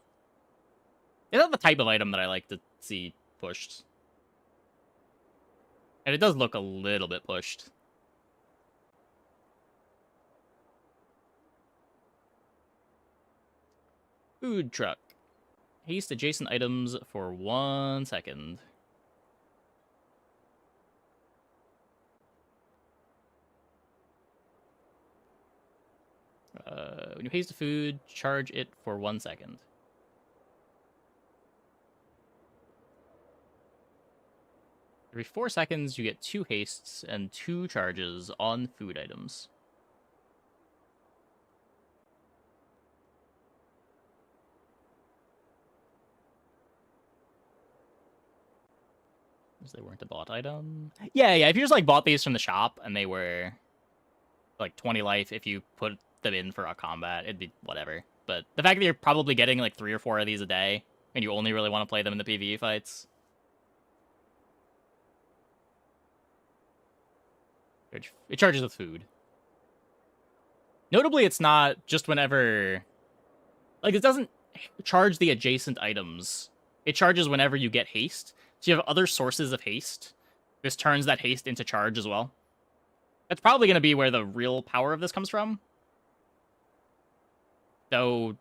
It's not the type of item that I like to see pushed. And it does look a little bit pushed. Food truck. Haste adjacent items for 1 second. When you haste a food, charge it for 1 second. Every 4 seconds, you get 2 hastes and 2 charges on food items. They weren't a bought item. Yeah, if you just like bought these from the shop and they were like 20 life if you put them in for a combat. It'd be whatever. But the fact that you're probably getting like 3 or 4 of these a day, and you only really want to play them in the PvE fights. It charges with food. Notably, it's not just whenever... Like, it doesn't charge the adjacent items. It charges whenever you get haste. So you have other sources of haste. This turns that haste into charge as well. That's probably going to be where the real power of this comes from. Though...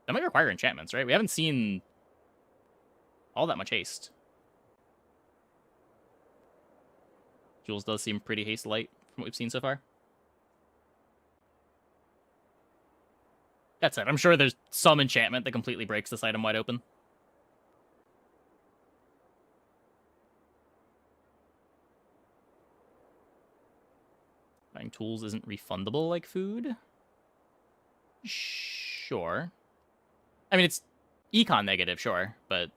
That might require enchantments, right? We haven't seen all that much haste. Jules does seem pretty haste light from what we've seen so far. That said, I'm sure there's some enchantment that completely breaks this item wide open. Buying tools isn't refundable like food? Sure. I mean, it's econ negative, sure, but...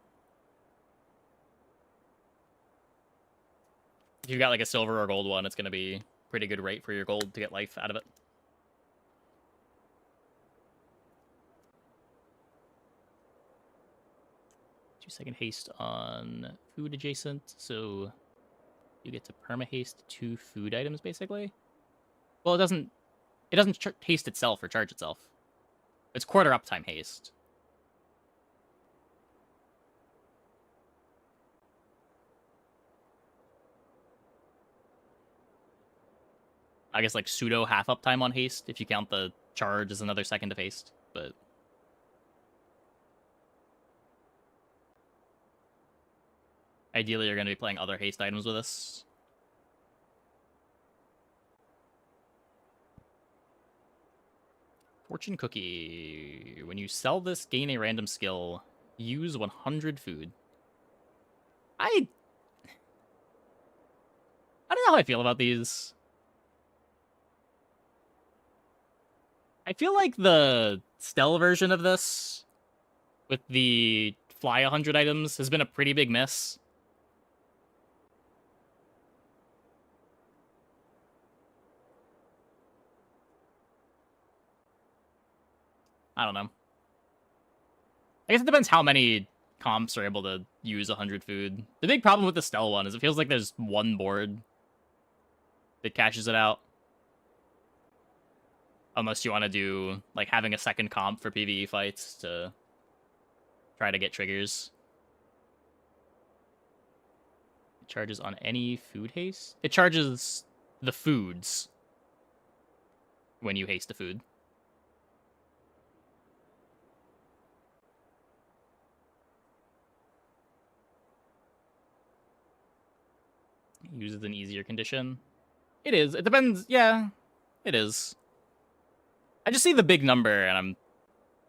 If you've got like a silver or gold one, it's going to be pretty good rate for your gold to get life out of it. Second haste on food adjacent, so you get to perma haste 2 food items basically. Well, it doesn't haste itself or charge itself. It's quarter uptime haste. I guess like pseudo half uptime on haste if you count the charge as another second of haste, but ideally, you're going to be playing other haste items with this. Fortune Cookie. When you sell this, gain a random skill. Use 100 food. I don't know how I feel about these. I feel like the Stell version of this, with the fly 100 items, has been a pretty big miss. I don't know. I guess it depends how many comps are able to use 100 food. The big problem with the Stell one is it feels like there's one board that cashes it out. Unless you want to do, like, having a second comp for PvE fights to try to get triggers. It charges on any food haste? It charges the foods when you haste a food. Uses an easier condition. It is. It depends. Yeah, it is. I just see the big number, and I'm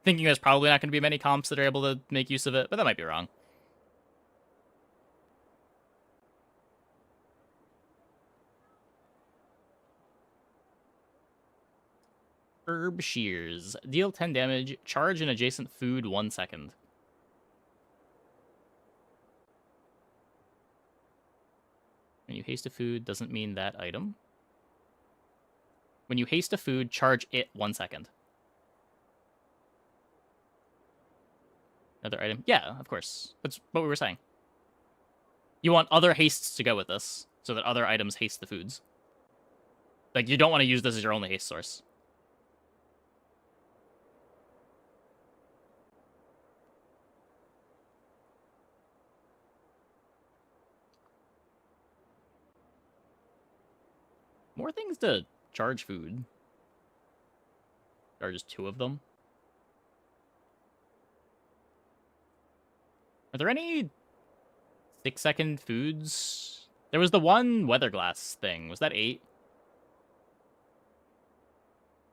thinking there's probably not going to be many comps that are able to make use of it, but that might be wrong. Herb Shears. Deal 10 damage. Charge an adjacent food 1 second. When you haste a food, doesn't mean that item. When you haste a food, charge it 1 second. Another item? Yeah, of course. That's what we were saying. You want other hastes to go with this, so that other items haste the foods. Like, you don't want to use this as your only haste source. More things to charge food. Charges 2 of them. Are there any 6-second foods? There was the one weather glass thing. Was that 8?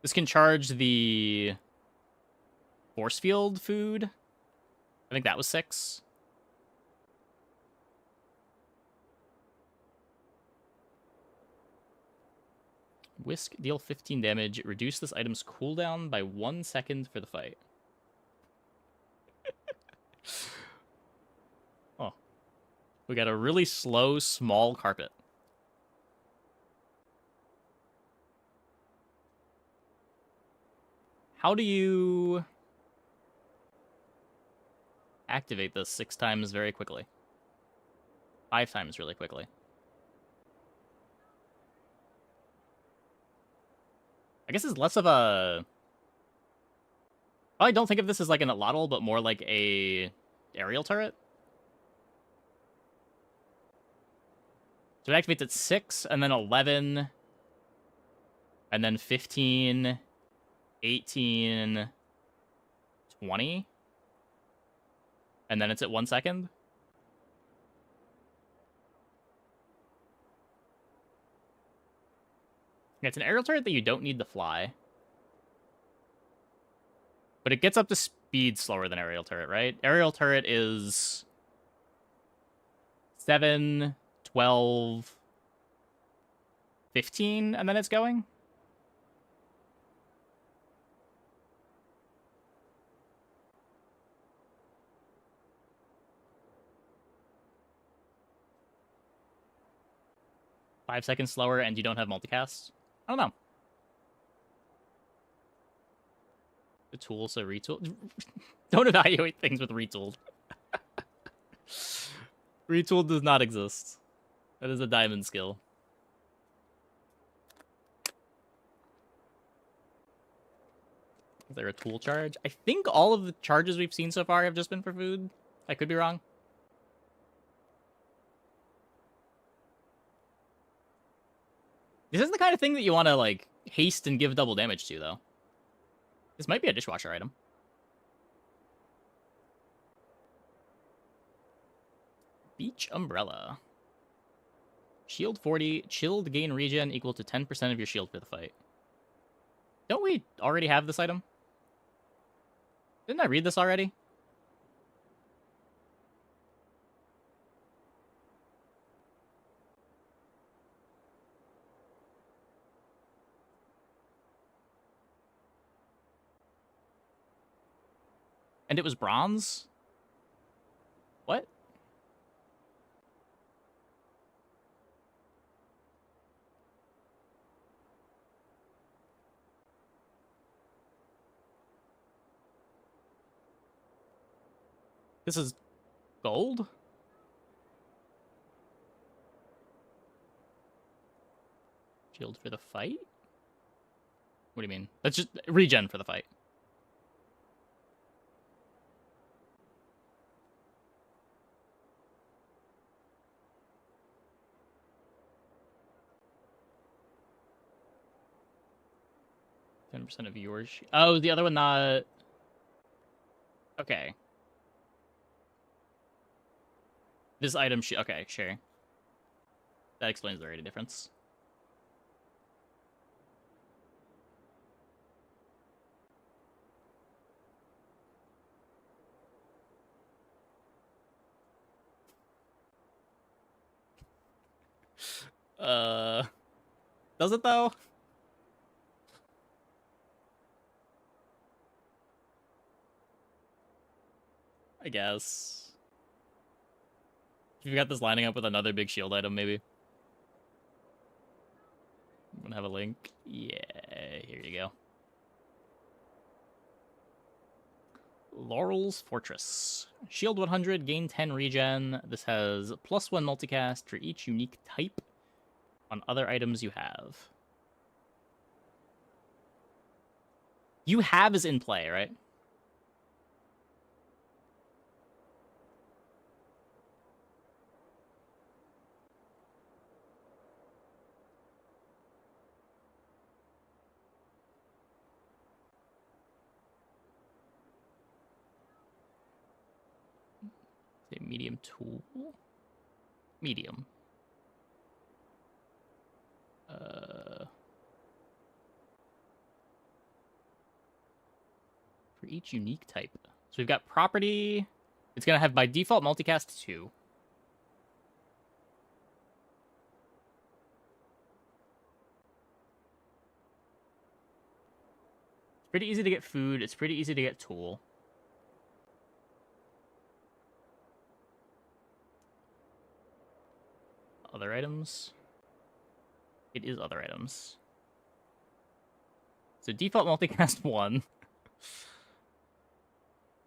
This can charge the force field food. I think that was 6. Whisk, deal 15 damage. Reduce this item's cooldown by 1 second for the fight. Oh. We got a really slow, small carpet. How do you activate this 6 times very quickly? 5 times really quickly. I guess it's less of a... I don't think of this as like an allotl, but more like a aerial turret. So it activates at 6, and then 11, and then 15, 18, 20, and then it's at 1 second. Yeah, it's an aerial turret that you don't need to fly. But it gets up to speed slower than aerial turret, right? Aerial turret is 7, 12, 15, and then it's going. Five seconds slower, and you don't have multicast. I don't know. The tool, so retool. Don't evaluate things with retooled. Retooled does not exist. That is a diamond skill. Is there a tool charge? I think all of the charges we've seen so far have just been for food. I could be wrong. This is the kind of thing that you want to, like, haste and give double damage to, though. This might be a dishwasher item. Beach Umbrella. Shield 40, chilled gain regen equal to 10% of your shield for the fight. Don't we already have this item? Didn't I read this already? And it was bronze? What? This is gold? Shield for the fight? What do you mean? That's just regen for the fight. %of viewers. Oh, the other one not. Okay. This item. Okay, sure. That explains the rate of difference. Does it though? I guess. If you got this lining up with another big shield item, maybe. I'm gonna have a link. Yeah, here you go. Laurel's Fortress. Shield 100, gain 10 regen. This has +1 multicast for each unique type on other items you have. You have is in play, right? Medium tool? Medium. For each unique type. So we've got property. It's going to have by default multicast 2. It's pretty easy to get food. It's pretty easy to get tool. Other items. It is other items. So default multicast 1.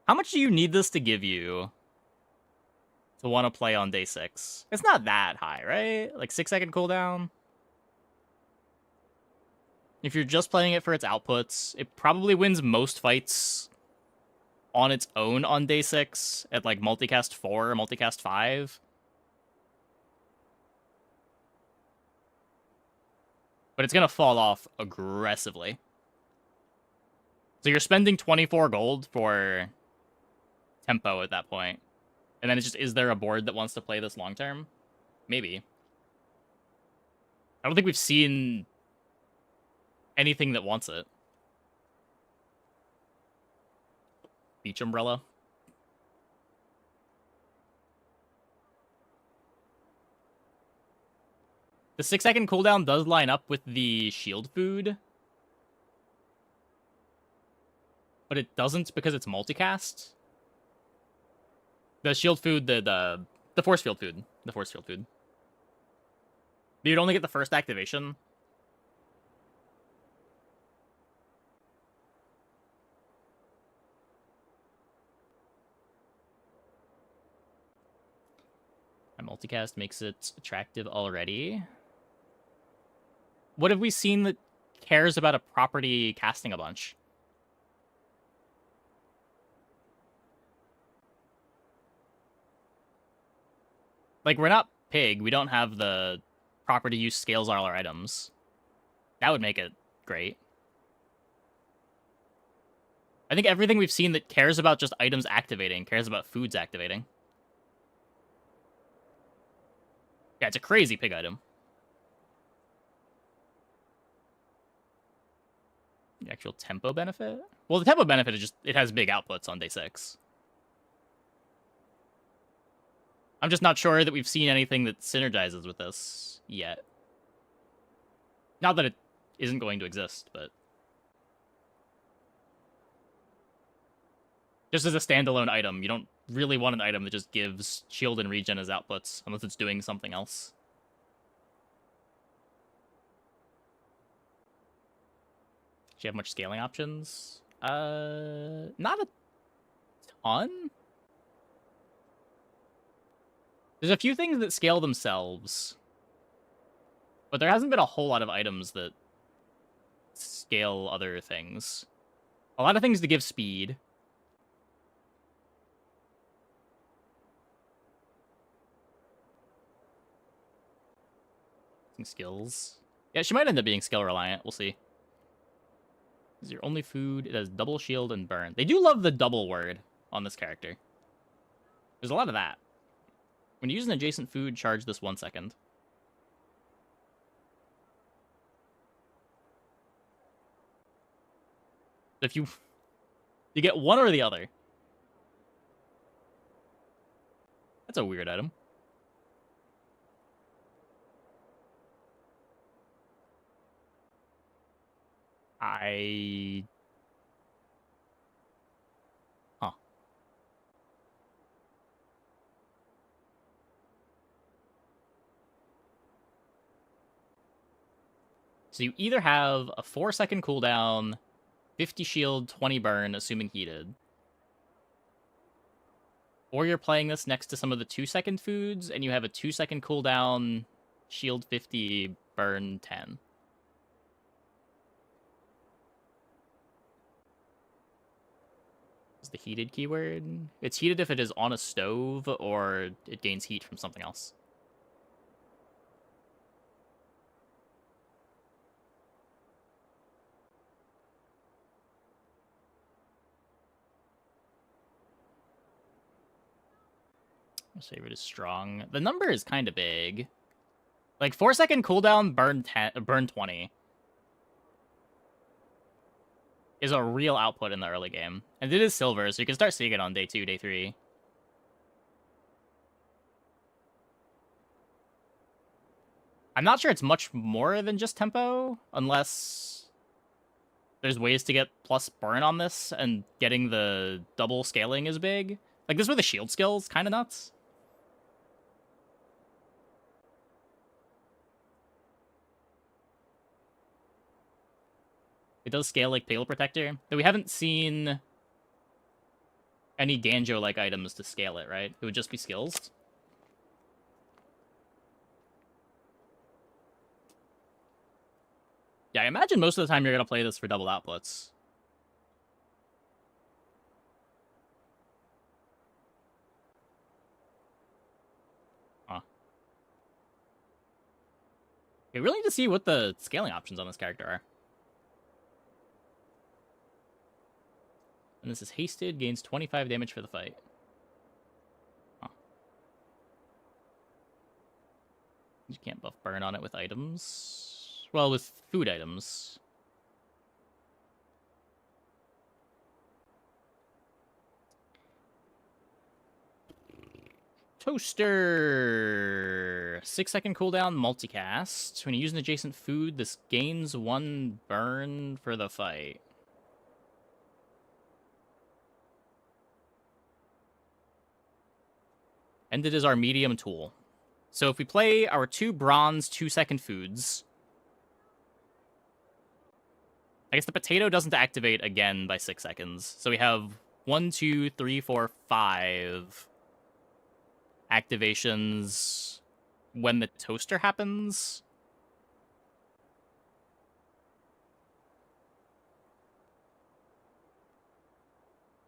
How much do you need this to give you to want to play on day 6? It's not that high, right? Like 6-second cooldown. If you're just playing it for its outputs, it probably wins most fights on its own on day 6 at like multicast 4 or multicast 5. But it's going to fall off aggressively. So you're spending 24 gold for tempo at that point. And then it's just, is there a board that wants to play this long term? Maybe. I don't think we've seen anything that wants it. Beach Umbrella. The 6-second cooldown does line up with the shield food. But it doesn't because it's multicast. The shield food, the force field food. The force field food. You'd only get the first activation. My multicast makes it attractive already. What have we seen that cares about a property casting a bunch? Like, we're not Pig. We don't have the property use scales all our items. That would make it great. I think everything we've seen that cares about just items activating cares about foods activating. Yeah, it's a crazy Pig item. The actual tempo benefit? Well, the tempo benefit is just, it has big outputs on day 6. I'm just not sure that we've seen anything that synergizes with this yet. Not that it isn't going to exist, but... just as a standalone item, you don't really want an item that just gives shield and regen as outputs, unless it's doing something else. Do you have much scaling options? Not a ton? There's a few things that scale themselves, but there hasn't been a whole lot of items that scale other things. A lot of things to give speed. Some skills. Yeah, she might end up being skill reliant. We'll see. This is your only food. It has double shield and burn. They do love the double word on this character. There's a lot of that. When you use an adjacent food, charge this 1 second. If you get one or the other. That's a weird item. Huh. So you either have a 4-second cooldown, 50 shield, 20 burn, assuming heated. Or you're playing this next to some of the 2-second foods, and you have a 2-second cooldown, shield 50, burn 10. Is the heated keyword? It's heated if it is on a stove, or it gains heat from something else. Favorite is strong. The number is kind of big. Like 4-second cooldown, burn 20 is a real output in the early game, and it is silver, so you can start seeing it on day 2, day 3. I'm not sure it's much more than just tempo, unless there's ways to get plus burn on this, and getting the double scaling is big. Like this with the shield skills, kind of nuts. It does scale like Pale Protector, though we haven't seen any Ganjo-like items to scale it, right? It would just be skills. Yeah, I imagine most of the time you're going to play this for double outputs. Huh. We really need to see what the scaling options on this character are. And this is hasted, gains 25 damage for the fight. Huh. You can't buff burn on it with items. Well, with food items. Toaster! 6-second cooldown, multicast. When you use an adjacent food, this gains 1 burn for the fight. And it is our medium tool. So if we play our 2 bronze 2-second foods, I guess the potato doesn't activate again by 6 seconds. So we have 1, 2, 3, 4, 5 activations when the toaster happens.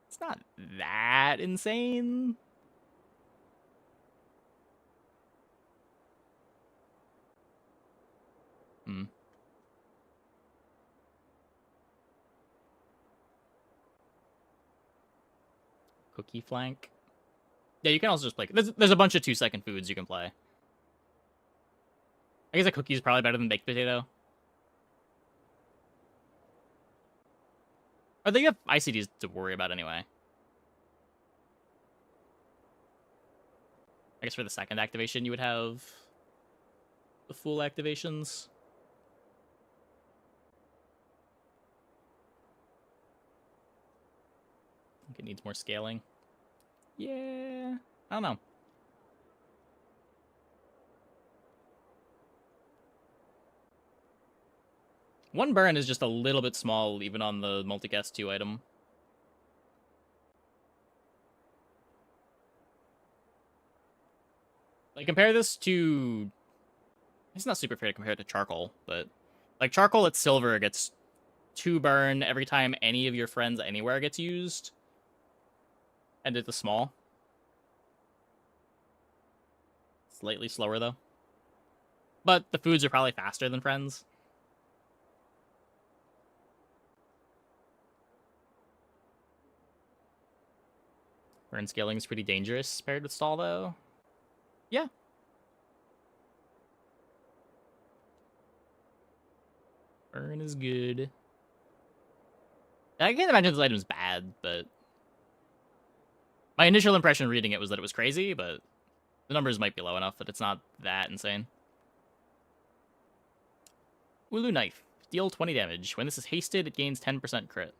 It's not that insane. Cookie flank. Yeah, you can also just play. There's a bunch of 2-second foods you can play. I guess a cookie is probably better than baked potato. Or they have ICDs to worry about anyway. I guess for the second activation, you would have the full activations. I think it needs more scaling. Yeah, I don't know. One burn is just a little bit small, even on the multicast 2 item. Like, compare this to... It's not super fair to compare it to charcoal, but... Like, charcoal at silver gets 2 burn every time any of your friends anywhere gets used. And it's a small. Slightly slower, though. But the foods are probably faster than friends. Burn scaling is pretty dangerous paired with stall, though. Yeah. Burn is good. I can't imagine this item's bad, but... My initial impression reading it was that it was crazy, but the numbers might be low enough that it's not that insane. Ulu Knife. Deal 20 damage. When this is hasted, it gains 10% crit.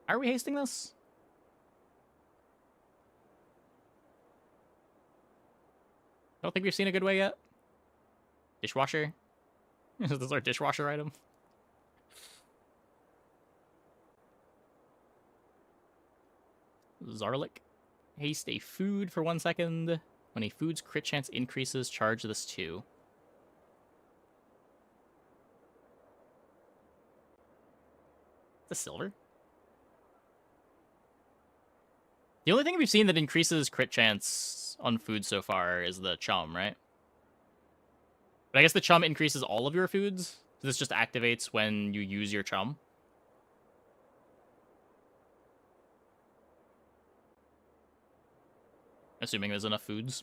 Are we hasting this? I don't think we've seen a good way yet. Dishwasher. Is this our dishwasher item? Zarlik. Haste a food for 1 second. When a food's crit chance increases, charge this 2. The silver? The only thing we've seen that increases crit chance on food so far is the chum, right? But I guess the chum increases all of your foods. So this just activates when you use your chum. Assuming there's enough foods.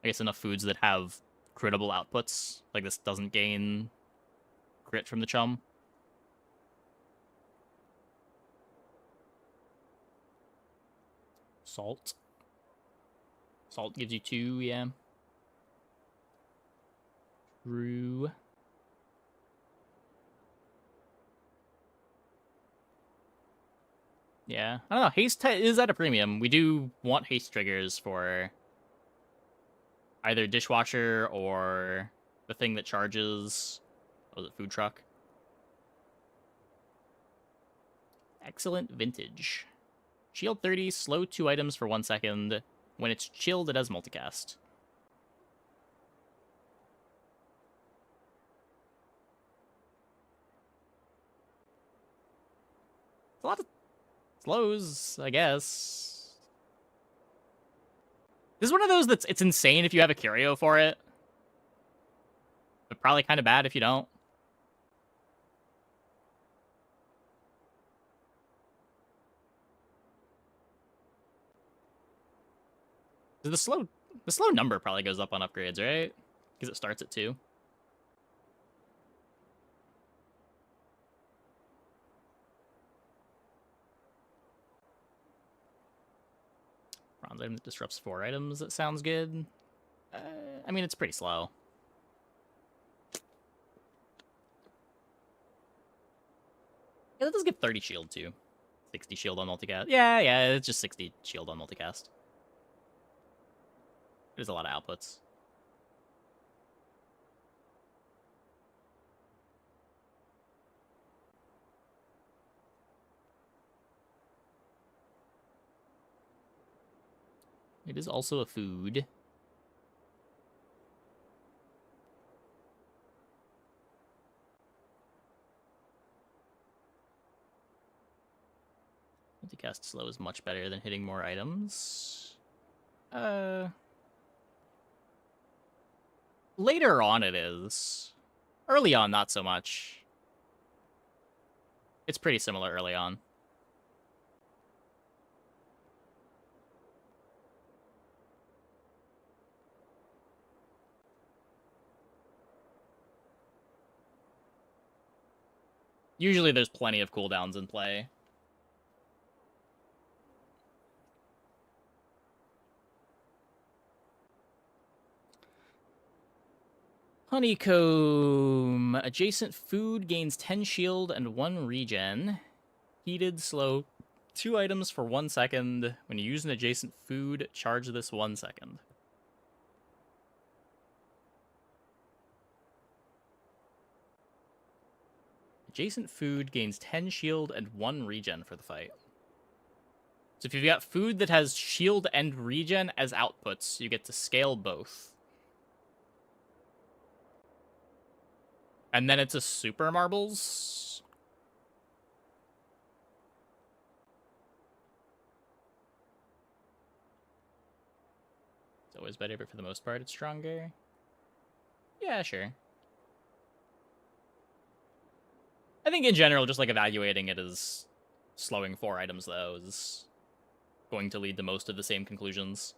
I guess enough foods that have critable outputs. Like this doesn't gain crit from the chum. Salt. Salt gives you 2, yeah. True. Yeah. I don't know. Haste is at a premium. We do want haste triggers for Either dishwasher or the thing that charges. What was it, food truck? Excellent vintage. Shield 30, slow 2 items for 1 second. When it's chilled, it has multicast. It's a lot of slows, I guess. This is one of those that's it's insane if you have a curio for it. But probably kind of bad if you don't. The slow number probably goes up on upgrades, right? Because it starts at 2. Bronze item that disrupts 4 items. That sounds good. I mean, it's pretty slow. Yeah, that does give 30 shield too. 60 shield on multicast. Yeah, it's just 60 shield on multicast. There's a lot of outputs. It is also a food. Multicast slow is much better than hitting more items. Later on it is. Early on, not so much. It's pretty similar early on. Usually there's plenty of cooldowns in play. Honeycomb. Adjacent food gains 10 shield and 1 regen. Heated, slow. 2 items for 1 second. When you use an adjacent food, charge this 1 second. Adjacent food gains 10 shield and 1 regen for the fight. So if you've got food that has shield and regen as outputs, you get to scale both. And then it's a super marbles. It's always better, but for the most part, it's stronger. Yeah, sure. I think in general, just like evaluating it as slowing 4 items, though, is going to lead to most of the same conclusions.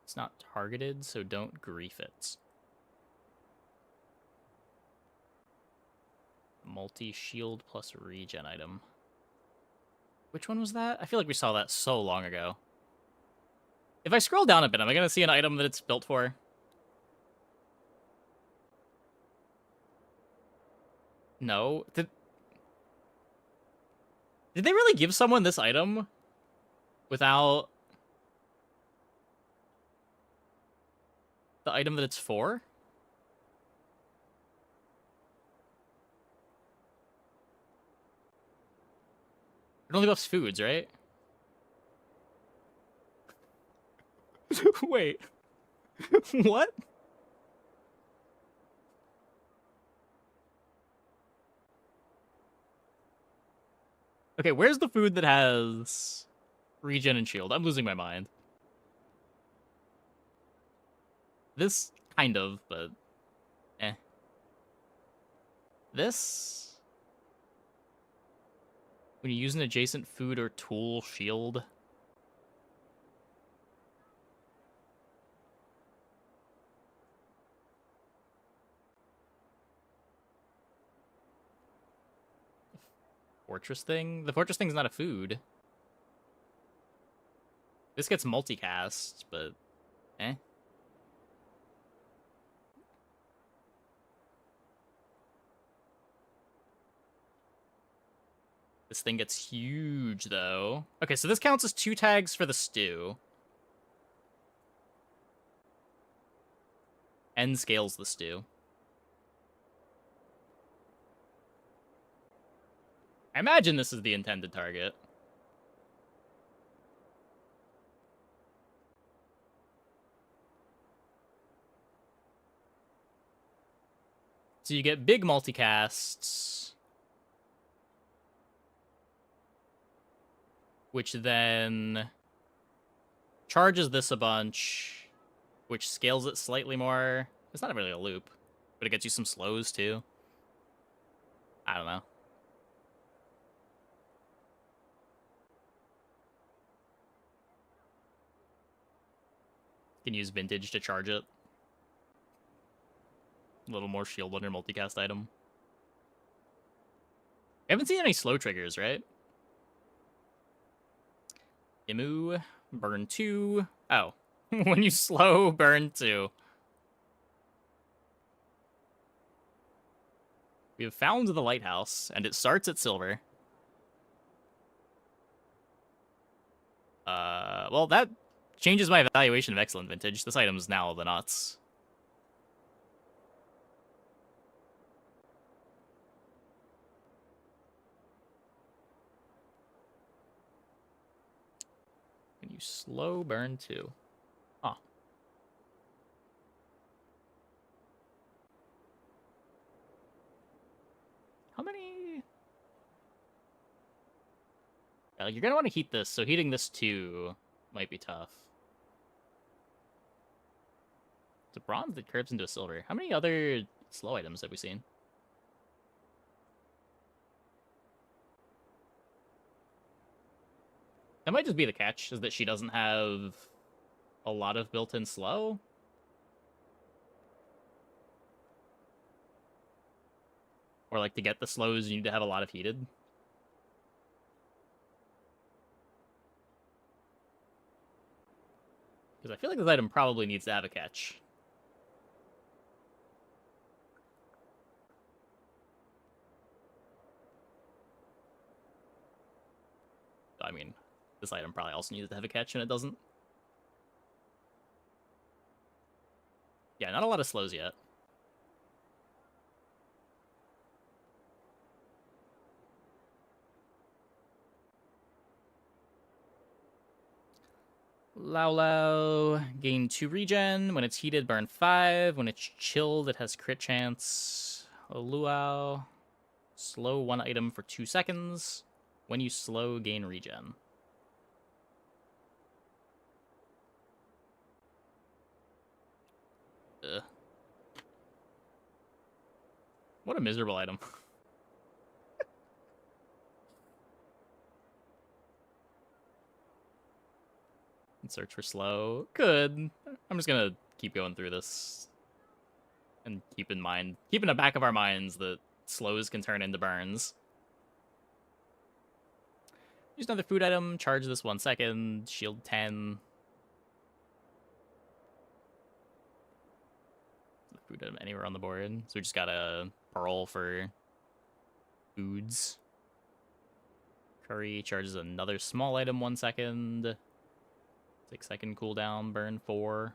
It's not targeted, so don't grief it. Multi-shield plus regen item. Which one was that? I feel like we saw that so long ago. If I scroll down a bit, am I going to see an item that it's built for? No. Did they really give someone this item without the item that it's for? It only buffs foods, right? Wait. What? Okay, where's the food that has regen and shield? I'm losing my mind. This, kind of, but eh. This? When you use an adjacent food or tool, shield. Fortress thing? The fortress thing's not a food. This gets multicast, but eh. This thing gets huge, though. Okay, so this counts as 2 tags for the stew. And scales the stew. I imagine this is the intended target. So you get big multicasts, which then charges this a bunch, which scales it slightly more. It's not really a loop, but it gets you some slows too. I don't know. You can use vintage to charge it. A little more shield on your multicast item. I haven't seen any slow triggers, right? Imu, burn 2. Oh, when you slow, burn 2. We have found the lighthouse, and it starts at silver. Well, that changes my evaluation of excellent vintage. This item is now the nuts. Can you slow burn 2? Huh. How many? Yeah, like, you're gonna want to heat this, so heating this too might be tough. It's a bronze that curves into a silver. How many other slow items have we seen? That might just be the catch, is that she doesn't have a lot of built-in slow. Or, like, to get the slows, you need to have a lot of heated. Because I feel like this item probably needs to have a catch. I mean, this item probably also needs to have a catch, and it doesn't. Yeah, not a lot of slows yet. Lao Lao, gain 2 regen. When it's heated, burn 5. When it's chilled, it has crit chance. Luau, slow 1 item for 2 seconds. When you slow, gain regen. Ugh. What a miserable item. And search for slow. Good. I'm just gonna keep going through this. And keep in the back of our minds that slows can turn into burns. Use another food item, charge this 1 second, shield 10. Food item anywhere on the board. So we just got a pearl for foods. Curry charges another small item 1 second. 6-second cooldown, burn 4.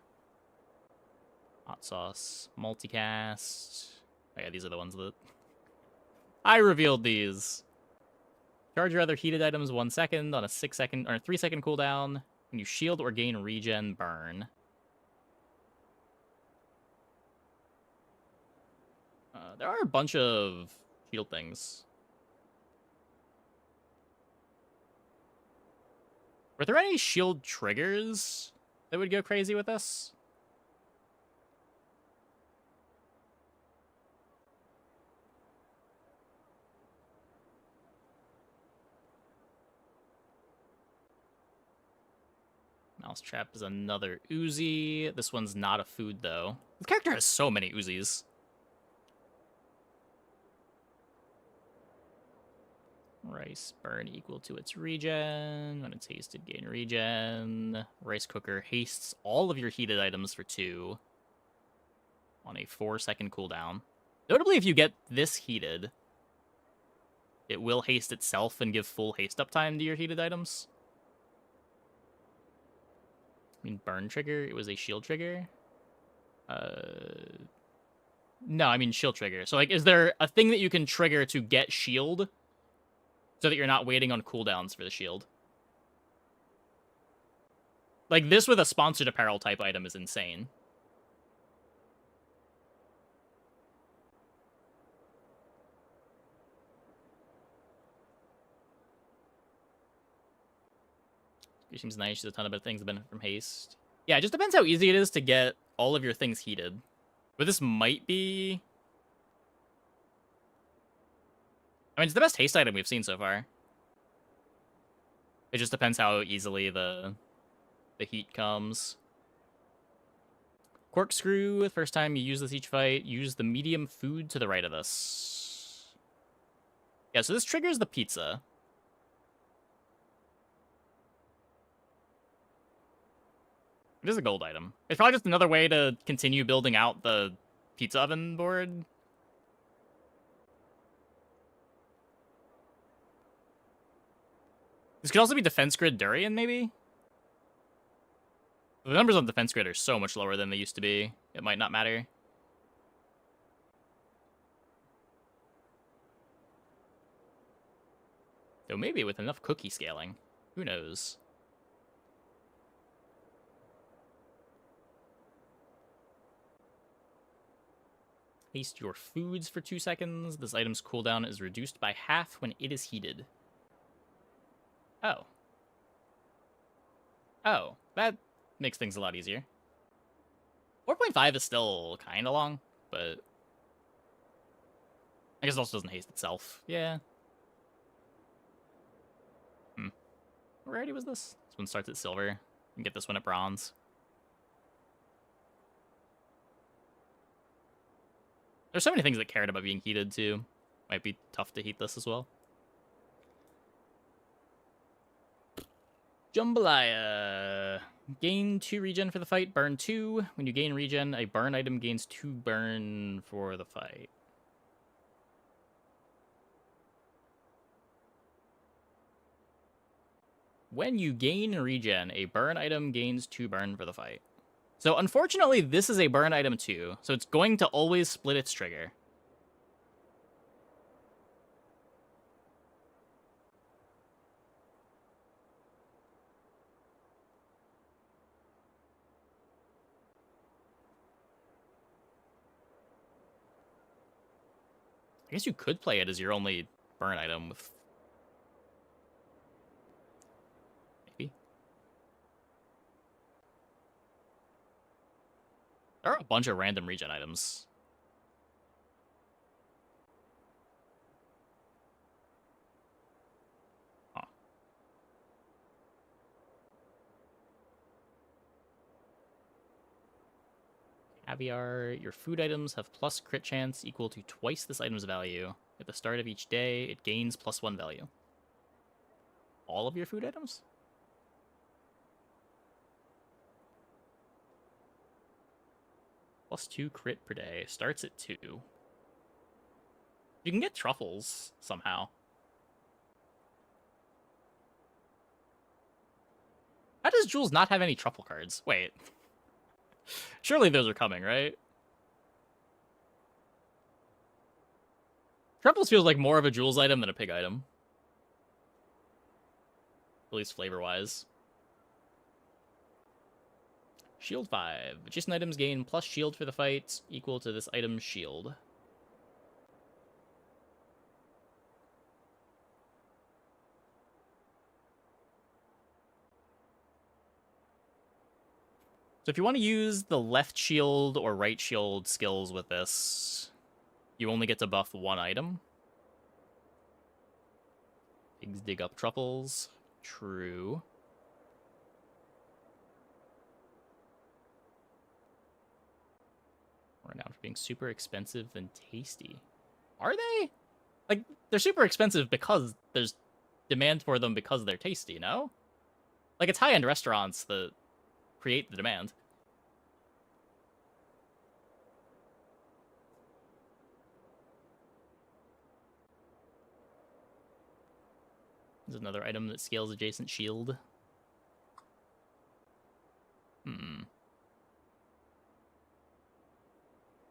Hot sauce, multicast. Oh yeah, these are the ones that I revealed these. Charge your other heated items 1 second on a 6-second or 3-second cooldown. When you shield or gain regen, burn. There are a bunch of shield things. Were there any shield triggers that would go crazy with this? Mousetrap is another Uzi. This one's not a food, though. The character has so many Uzis. Rice burn equal to its regen. When it's hasted, gain regen. Rice cooker hastes all of your heated items for 2 on a 4-second cooldown. Notably, if you get this heated, it will haste itself and give full haste uptime to your heated items. I mean, burn trigger, it was a shield trigger. No, I mean shield trigger. So, like, is there a thing that you can trigger to get shield so that you're not waiting on cooldowns for the shield? Like, this with a sponsored apparel type item is insane. She seems nice. She's a ton of better things that benefit from haste. Yeah, it just depends how easy it is to get all of your things heated. But this might be... I mean, it's the best haste item we've seen so far. It just depends how easily the heat comes. Corkscrew, the first time you use this each fight, use the medium food to the right of this. Yeah, so this triggers the pizza. It is a gold item. It's probably just another way to continue building out the pizza oven board. This could also be defense grid durian, maybe? The numbers on defense grid are so much lower than they used to be. It might not matter. Though maybe with enough cookie scaling. Who knows? Haste your foods for 2 seconds. This item's cooldown is reduced by half when it is heated. Oh. Oh, that makes things a lot easier. 4.5 is still kind of long, but I guess it also doesn't haste itself. Yeah. What rarity was this? This one starts at silver. You can get this one at bronze. There's so many things that cared about being heated, too. Might be tough to heat this as well. Jambalaya. Gain 2 regen for the fight, burn 2. When you gain regen, a burn item gains 2 burn for the fight. When you gain regen, a burn item gains 2 burn for the fight. So unfortunately, this is a burn item too, so it's going to always split its trigger. I guess you could play it as your only burn item with... Maybe. There are a bunch of random regen items. Huh. Caviar. Your food items have plus crit chance equal to twice this item's value. At the start of each day, it gains +1 value. All of your food items? +2 crit per day. Starts at 2. You can get truffles somehow. How does Jules not have any truffle cards? Wait. Surely those are coming, right? Truffles feels like more of a Jules item than a pig item. At least flavor-wise. Shield 5. Adjacent items gain plus shield for the fight, equal to this item's shield. So if you want to use the left shield or right shield skills with this, you only get to buff 1 item. Pigs dig up truffles. True. Renowned for being super expensive and tasty. Are they? Like, they're super expensive because there's demand for them because they're tasty, no? Like, it's high-end restaurants that create the demand. There's another item that scales adjacent shield.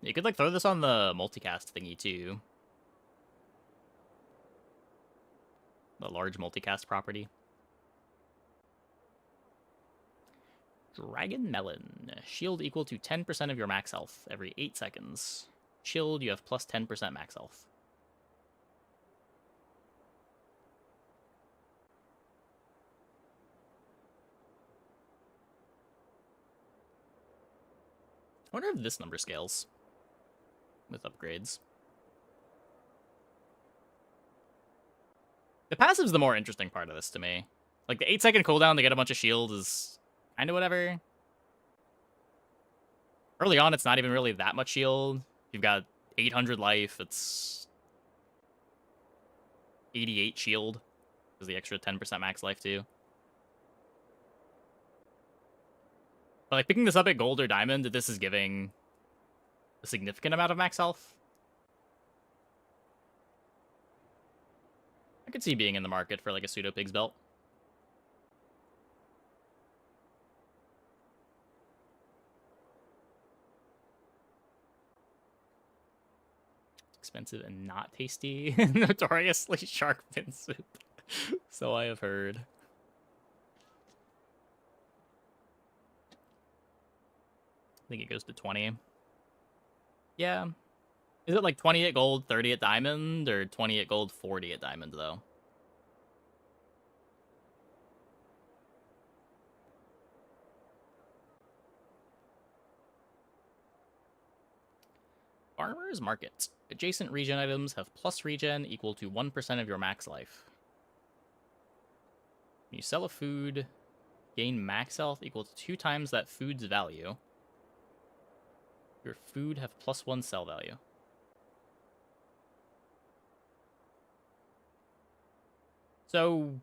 You could, like, throw this on the multicast thingy, too. The large multicast property. Dragon Melon. Shield equal to 10% of your max health every 8 seconds. Chilled, you have plus 10% max health. I wonder if this number scales with upgrades. The passive's the more interesting part of this to me. Like, the 8-second cooldown to get a bunch of shield is kind of whatever. Early on, it's not even really that much shield. You've got 800 life. It's 88 shield. Is the extra 10% max life, too. But, like, picking this up at gold or diamond, this is giving a significant amount of max health. I could see being in the market for, like, a pseudo pig's belt. Expensive and not tasty. Notoriously shark fin soup. So I have heard. I think it goes to 20. Yeah. Is it like 20 at gold, 30 at diamond, or 20 at gold, 40 at diamond, though? Farmer's Market. Adjacent regen items have plus regen equal to 1% of your max life. When you sell a food, gain max health equal to 2 times that food's value. Your food have plus 1 sell value. So,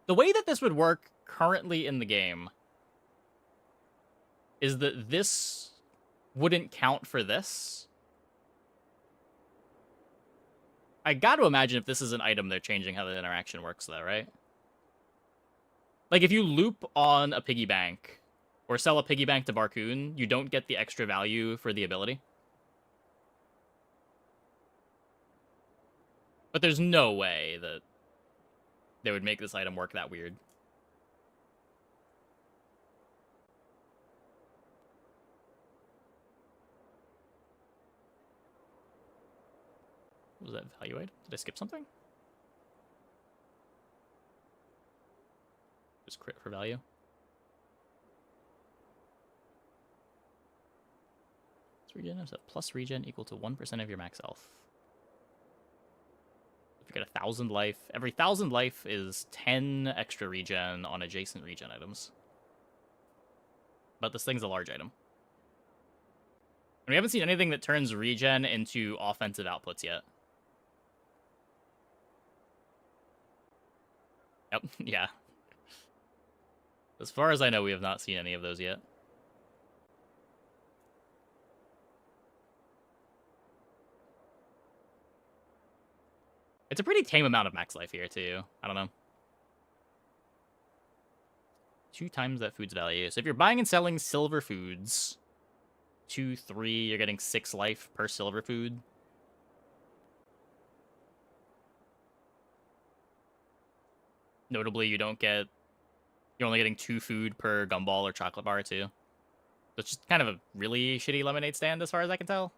the way that this would work currently in the game is that this wouldn't count for this. I got to imagine if this is an item, they're changing how the interaction works, though, right? Like, if you loop on a piggy bank or sell a piggy bank to Barcoon, you don't get the extra value for the ability. But there's no way that they would make this item work that weird. Was that value aid? Did I skip something? Just crit for value. Regen is a plus regen equal to 1% of your max health. If you get 1,000 life, every 1,000 life is 10 extra regen on adjacent regen items. But this thing's a large item. And we haven't seen anything that turns regen into offensive outputs yet. Yep, yeah. As far as I know, we have not seen any of those yet. It's a pretty tame amount of max life here, too. I don't know. 2 times that food's value. So if you're buying and selling silver foods, 2, 3, you're getting 6 life per silver food. Notably, you're only getting 2 food per gumball or chocolate bar, too. So it's just kind of a really shitty lemonade stand, as far as I can tell.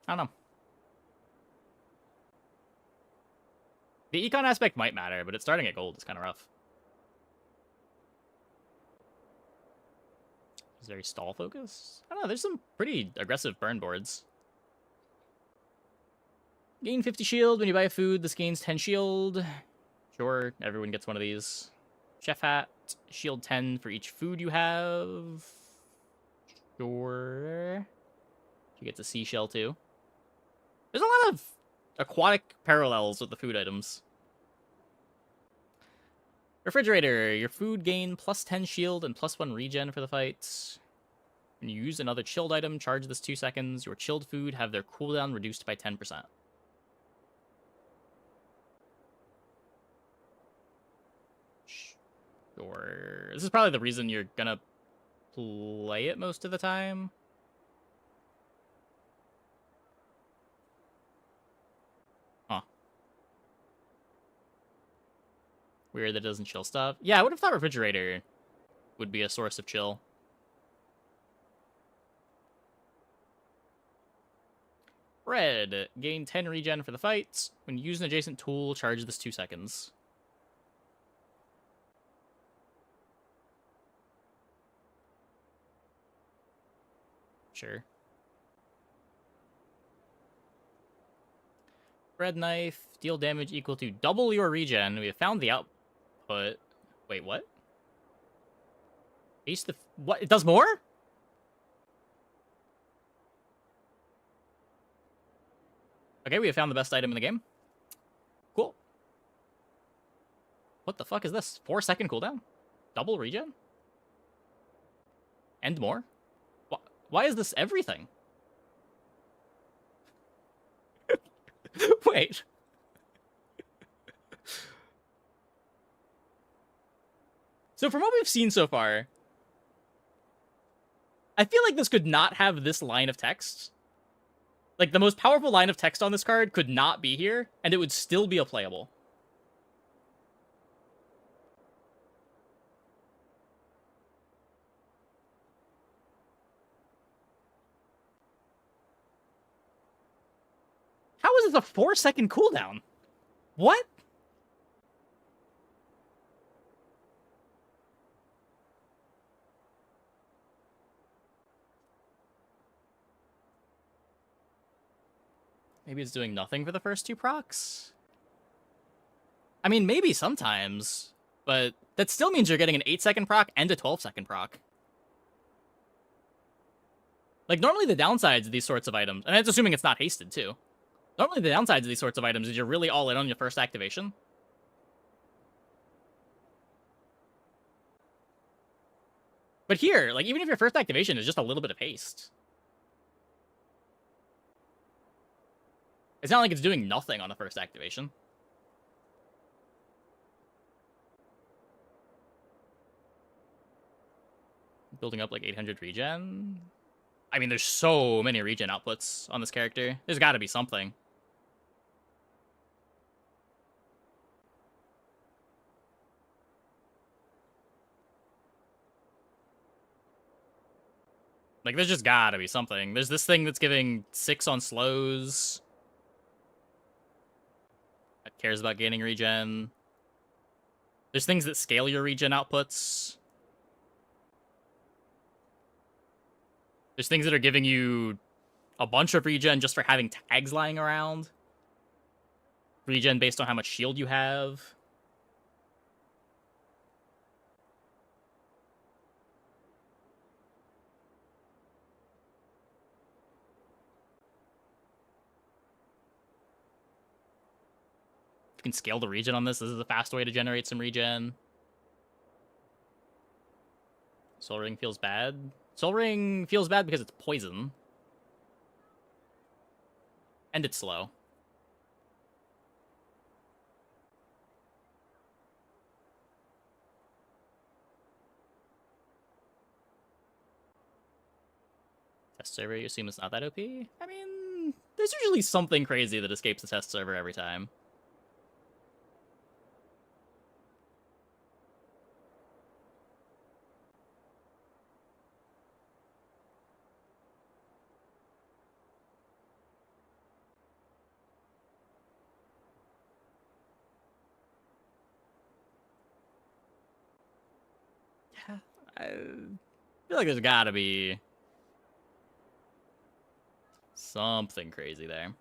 I don't know. The econ aspect might matter, but it's starting at gold. It's kind of rough. It's very stall focus. I don't know. There's some pretty aggressive burn boards. Gain 50 shield when you buy food. This gains 10 shield. Sure, everyone gets one of these. Chef hat. Shield 10 for each food you have. Sure. You get the seashell too. There's a lot of aquatic parallels with the food items. Refrigerator. Your food gain +10 shield and +1 regen for the fight. When you use another chilled item, charge this 2 seconds. Your chilled food have their cooldown reduced by 10%. Sure. This is probably the reason you're gonna play it most of the time. Huh. Weird that it doesn't chill stuff. Yeah, I would have thought refrigerator would be a source of chill. Red. Gain 10 regen for the fight. When you use an adjacent tool, charge this 2 seconds. Sure. Red knife. Deal damage equal to double your regen. We have found the output. Wait, what? Ace the... What? It does more? Okay, we have found the best item in the game. Cool. What the fuck is this? 4-second cooldown? Double regen? And more? Why is this everything? Wait. So from what we've seen so far, I feel like this could not have this line of text. Like, the most powerful line of text on this card could not be here, and it would still be a playable. How is this a 4-second cooldown? What? Maybe it's doing nothing for the first 2 procs? I mean, maybe sometimes, but that still means you're getting an 8-second proc and a 12-second proc. Like, normally the downsides of these sorts of items, and it's assuming it's not hasted, too. Normally the downsides of these sorts of items is you're really all in on your first activation. But here, like, even if your first activation is just a little bit of haste, it's not like it's doing nothing on the first activation. Building up like 800 regen. I mean, there's so many regen outputs on this character. There's got to be something. Like, there's just gotta be something. There's this thing that's giving 6 on slows. That cares about gaining regen. There's things that scale your regen outputs. There's things that are giving you a bunch of regen just for having tags lying around. Regen based on how much shield you have. Can scale the regen on this. This is a fast way to generate some regen. Soul Ring feels bad. Soul Ring feels bad because it's poison. And it's slow. Test server, you assume it's not that OP? I mean, there's usually something crazy that escapes the test server every time. I feel like there's gotta be something crazy there.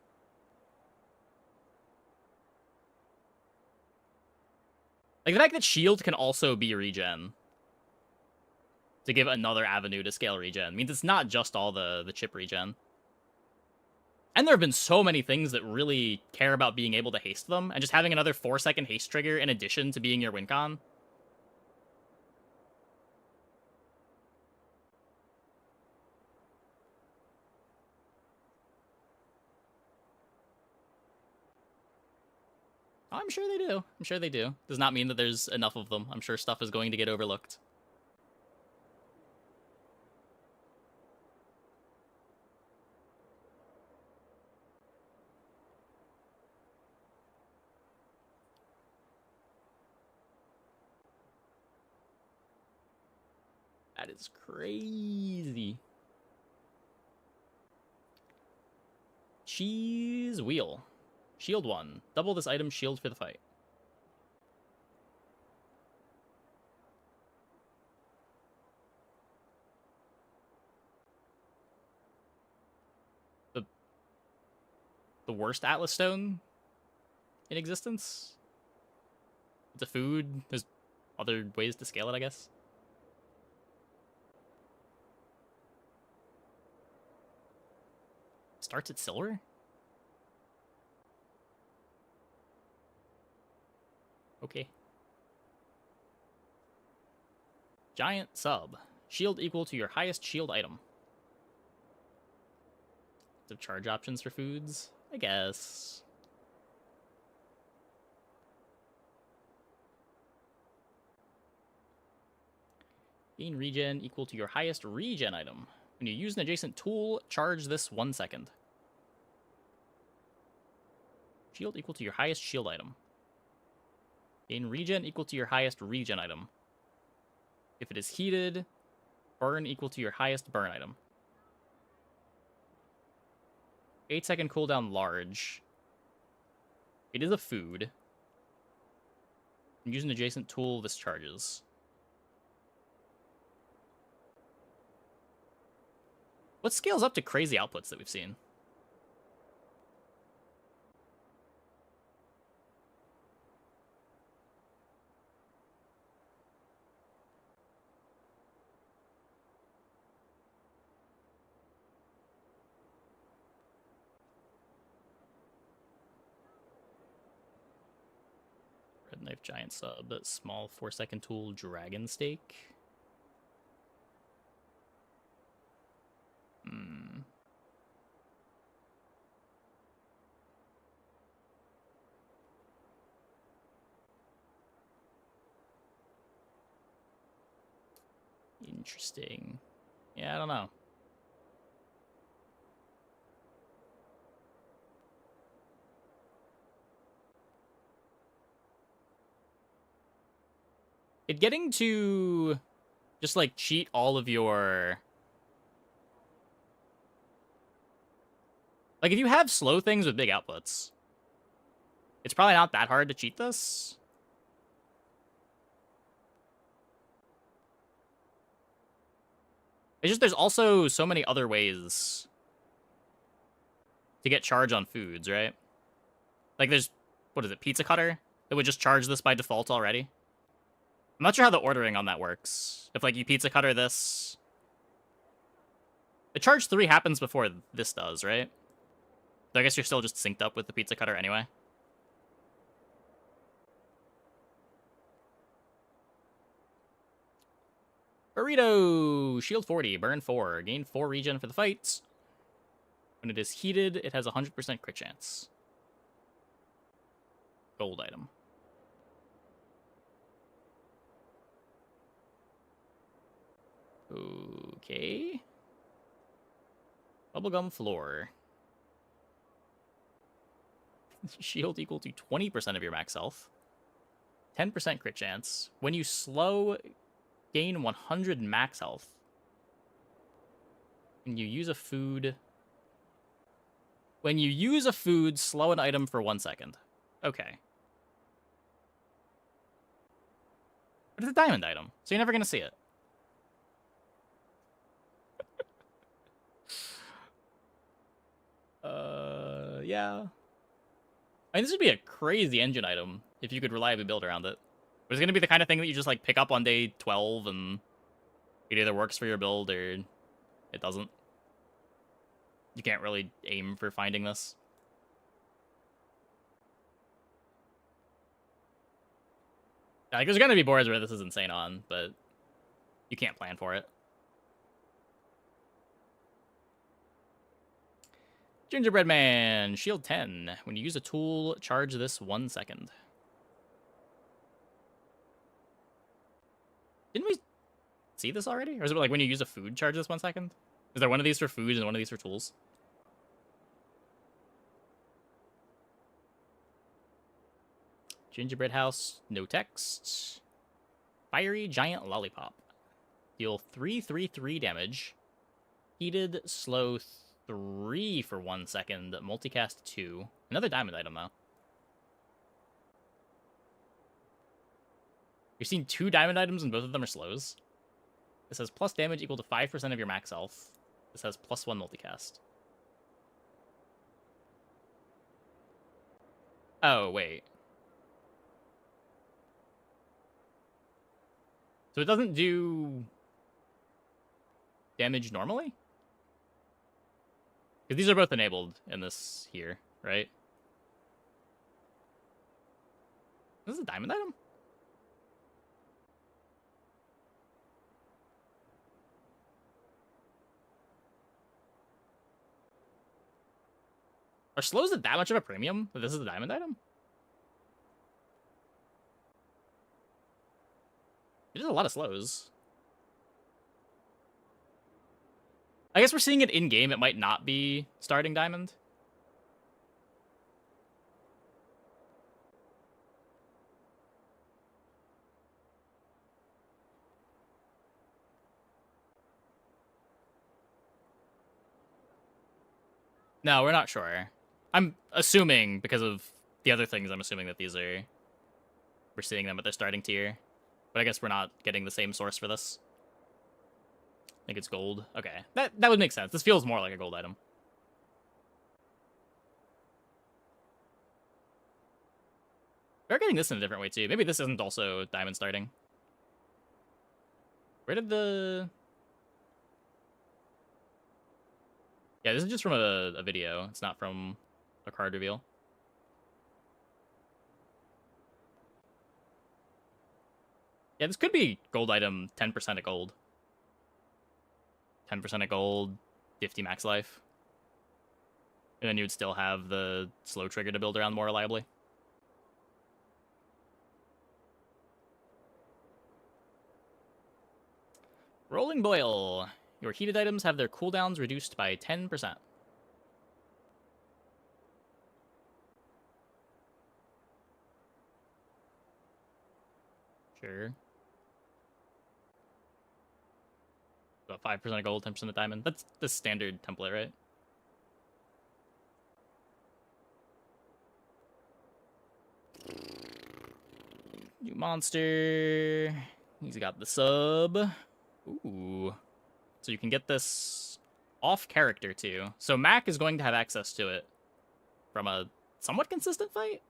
Like, the fact that shield can also be regen to give another avenue to scale regen means it's not just all the chip regen. And there have been so many things that really care about being able to haste them, and just having another 4-second haste trigger in addition to being your win con. I'm sure they do. I'm sure they do. Does not mean that there's enough of them. I'm sure stuff is going to get overlooked. That is crazy. Cheese wheel. Shield 1. Double this item's shield for the fight. The worst Atlas Stone in existence? It's a food. There's other ways to scale it, I guess. Starts at silver? Okay. Giant sub. Shield equal to your highest shield item. So charge options for foods? I guess. Gain regen equal to your highest regen item. When you use an adjacent tool, charge this 1 second. Shield equal to your highest shield item. Gain regen equal to your highest regen item. If it is heated, burn equal to your highest burn item. 8-second cooldown large. It is a food. Use an adjacent tool, this charges. What scales up to crazy outputs that we've seen? Red knife giant sub, small 4-second tool dragon steak. Interesting. Yeah, I don't know. It getting to just like cheat all of your... Like if you have slow things with big outputs, it's probably not that hard to cheat this. It's just there's also so many other ways to get charge on foods, right? Like there's, what is it, pizza cutter? That would just charge this by default already? I'm not sure how the ordering on that works. If like you pizza cutter this... The charge 3 happens before this does, right? So I guess you're still just synced up with the pizza cutter anyway. Burrito! Shield 40, burn 4, gain 4 regen for the fight. When it is heated, it has a 100% crit chance. Gold item. Okay. Bubblegum floor. Shield equal to 20% of your max health. 10% crit chance. When you slow, gain 100 max health. When you use a food... When you use a food, slow an item for 1 second. Okay. But it's a diamond item, so you're never going to see it. Yeah. I mean, this would be a crazy engine item if you could reliably build around it. But it's going to be the kind of thing that you just, like, pick up on day 12 and it either works for your build or it doesn't. you can't really aim for finding this. Like, there's gonna be boards where this is insane on, but you can't plan for it. Gingerbread Man, shield 10. When you use a tool, charge this 1 second. Didn't we see this already? Or is it like when you use a food, charge this 1 second? Is there one of these for food and one of these for tools? Gingerbread House, no text. Fiery Giant Lollipop. Deal 3/3/3 damage. Heated, slow 3 for 1 second. Multicast 2. Another diamond item, though. You're seeing 2 diamond items and both of them are slows. This has plus damage equal to 5% of your max health. This has +1 multicast. Oh, wait. So it doesn't do damage normally? Because these are both enabled in this here, right? This is a diamond item? Are slows at that much of a premium that this is a diamond item? It is a lot of slows. I guess we're seeing it in-game. It might not be starting diamond. No, we're not sure. I'm assuming, because of the other things, I'm assuming that these are... We're seeing them at their starting tier. But I guess we're not getting the same source for this. I think it's gold. Okay, that would make sense. This feels more like a gold item. We're getting this in a different way, too. Maybe this isn't also diamond starting. Where did the... Yeah, this is just from a video. It's not from a card reveal. Yeah, this could be gold item, 10% of gold. 10% of gold, 50 max life. And then you would still have the slow trigger to build around more reliably. Rolling Boil. Your heated items have their cooldowns reduced by 10%. Sure. About 5% of gold, 10% of diamond. That's the standard template, right? New monster. He's got the sub. Ooh. So you can get this off character too. So Mac is going to have access to it from a somewhat consistent fight.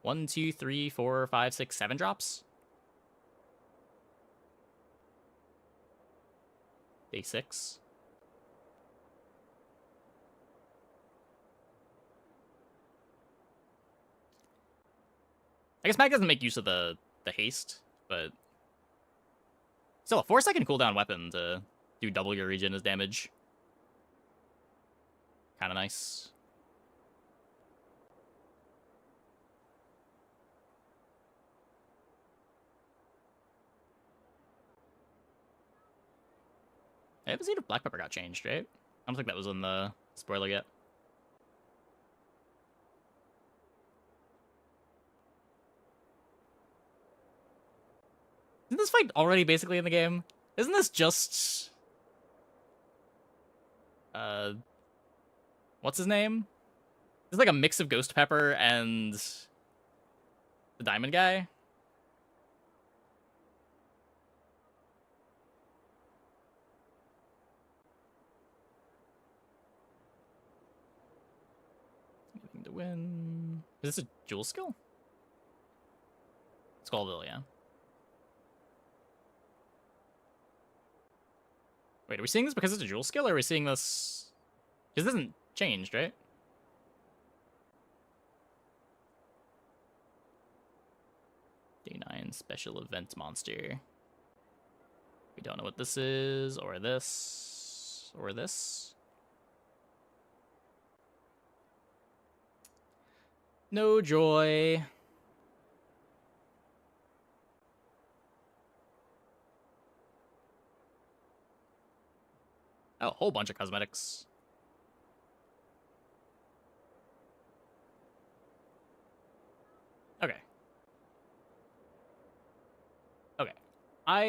1, 2, 3, 4, 5, 6, 7 drops. Day 6. I guess Mac doesn't make use of the haste, but still a 4-second cooldown weapon to do double your regen as damage. Kind of nice. I haven't seen if Black Pepper got changed, right? I don't think that was in the spoiler yet. Isn't this fight already basically in the game? Isn't this just... What's his name? It's like a mix of Ghost Pepper and the Diamond guy. Anything to win. Is this a Jules skill? Skullville, yeah. Wait, are we seeing this because it's a Jules skill, or are we seeing this Because this hasn't changed, right? Day 9 special events monster. We don't know what this is, or this, or this. No joy. Oh, a whole bunch of cosmetics. Okay. Okay. I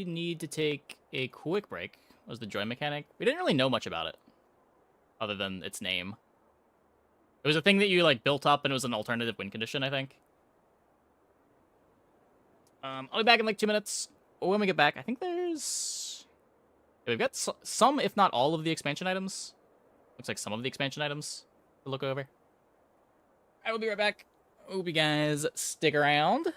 need to take a quick break. Was the joy mechanic? We didn't really know much about it, other than its name. It was a thing that you like built up, and it was an alternative win condition, I think. I'll be back in like 2 minutes. When we get back, I think there's... Yeah, we've got some, if not all, of the expansion items. Looks like some of the expansion items to look over. I will be right back. Hope you guys stick around.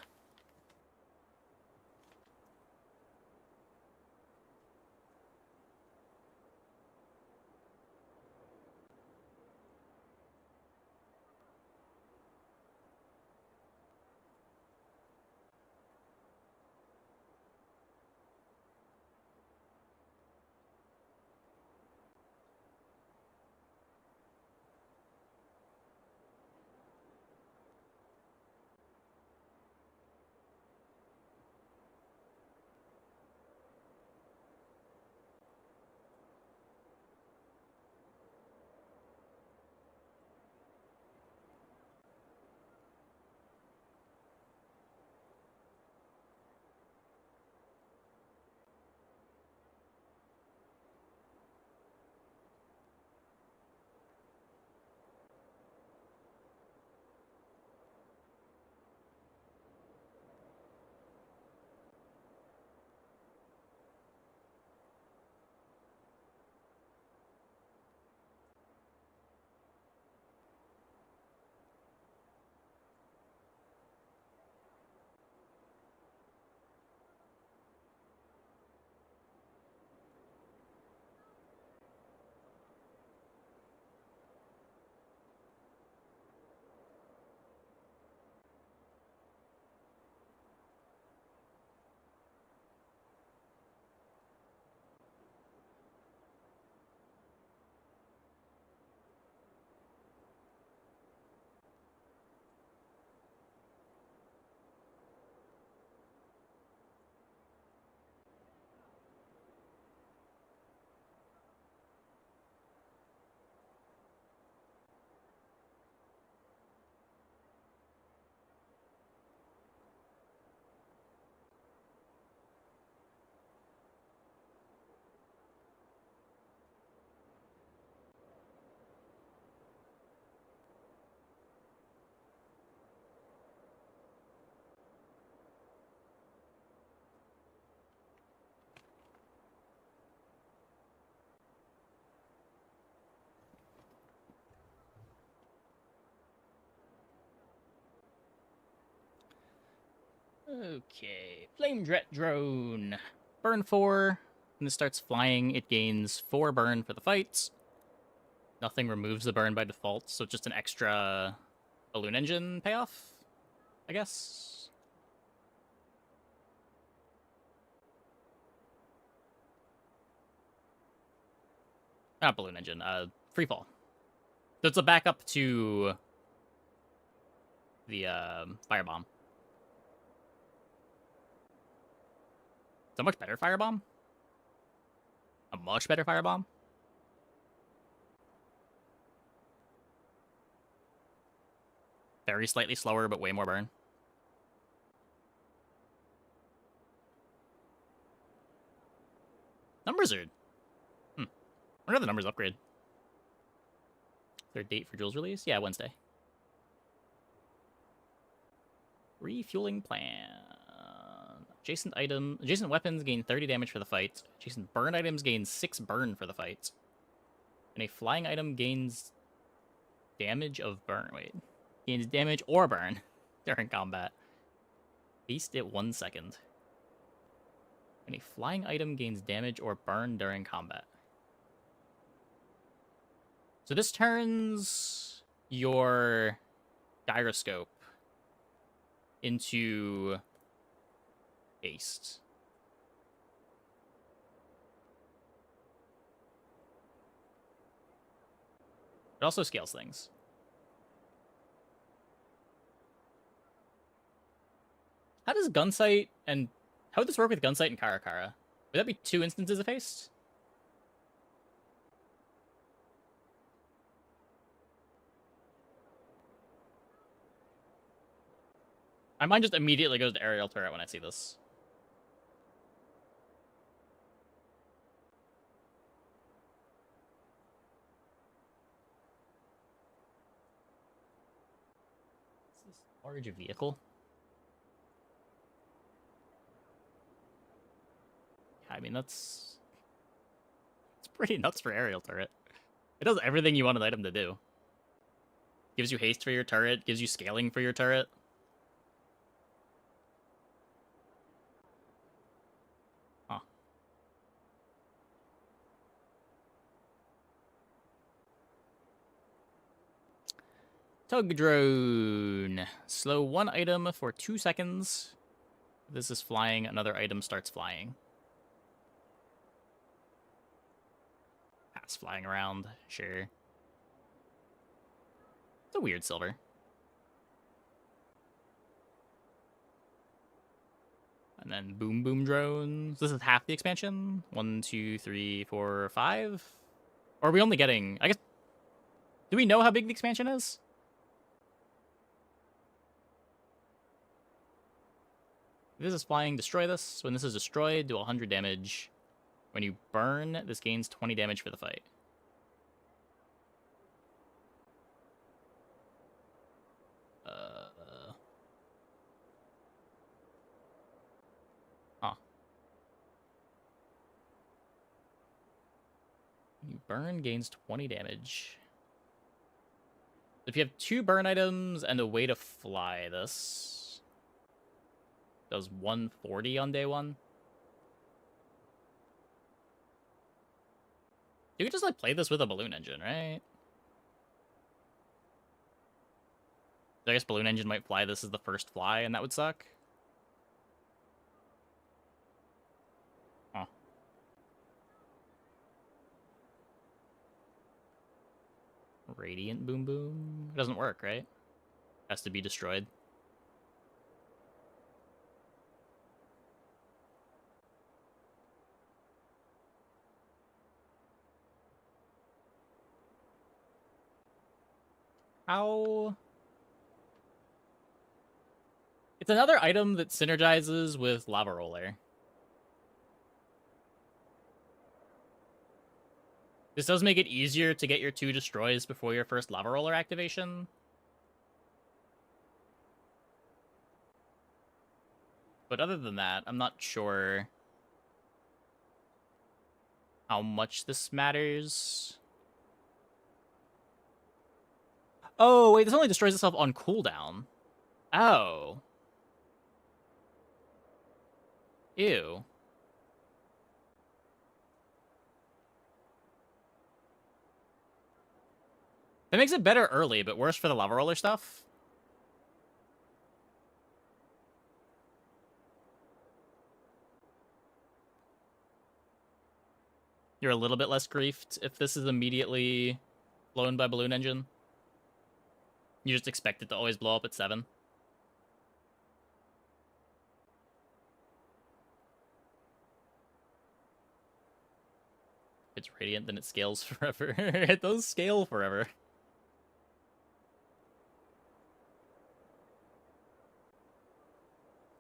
Okay, Flame Jet Drone. Burn 4. When this starts flying, it gains 4 burn for the fight. Nothing removes the burn by default, so it's just an extra balloon engine payoff, I guess. Not balloon engine, free fall. So it's a backup to the firebomb. It's a much better firebomb. A much better firebomb. Very slightly slower, but way more burn. Numbers are... When are the numbers upgrade? Their date for Jules release? Yeah, Wednesday. Refueling plan. Adjacent weapons gain 30 damage for the fight. Adjacent burn items gain 6 burn for the fight. And a flying item gains damage of burn. Wait. Gains damage or burn during combat. Beast at 1 second. And a flying item gains damage or burn during combat. So this turns your gyroscope into haste. It also scales things. How does Gunsight and... How would this work with Gunsight and Karakara? Would that be 2 instances of haste? My mind just immediately goes to aerial turret when I see this. Is this large a vehicle? I mean, that's pretty nuts for aerial turret. It does everything you want an item to do. Gives you haste for your turret, gives you scaling for your turret. Huh. Tug drone. Slow 1 item for 2 seconds. If this is flying, another item starts flying. Pass flying around, sure. It's a weird silver. And then boom boom drones. This is half the expansion. 1, 2, 3, 4, 5. Or are we only getting... I guess... Do we know how big the expansion is? If this is flying, destroy this. When this is destroyed, do 100 damage. When you burn, this gains 20 damage for the fight. Huh. You burn gains 20 damage. If you have 2 burn items and a way to fly this, does 140 on day 1. You could just like play this with a balloon engine, right? I guess balloon engine might fly this as the first fly, and that would suck. Huh. Radiant boom boom. It doesn't work, right? Has to be destroyed. How... It's another item that synergizes with Lava Roller. This does make it easier to get your 2 destroys before your first Lava Roller activation. But other than that, I'm not sure how much this matters. Oh, wait, this only destroys itself on cooldown. Oh. Ew. That makes it better early, but worse for the Lava Roller stuff. You're a little bit less griefed if this is immediately blown by Balloon Engine. You just expect it to always blow up at 7. If it's Radiant, then it scales forever. It does scale forever.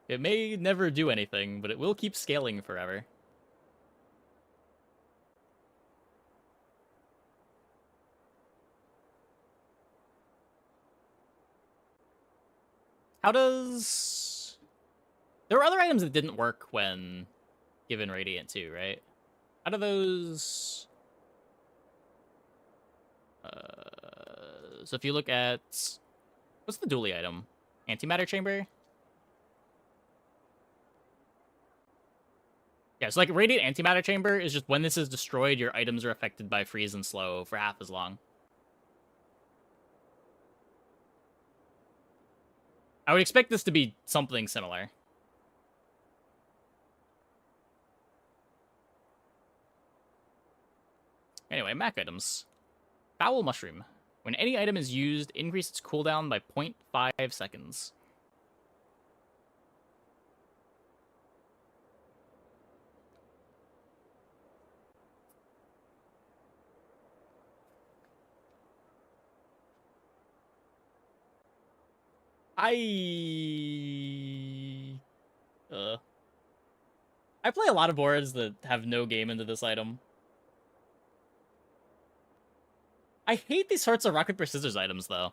It may never do anything, but it will keep scaling forever. How does... There were other items that didn't work when given Radiant too, right? How do those... So if you look at... What's the dually item? Antimatter Chamber? Yeah, so like Radiant Antimatter Chamber is just when this is destroyed, your items are affected by freeze and slow for half as long. I would expect this to be something similar. Anyway, Mac items. Foul Mushroom. When any item is used, increase its cooldown by 0.5 seconds. I play a lot of boards that have no game into this item. I hate these sorts of rock, paper, scissors items, though.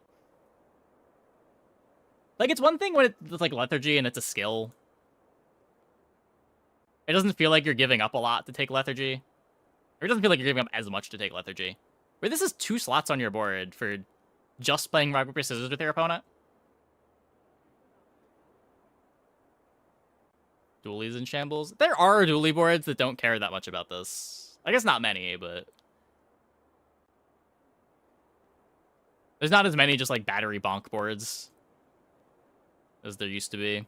Like, it's one thing when it's like lethargy and it's a skill. It doesn't feel like you're giving up a lot to take lethargy. Or it doesn't feel like you're giving up as much to take lethargy. But this is 2 slots on your board for just playing rock, paper, scissors with your opponent. Dualies in shambles. There are dually boards that don't care that much about this. I guess not many, but... There's not as many just, like, battery bonk boards as there used to be.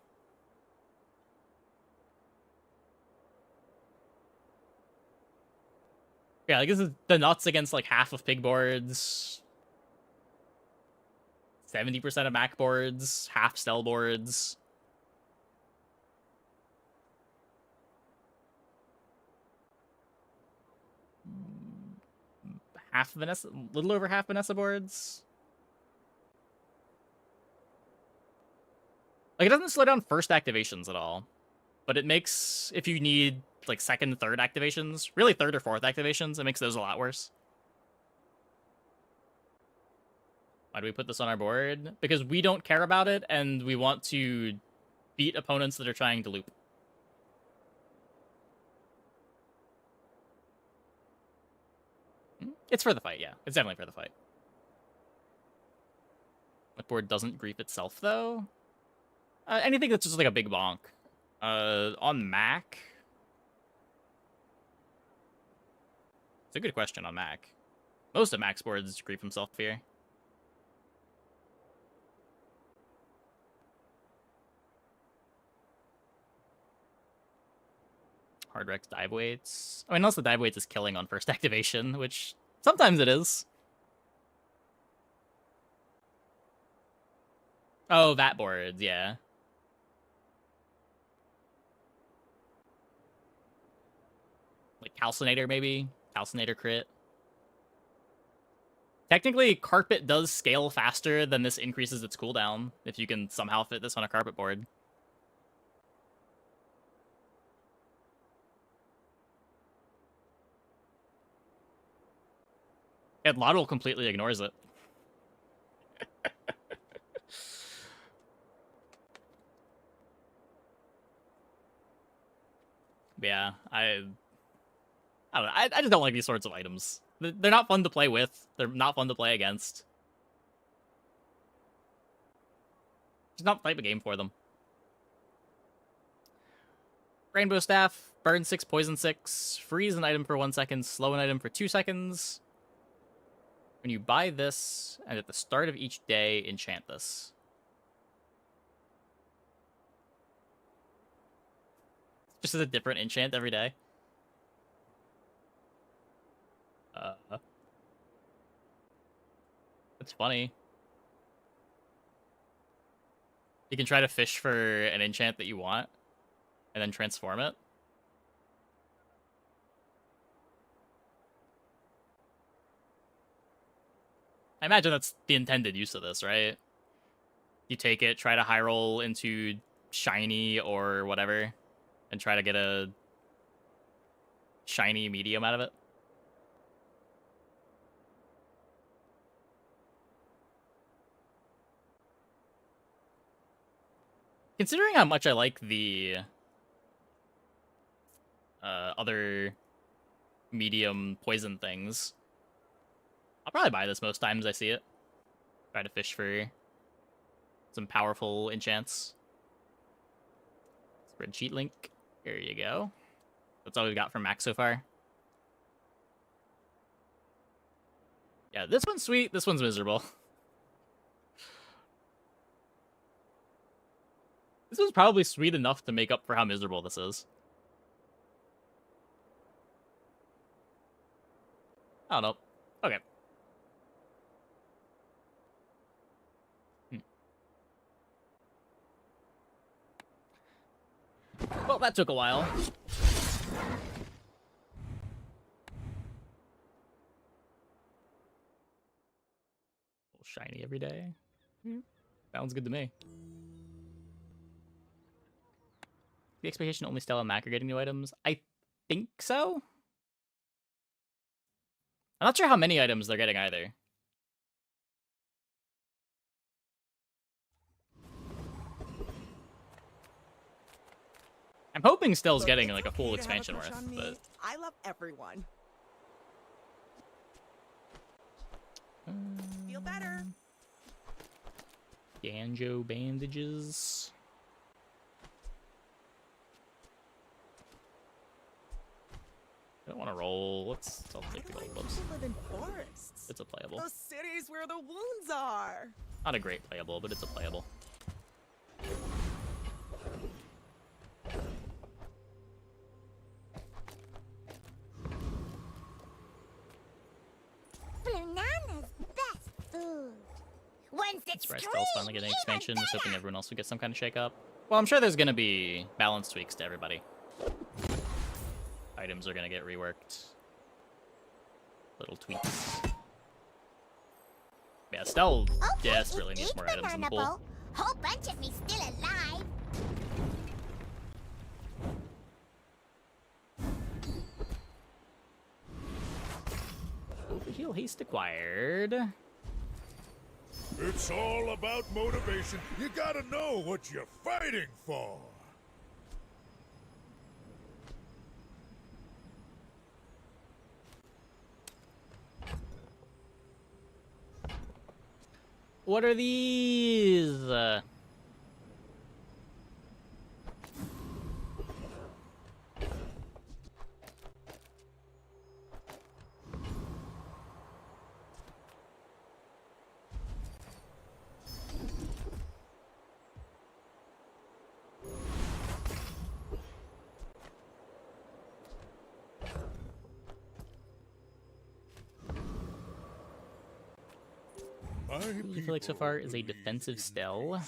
Yeah, like, this is the nuts against, like, half of pig boards. 70% of Mac boards. Half Stell boards. Half Vanessa, little over half Vanessa boards. Like, it doesn't slow down first activations at all, but it makes, if you need like second and third activations, really third or fourth activations, it makes those a lot worse. Why do we put this on our board? Because we don't care about it, and we want to beat opponents that are trying to loop. It's for the fight, yeah. It's definitely for the fight. What board doesn't grief itself, though? Anything that's just like a big bonk. On Mac? It's a good question on Mac. Most of Mac's boards grief himself here. Hard Rex dive weights. I mean, unless the dive weights is killing on first activation, which sometimes it is. Oh, that board, yeah. Like Calcinator, maybe? Calcinator crit. Technically, Carpet does scale faster than this increases its cooldown, if you can somehow fit this on a Carpet board. And Lotto completely ignores it. Yeah, I don't know. I just don't like these sorts of items. They're not fun to play with. They're not fun to play against. Just not the type of game for them. Rainbow Staff, burn 6, poison 6, freeze an item for 1 second, slow an item for 2 seconds. When you buy this, and at the start of each day, enchant this. Just as a different enchant every day. That's funny. You can try to fish for an enchant that you want, and then transform it. I imagine that's the intended use of this, right? You take it, try to high roll into shiny or whatever, and try to get a shiny medium out of it. Considering how much I like the other medium poison things, I'll probably buy this most times I see it. Try to fish for some powerful enchants. Spreadsheet link. There you go. That's all we've got from Max so far. Yeah, this one's sweet. This one's miserable. This was probably sweet enough to make up for how miserable this is. I don't know. Okay. Well, that took a while. Shiny every day. Sounds good to me. The expectation only Stella and Mac are getting new items? I think so. I'm not sure how many items they're getting either. I'm hoping Stella's getting like a full expansion worth, but I love everyone. Feel better. Banjo bandages. I don't want to roll. I'll take the gold books. Live in forests. It's a playable. The cities where the wounds are. Not a great playable, but it's a playable. Banana's best food. Once it's Stella's finally getting an expansion. Just hoping everyone else will get some kind of shake up. Well, I'm sure there's gonna be balance tweaks to everybody. Items are gonna get reworked. Little tweaks. Yeah, Stella desperately needs more items in the pool. Whole bunch of me still alive. Overheal haste acquired. It's all about motivation. You gotta know what you're fighting for. What are these? I feel like so far is a defensive Stell.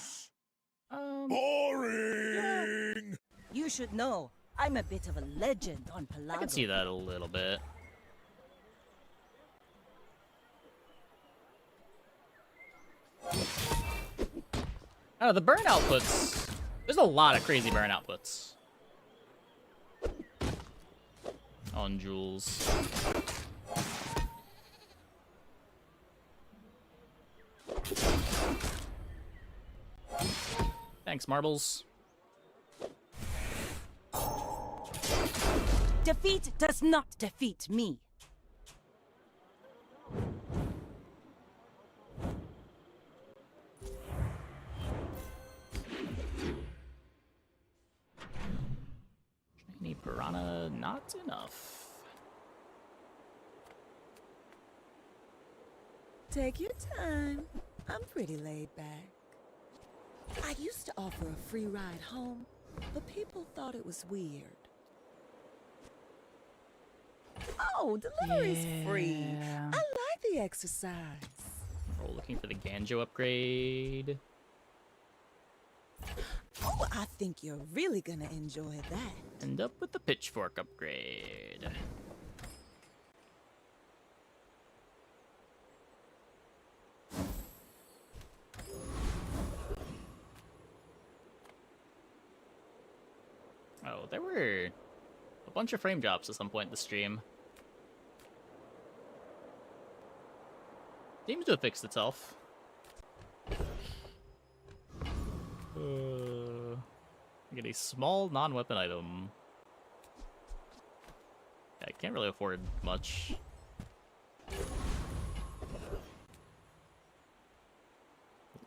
Boring! You should know, I'm a bit of a legend on Pelago. I can see that a little bit. Oh, the burn outputs. There's a lot of crazy burn outputs on Jules. Thanks, marbles. Defeat does not defeat me. Shiny piranha, not enough. Take your time. I'm pretty laid back. I used to offer a free ride home, but people thought it was weird. Oh, delivery's free. I like the exercise. We're looking for the Ganjo upgrade. Oh, I think you're really gonna enjoy that. End up with the pitchfork upgrade. Oh, there were a bunch of frame drops at some point in the stream. Seems to have fixed itself. Get a small non-weapon item. Yeah, I can't really afford much.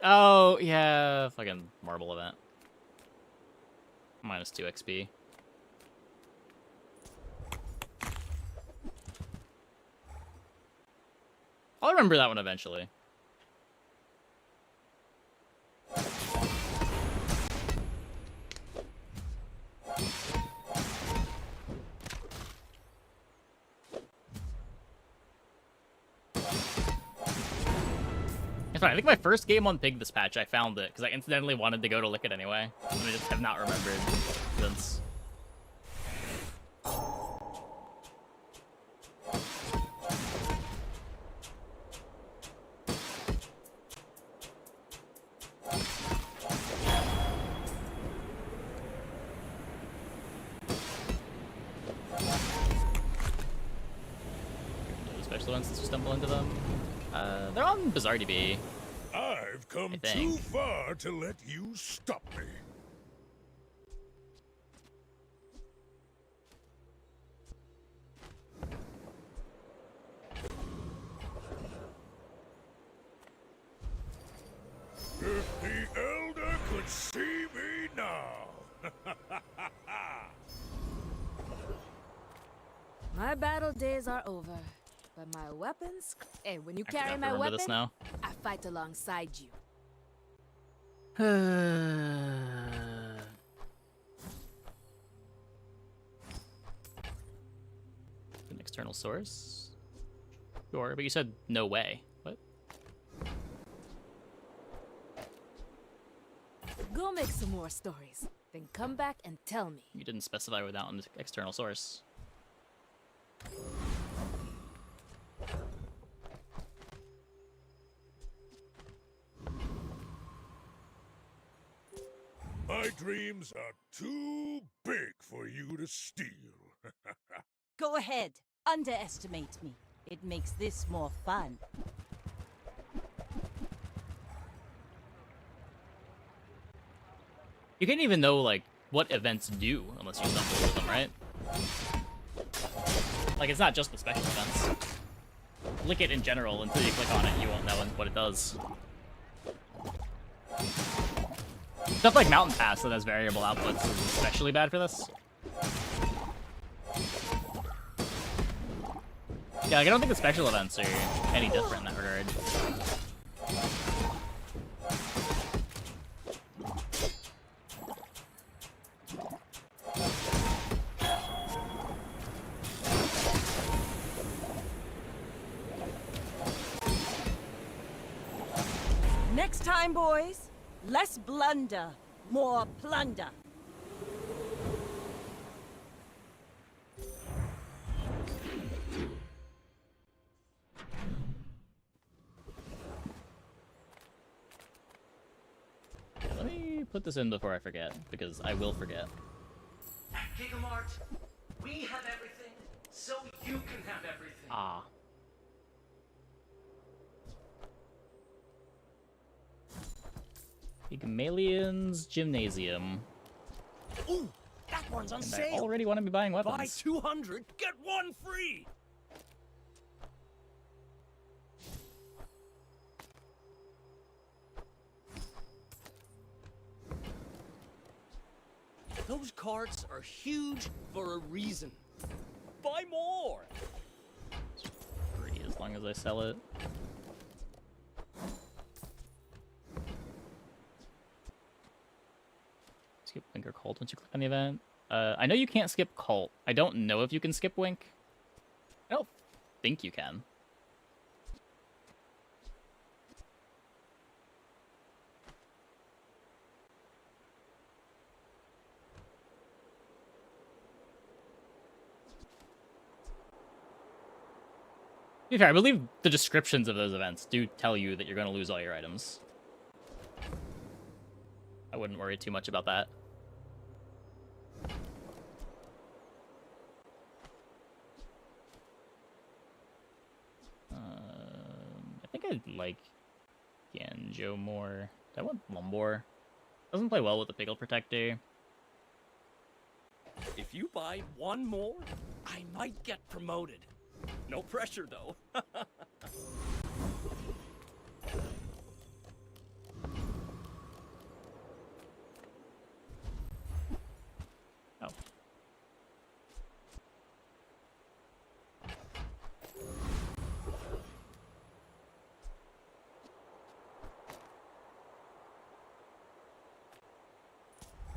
Oh, yeah, fucking marble event. Minus 2 XP. I'll remember that one eventually. funny. I think my first game on Pig this patch, I found it because I incidentally wanted to go to lick it anyway, and I just have not remembered since. Special events to stumble into them. They're on Bizarre DB. I've come too far to let you stop me. If the Elder could see me now. My battle days are over. But my weapons? Hey, when you I carry forgot to my remember weapon, this now. I fight alongside you. An external source? Sure, but you said no way. What? Go make some more stories. Then come back and tell me. You didn't specify without an external source. My dreams are too big for you to steal. Go ahead. Underestimate me. It makes this more fun. You can't even know, like, what events do unless you stumble with them, right? Like, it's not just the special events. Lick it in general, until you click on it, you won't know what it does. Stuff like Mountain Pass that has variable outputs is especially bad for this. Yeah, like, I don't think the special events are any different in that regard. Next time, boys, less blunder, more plunder. Let me put this in before I forget, because I will forget. At Gigamart, we have everything, so you can have everything. Ah. Pygmalion's Gymnasium. Ooh, that one's on And sale. I already want to be buying weapons. Buy 200, get one free. Those carts are huge for a reason. Buy more. Free as long as I sell it. Skip Wink or Cult once you click on the event. I know you can't skip Cult. I don't know if you can skip Wink. I don't think you can. To be fair, I believe the descriptions of those events do tell you that you're going to lose all your items. I wouldn't worry too much about that. I think I like Ganjo more. I want Lumbor. Doesn't play well with the Pickle Protector. If you buy one more, I might get promoted. No pressure, though. Oh.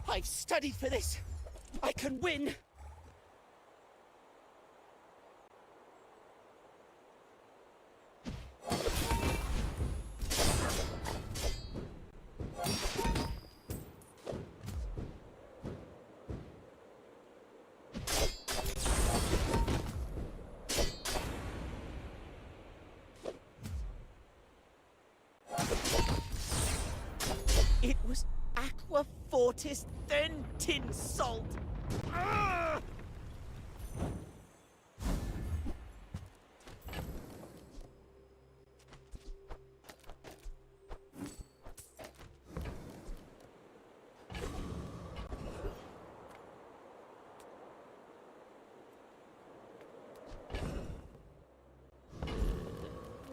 I've studied for this. I can win. Aqua Fortis, then tin salt. Ah!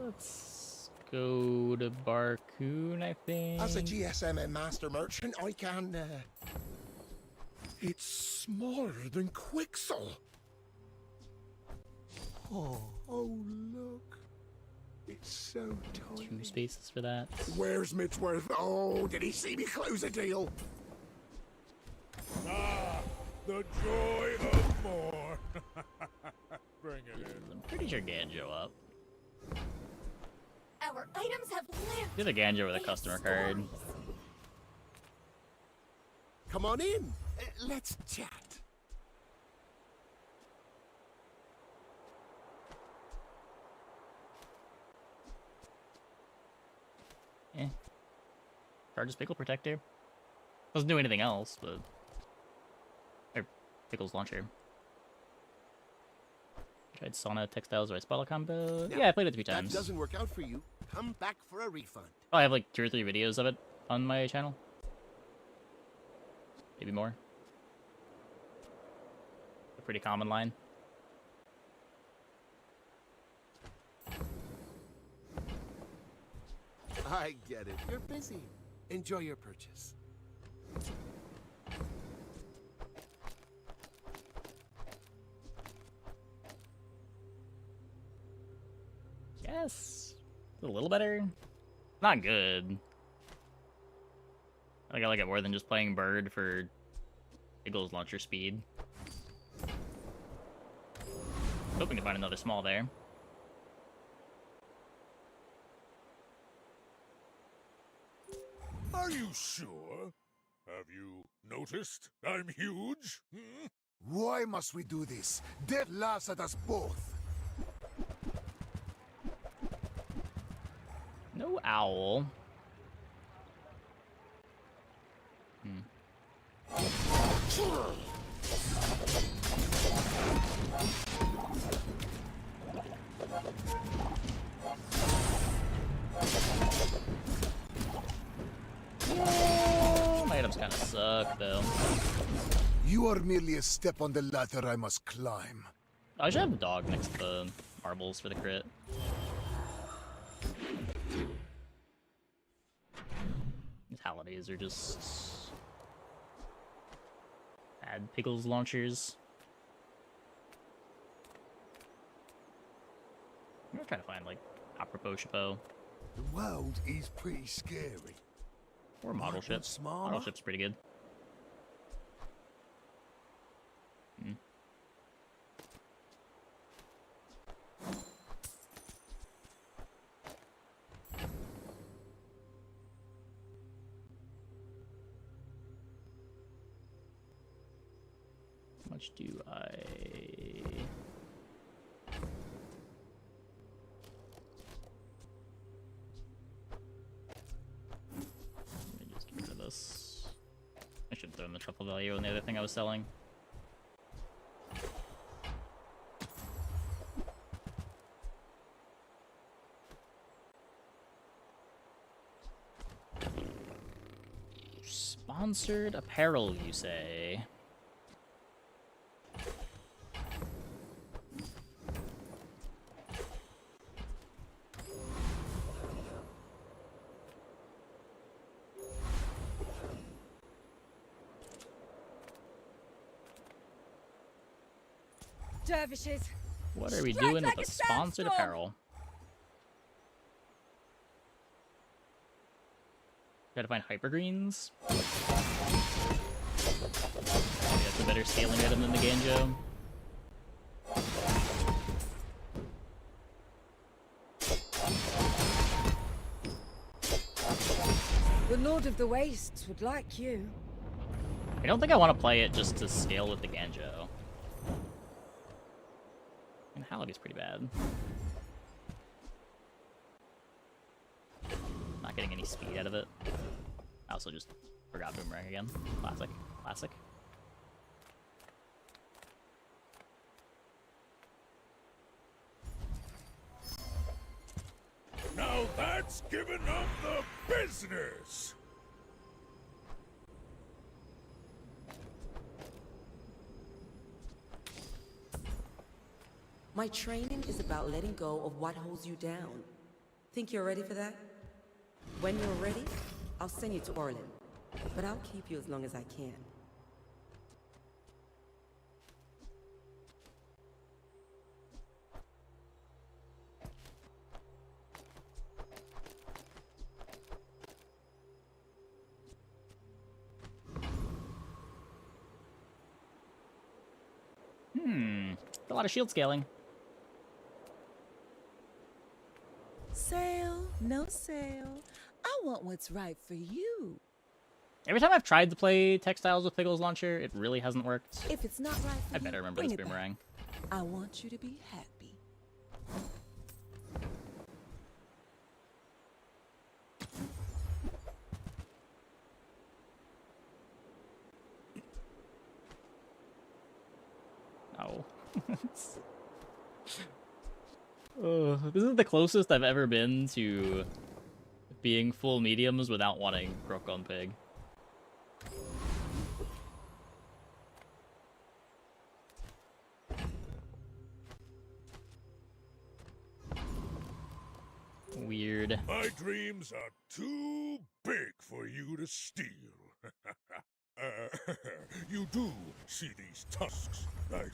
Let's go to Barcoon, I think. As a GSM and master merchant, I can. It's smaller than Quixel. Oh, look. It's so tiny. 2 spaces for that. Where's Midsworth? Oh, did he see me close a deal? Ah, the joy of more. Bring it in. I'm pretty sure Ganjo up. Our items have lived. Do the Ganjo with a customer card. Come on in. Let's chat. Charges Pickle Protector. Doesn't do anything else, but... Or, Pickle's Launcher. Tried Sauna, Textiles, or Spell combo. Yeah, I played it 3 times. That doesn't work out for you. Come back for a refund. Oh, I have like 2 or 3 videos of it on my channel. Maybe more. A pretty common line. I get it. You're busy. Enjoy your purchase. Yes. A little better. Not good. I think I like it more than just playing Bird for Eagle's launcher speed. Hoping to find another small there. Are you sure? Have you noticed I'm huge? Hmm? Why must we do this? Death laughs at us both. No owl. Yeah, my items kind of suck, though. You are merely a step on the ladder I must climb. I should have a dog next to the marbles for the crit. These holidays are just bad pickles launchers. I'm gonna try to find like apropos chapeau. The world is pretty scary. Or model ship. Model ship's pretty good. How much do I... Let me just get rid of this. I should throw in the truffle value on the other thing I was selling. Sponsored apparel, you say? Dervishes. What are we Strike doing like with a the sponsored sandstorm. apparel? Gotta find hypergreens. Maybe that's a better scaling item than the Ganjo. The Lord of the Wastes would like you. I don't think I want to play it just to scale with the Ganjo. And Halaby's pretty bad. Not getting any speed out of it. I also just Forgot boomerang again. Classic. Classic. Now that's giving up the business! My training is about letting go of what holds you down. Think you're ready for that? When you're ready, I'll send you to Orlin. But I'll keep you as long as I can. A lot of shield scaling. Sale, no sale. I want what's right for you. Every time I've tried to play textiles with Pickle's launcher, it really hasn't worked. If it's not right for I you, better remember bring this it back. boomerang. I want you to be happy. Oh. This is the closest I've ever been to being full mediums without wanting Croak on Pig. Weird. My dreams are too big for you to steal. You do see these tusks, right?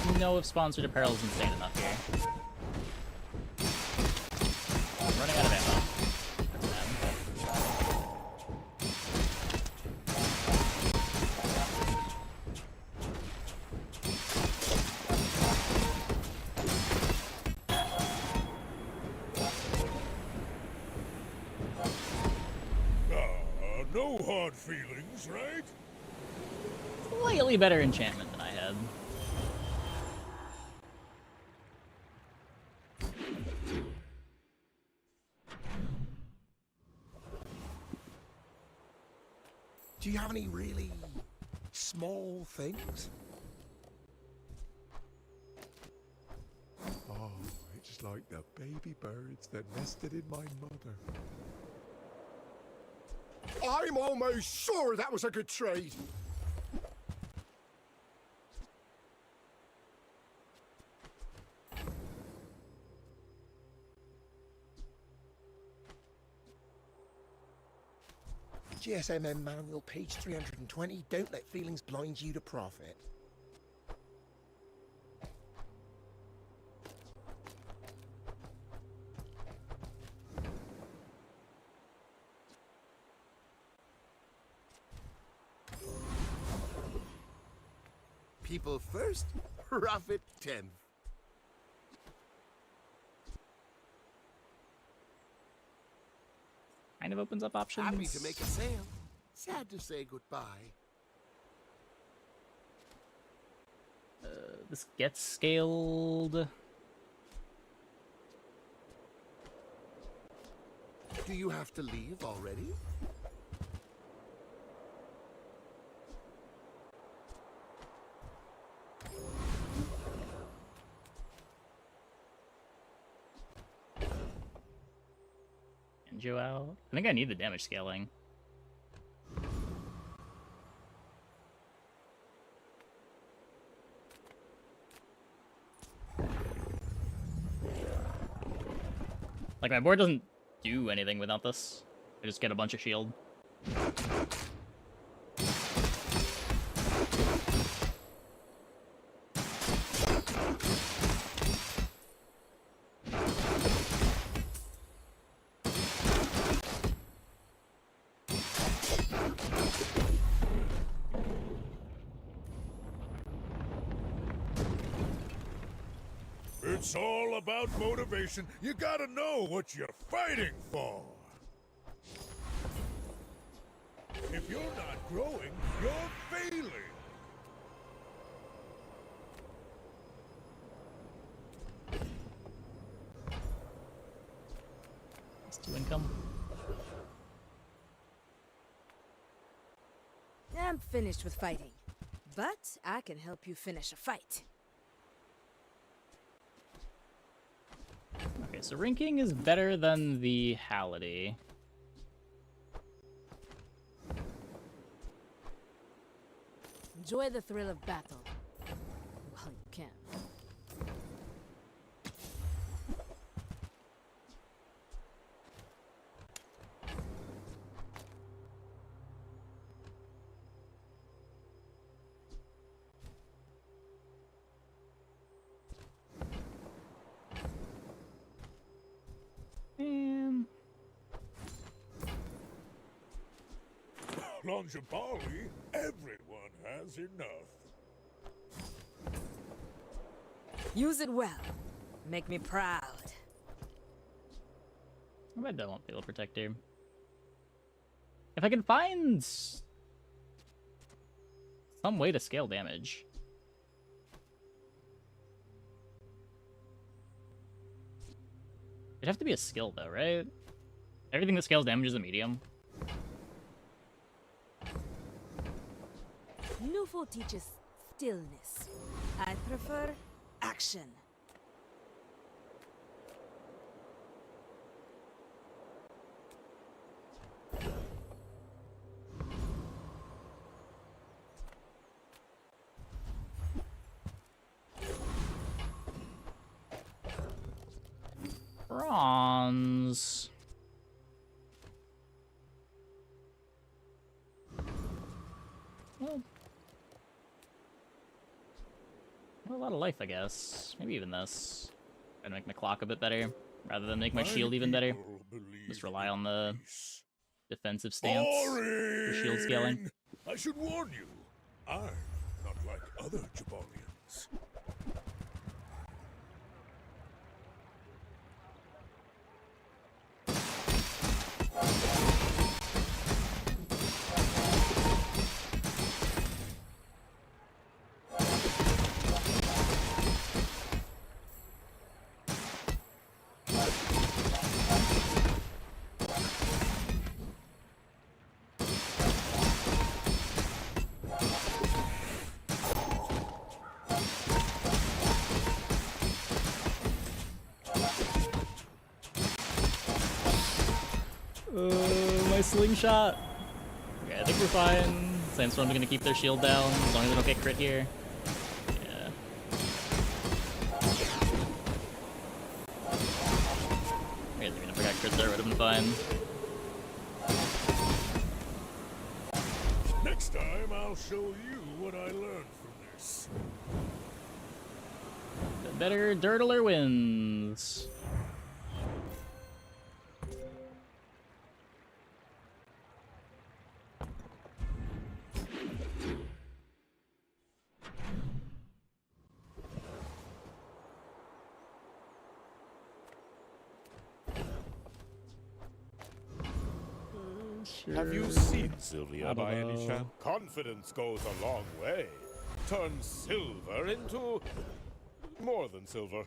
Don't know if sponsored apparel is insane enough here. I'm running out of ammo. No hard feelings, right? Slightly better enchantment than I had. Do you have any really small things? Oh, it's like the baby birds that nested in my mother. I'm almost sure that was a good trade. GSMM manual, page 320. Don't let feelings blind you to profit. People first, profit 10th. Kind of opens up options. Happy to make a sale. Sad to say goodbye. This gets scaled. Do you have to leave already? Joel. I think I need the damage scaling. Like, my board doesn't do anything without this. I just get a bunch of shield. It's all about motivation. You gotta know what you're fighting for. If you're not growing, you're failing. It's 2 income. I'm finished with fighting, but I can help you finish a fight. Okay, so ranking is better than the Halliday. Enjoy the thrill of battle. Well, you can. Longjabali, everyone has enough. Use it well. Make me proud. I bet I won't be able to protect here. If I can find some way to scale damage. It'd have to be a skill though, right? Everything that scales damage is a medium. Nufo teaches stillness. I prefer action. Bronze. Well, a lot of life, I guess. Maybe even this. Try to make my clock a bit better, rather than make my shield even better. Just rely on the defensive stance for shield scaling. I should warn you, I'm not like other Jabalians. My slingshot. Okay, I think we're fine. Sandstorm's gonna keep their shield down as long as they don't get crit here. Yeah. I guess even if I got crit there, it would have been fine. Next time, I'll show you what I learned from this. The better Dirtler wins. Have you seen Sylvia by any chance? Confidence goes a long way. Turns silver into more than silver.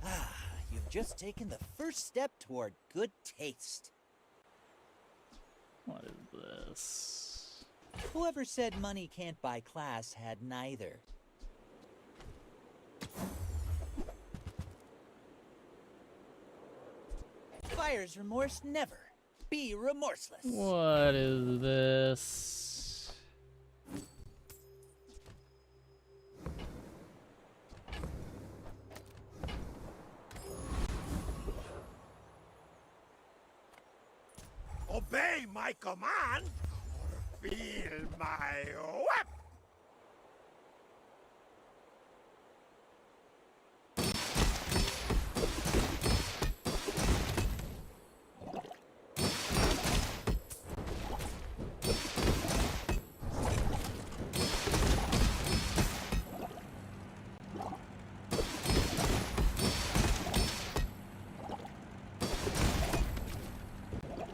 Ah, you've just taken the first step toward good taste. What is this? Whoever said money can't buy class had neither. Buyer's remorse never. Be remorseless. What is this? Obey my command, or feel my whip!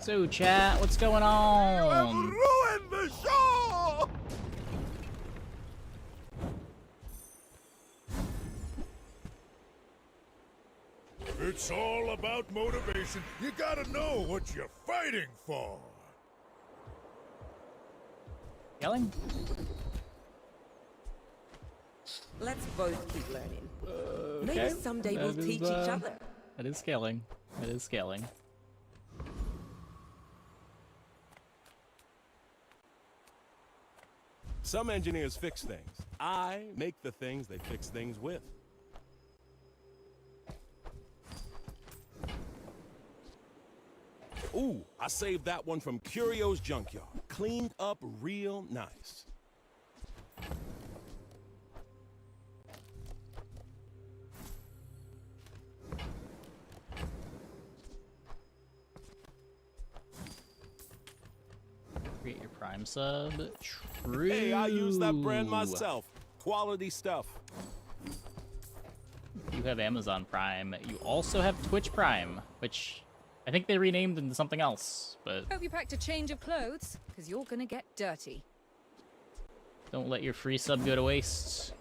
So, chat, what's going on? Ruin the show! It's all about motivation. You gotta know what you're fighting for. Yelling? Let's both keep learning. Okay. Maybe someday we'll That is, teach each other. That is scaling. That is scaling. Some engineers fix things. I make the things they fix things with. Ooh, I saved that one from Curio's Junkyard. Cleaned up real nice. Create your Prime sub. True. Hey, I use that brand myself. Quality stuff. You have Amazon Prime. You also have Twitch Prime, which I think they renamed into something else, but Hope you packed a change of clothes, because you're gonna get dirty. don't let your free sub go to waste.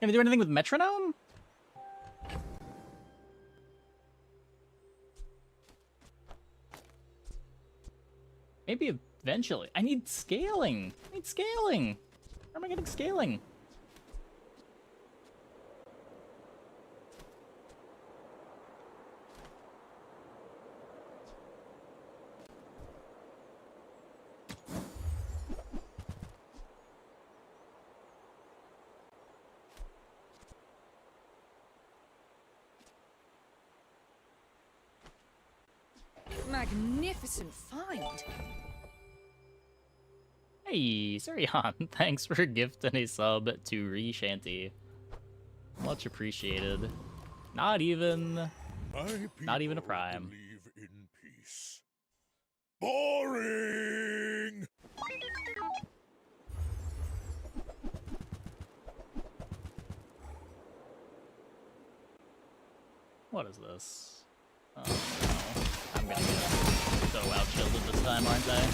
Can they do anything with Metronome? Maybe eventually. I need scaling. I need scaling. Where am I getting scaling? Magnificent find. Hey, Surion, thanks for gifting a sub to Re-Shanty. Much appreciated. Not even a prime. Believe in peace. Boring! What is this? Oh no. I'm gonna get so out-shielded this time, aren't I?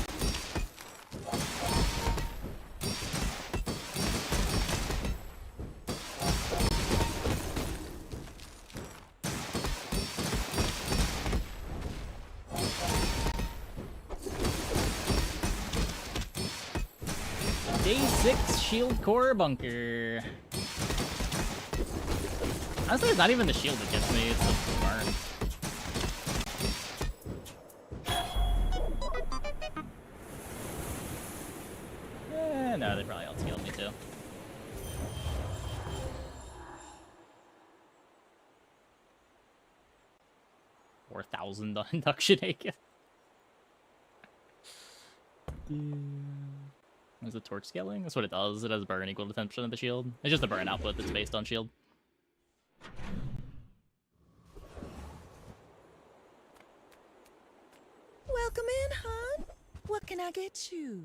Day 6 shield core bunker. Honestly, it's not even the shield that gets me, it's the burn. No, they probably outscaled me too. $4,000 induction naked. Is it torch scaling? That's what it does. It has a burn equal to 10% of the shield. It's just a burn output that's based on shield. Welcome in, hon. What can I get you?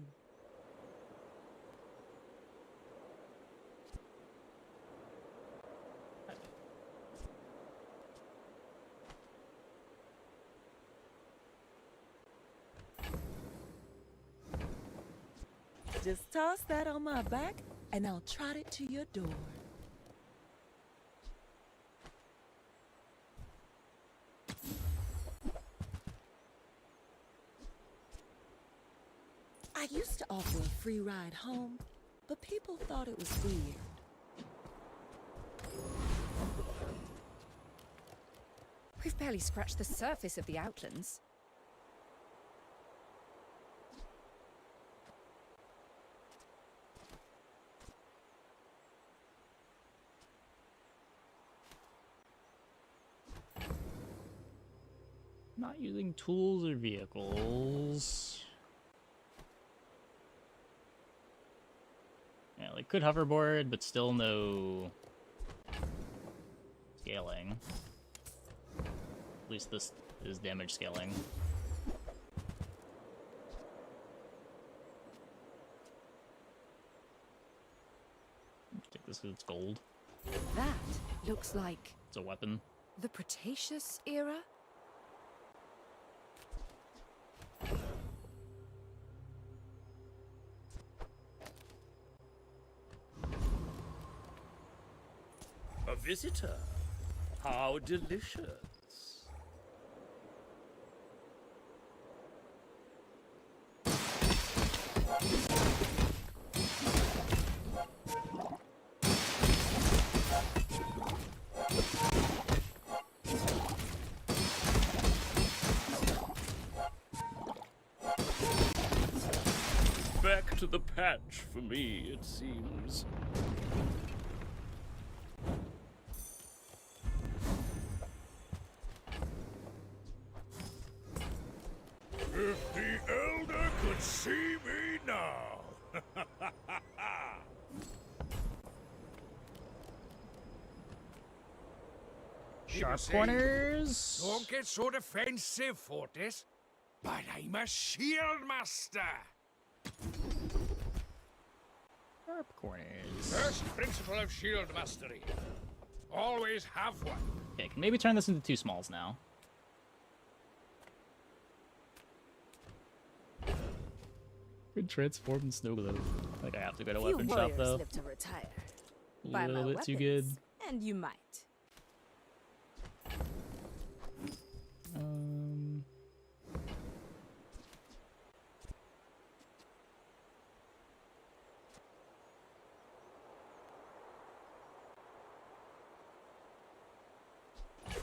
Just toss that on my back, and I'll trot it to your door. I used to offer a free ride home, but people thought it was weird. We've barely scratched the surface of the Outlands. Not using tools or vehicles. Yeah, like could hoverboard, but still no scaling. At least this is damage scaling. It's gold. That looks like It's a weapon. the Cretaceous era? A visitor. How delicious. Back to the patch for me, it seems. If the Elder could see me now! Sharp corners. Don't get so defensive, Fortis. But I'm a shield master. Sharp corners. First principle of shield mastery. Always have one. Okay, can maybe turn this into 2 smalls now. Good transform snow globe. Like I have to go to weapon shop though. Live to retire. A Buy my little bit too good. weapons, and you might.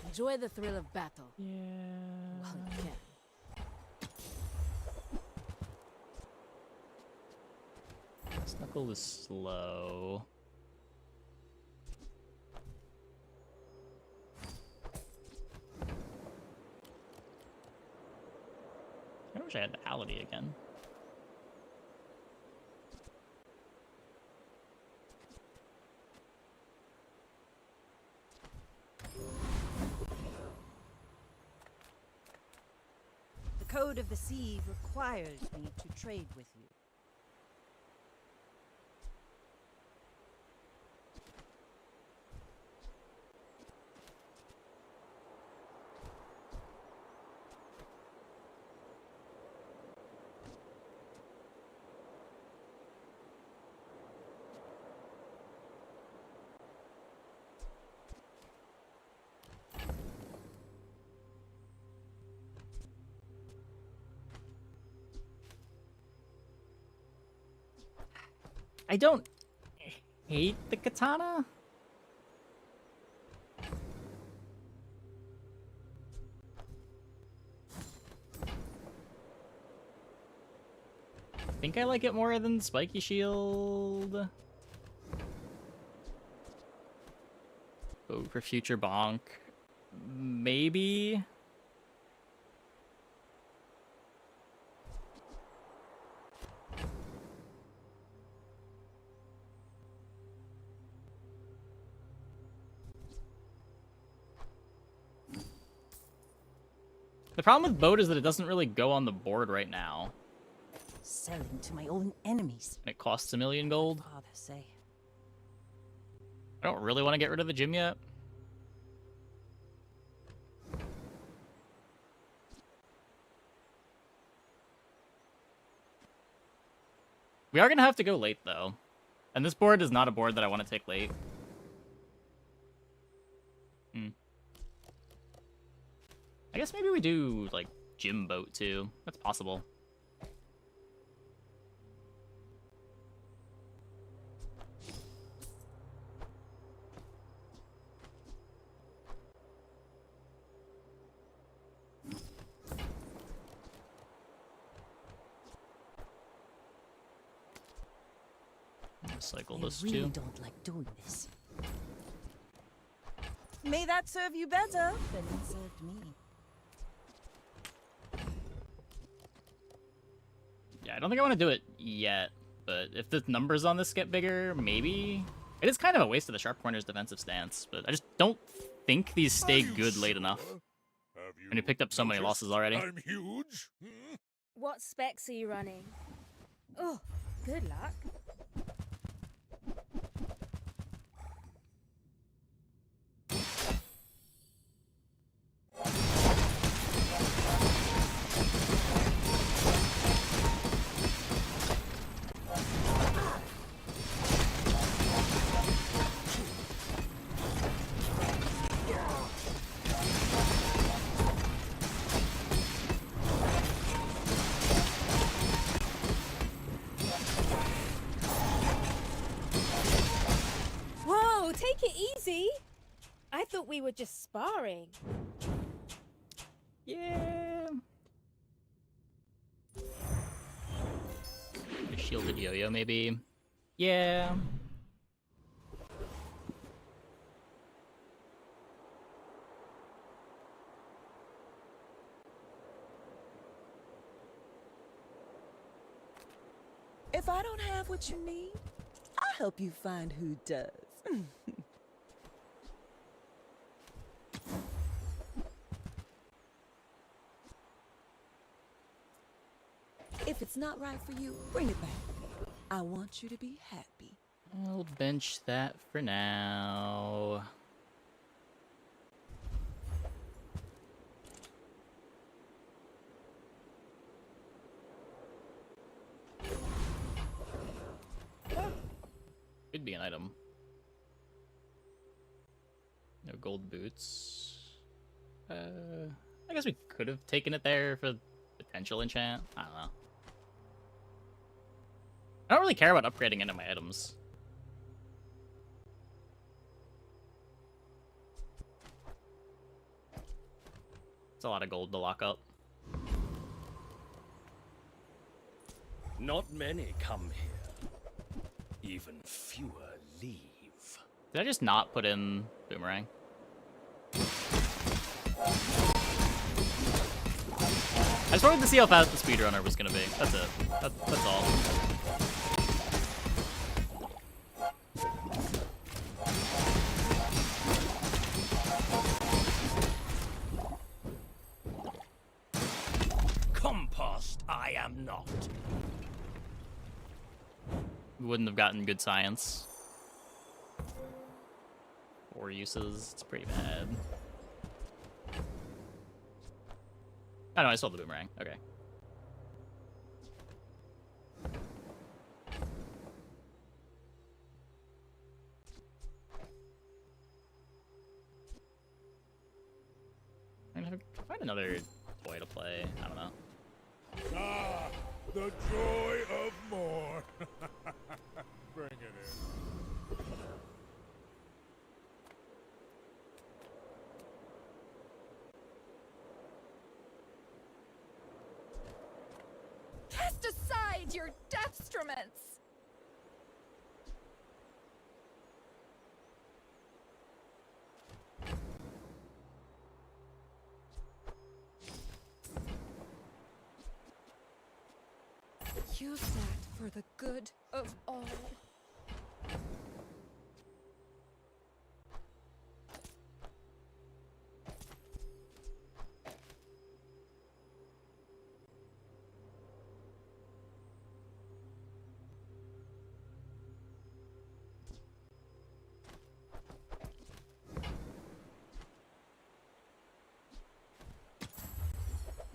Enjoy the thrill of battle. Yeah. While you can. Snuckle is slow. I wish I had Ality again. The code of the sea requires me to trade with you. I don't hate the katana. I think I like it more than Spiky Shield. Oh, for future bonk. Maybe. The problem with boat is that it doesn't really go on the board right now. Selling to my own enemies. And it costs 1 million gold. Father say. I don't really want to get rid of the gym yet. We are going to have to go late, though. And this board is not a board that I want to take late. I guess maybe we do, like, gym boat, too. That's possible. Cycle this I really too. don't like doing this. May that serve you better than it served me. Yeah, I don't think I want to do it yet, but if the numbers on this get bigger, maybe. It is kind of a waste of the Sharp Corner's defensive stance, but I just don't think these stay good late enough. When you picked up so many losses already. I'm huge. What specs are you running? Oh, good luck. were just sparring. Yeah. A shielded yo-yo, maybe. Yeah. If I don't have what you need, I'll help you find who does. If it's not right for you, bring it back. I want you to be happy. I'll bench that for now. Could be an item. No gold boots. I guess we could have taken it there for potential enchant. I don't know. I don't really care about upgrading any of my items. It's a lot of gold to lock up. Not many come here. Even fewer leave. Did I just not put in boomerang? I just wanted to see how fast the speedrunner was gonna be. That's it. That's all. Compost, I am not. We wouldn't have gotten good science. 4 uses. It's pretty bad. Oh no, I saw the boomerang. Okay. I'm gonna find another toy to play. I don't know. Ah, the joy of more. Bring it in. Cast aside your destruments! Use that for the good of all.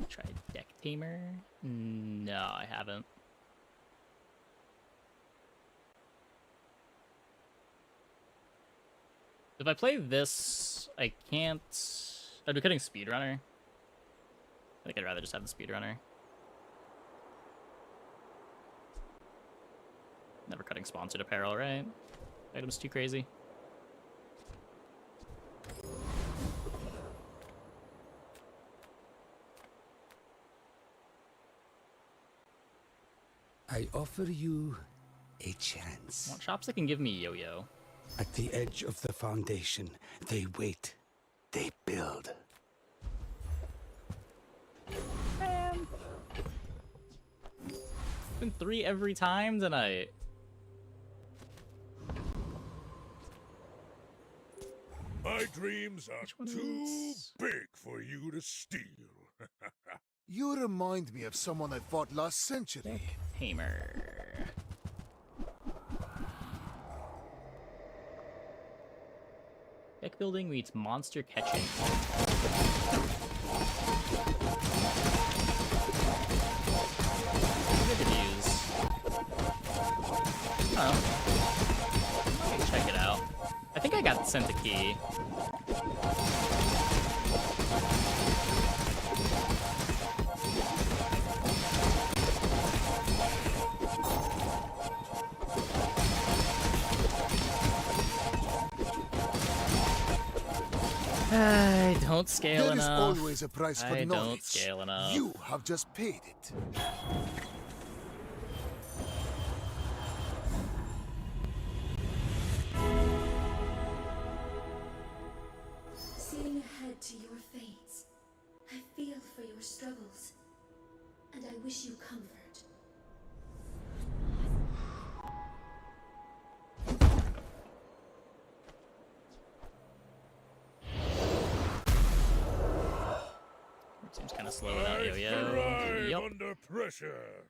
Try deck tamer? No, I haven't. If I play this, I can't... I'd be cutting speedrunner. I think I'd rather just have the speedrunner. Never cutting sponsored apparel, right? Item's too crazy. I offer you a chance. I want shops that can give me yo-yo. At the edge of the foundation, they wait. They build. Man. Been 3 every time tonight. My dreams are too big for you to steal. You remind me of someone I fought last century. Tamer. Deck building meets monster catching. Good reviews. Oh. Check it out. I think I got sent a key. I don't scale There is enough. always a price for I knowledge. don't scale enough. You have just paid it. Seeing ahead to your fates, I feel for your struggles, and I wish you comfort. It seems kind of slow without Yo-Yo. Thrive Yup. under pressure.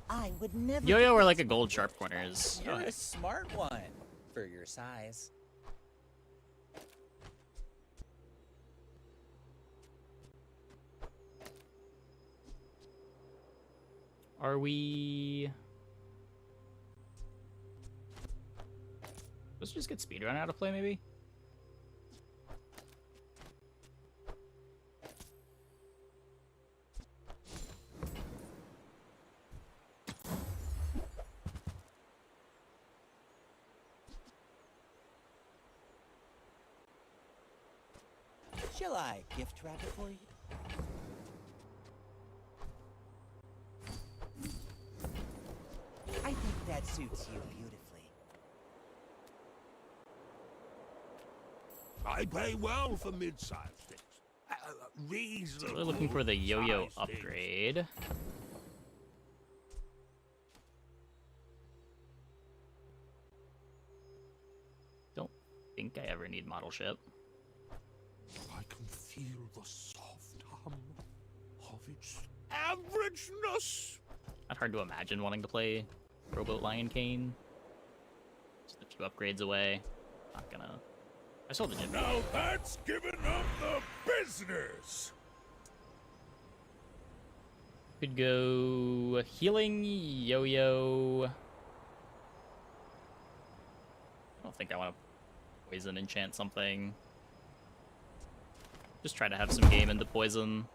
I would never. Yo-Yo are like a gold sharp corners. You're Okay. a smart one for your size. Are we... Let's just get speedrun out of play, maybe? Shall I gift wrap it for you? I think that suits you beautifully. I pay well for mid-sized things. Reasonable. Really looking for the Yo-Yo size things. upgrade. Don't think I ever need model ship. I can feel the soft hum of its averageness. Not hard to imagine wanting to play Rowboat Lion Cane. Just a few upgrades away. Not gonna... I sold the gym. Now that's giving up the business. Could go healing, Yo-Yo. I don't think I want to poison enchant something. Just try to have some game into poison.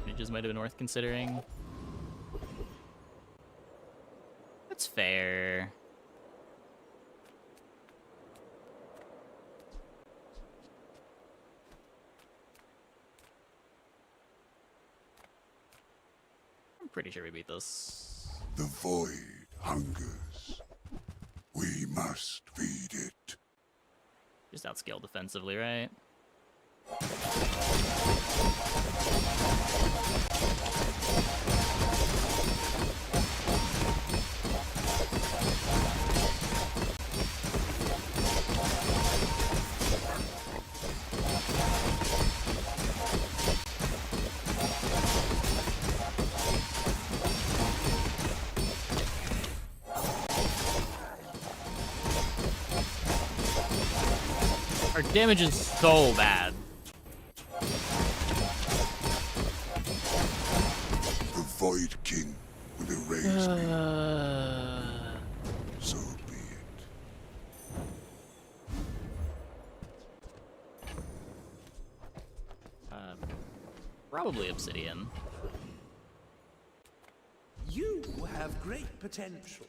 Ninjas might have been worth considering. That's fair. I'm pretty sure we beat this. The void hungers. We must feed it. Just outscale defensively, right? Our damage is so bad. The Void King will erase me. So be it. Probably Obsidian. You have great potential.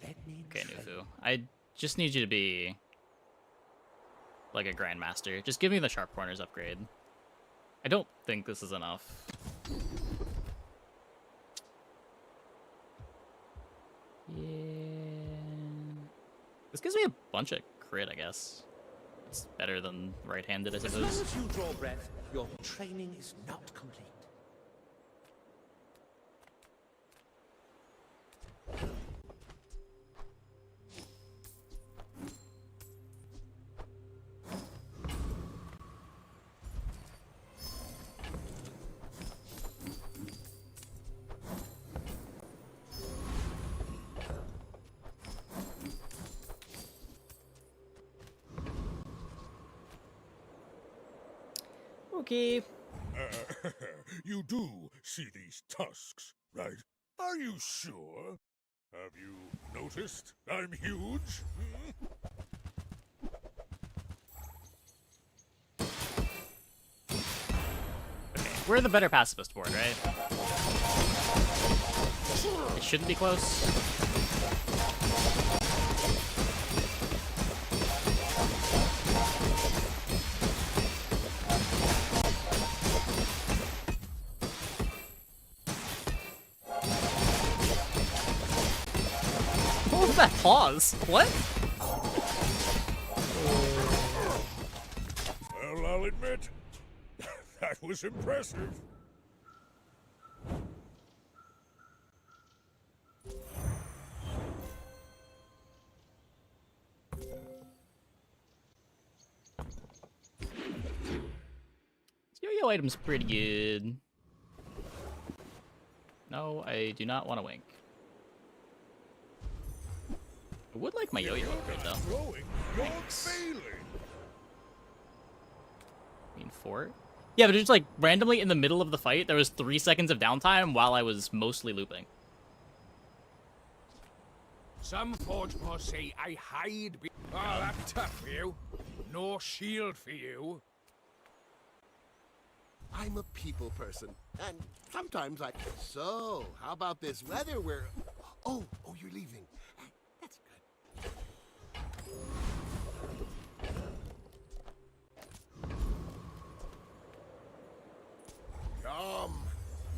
Let me Okay, Nufu. I just need you to be like a Grandmaster. Just give me the Sharp Corners upgrade. I don't think this is enough. Yeah. This gives me a bunch of crit, I guess. It's better than right-handed, I As long suppose. as you draw breath, your training is not complete. Okay. You do see these tusks, right? Are you sure? Have you noticed I'm huge? We're the better pacifist board, right? It shouldn't be close. What was that pause? What? Well, I'll admit, that was impressive. Yo-yo item's pretty good. No, I do not want to wink. I would like my yo-yo upgrade though. I mean, 4? Yeah, but it's like randomly in the middle of the fight, there was 3 seconds of downtime while I was mostly looping. Some forge boss say I hide be— Oh, that's tough for you. No shield for you. I'm a people person, and sometimes I... So, how about this weather where... Oh, you're leaving. That's good. Come,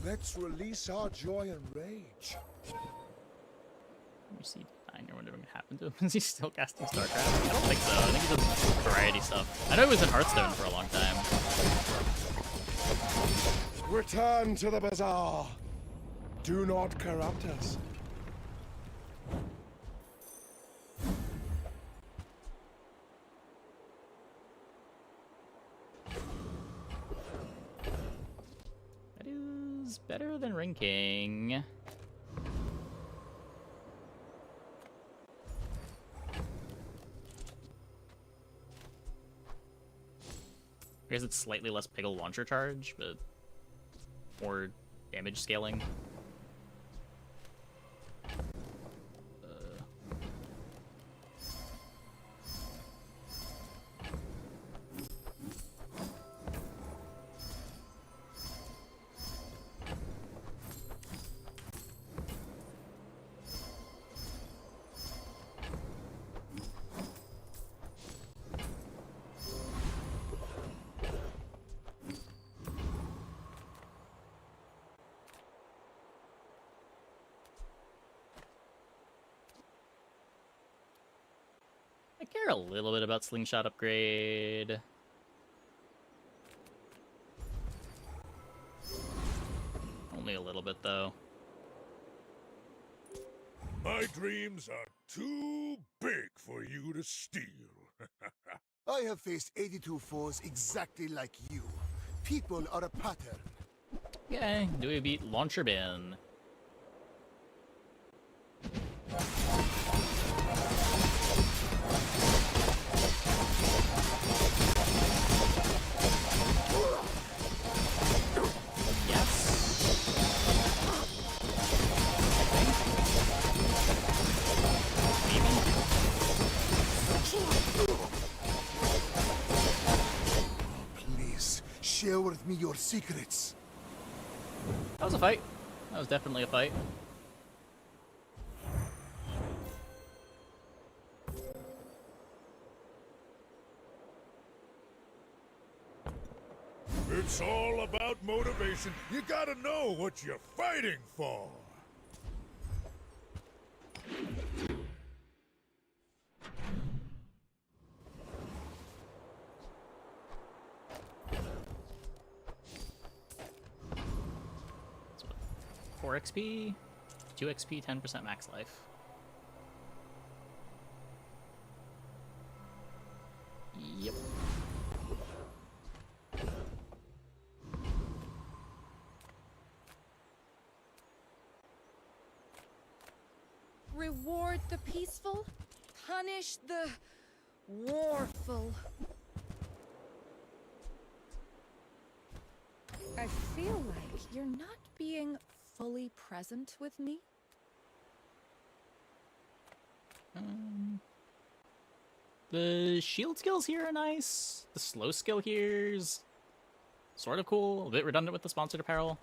let's release our joy and rage. Let me see. I wonder what happened to him. Is he still casting StarCraft? I don't think so. I think he does variety stuff. I know he was in Hearthstone for a long time. Return to the bazaar. Do not corrupt us. That is better than Ring King. I guess it's slightly less Piggle launcher charge, but more damage scaling. I care a little bit about slingshot upgrade. Only a little bit, though. My dreams are too big for you to steal. I have faced 82 foes exactly like you. People are a pattern. Okay, do we beat Launcher Bin? Please, share with me your secrets. That was a fight. That was definitely a fight. It's all about motivation. You gotta know what you're fighting for. That's what, 4 XP, 2 XP, 10% max life. Yep. Reward the peaceful, punish the warful. I feel like you're not being fully present with me. The shield skills here are nice. The slow skill here's sort of cool. A bit redundant with the sponsored apparel.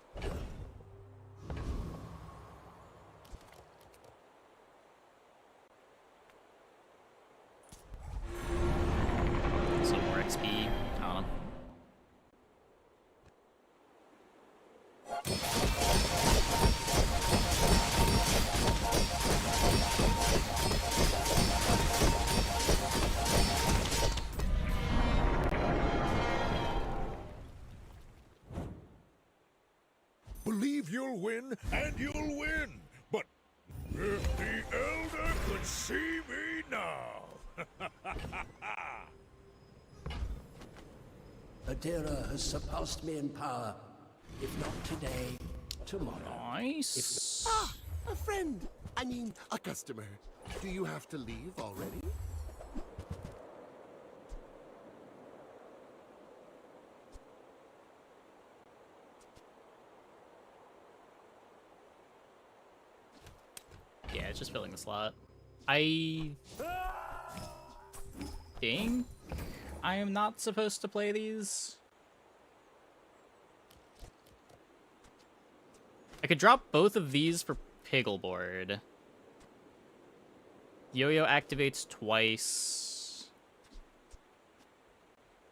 Adira has surpassed me in power. If not today, tomorrow. Nice. Ah, a friend. I mean, a customer. Do you have to leave already? Yeah, it's just filling the slot. I think I am not supposed to play these. I could drop both of these for Piggleboard. Yo-Yo activates twice.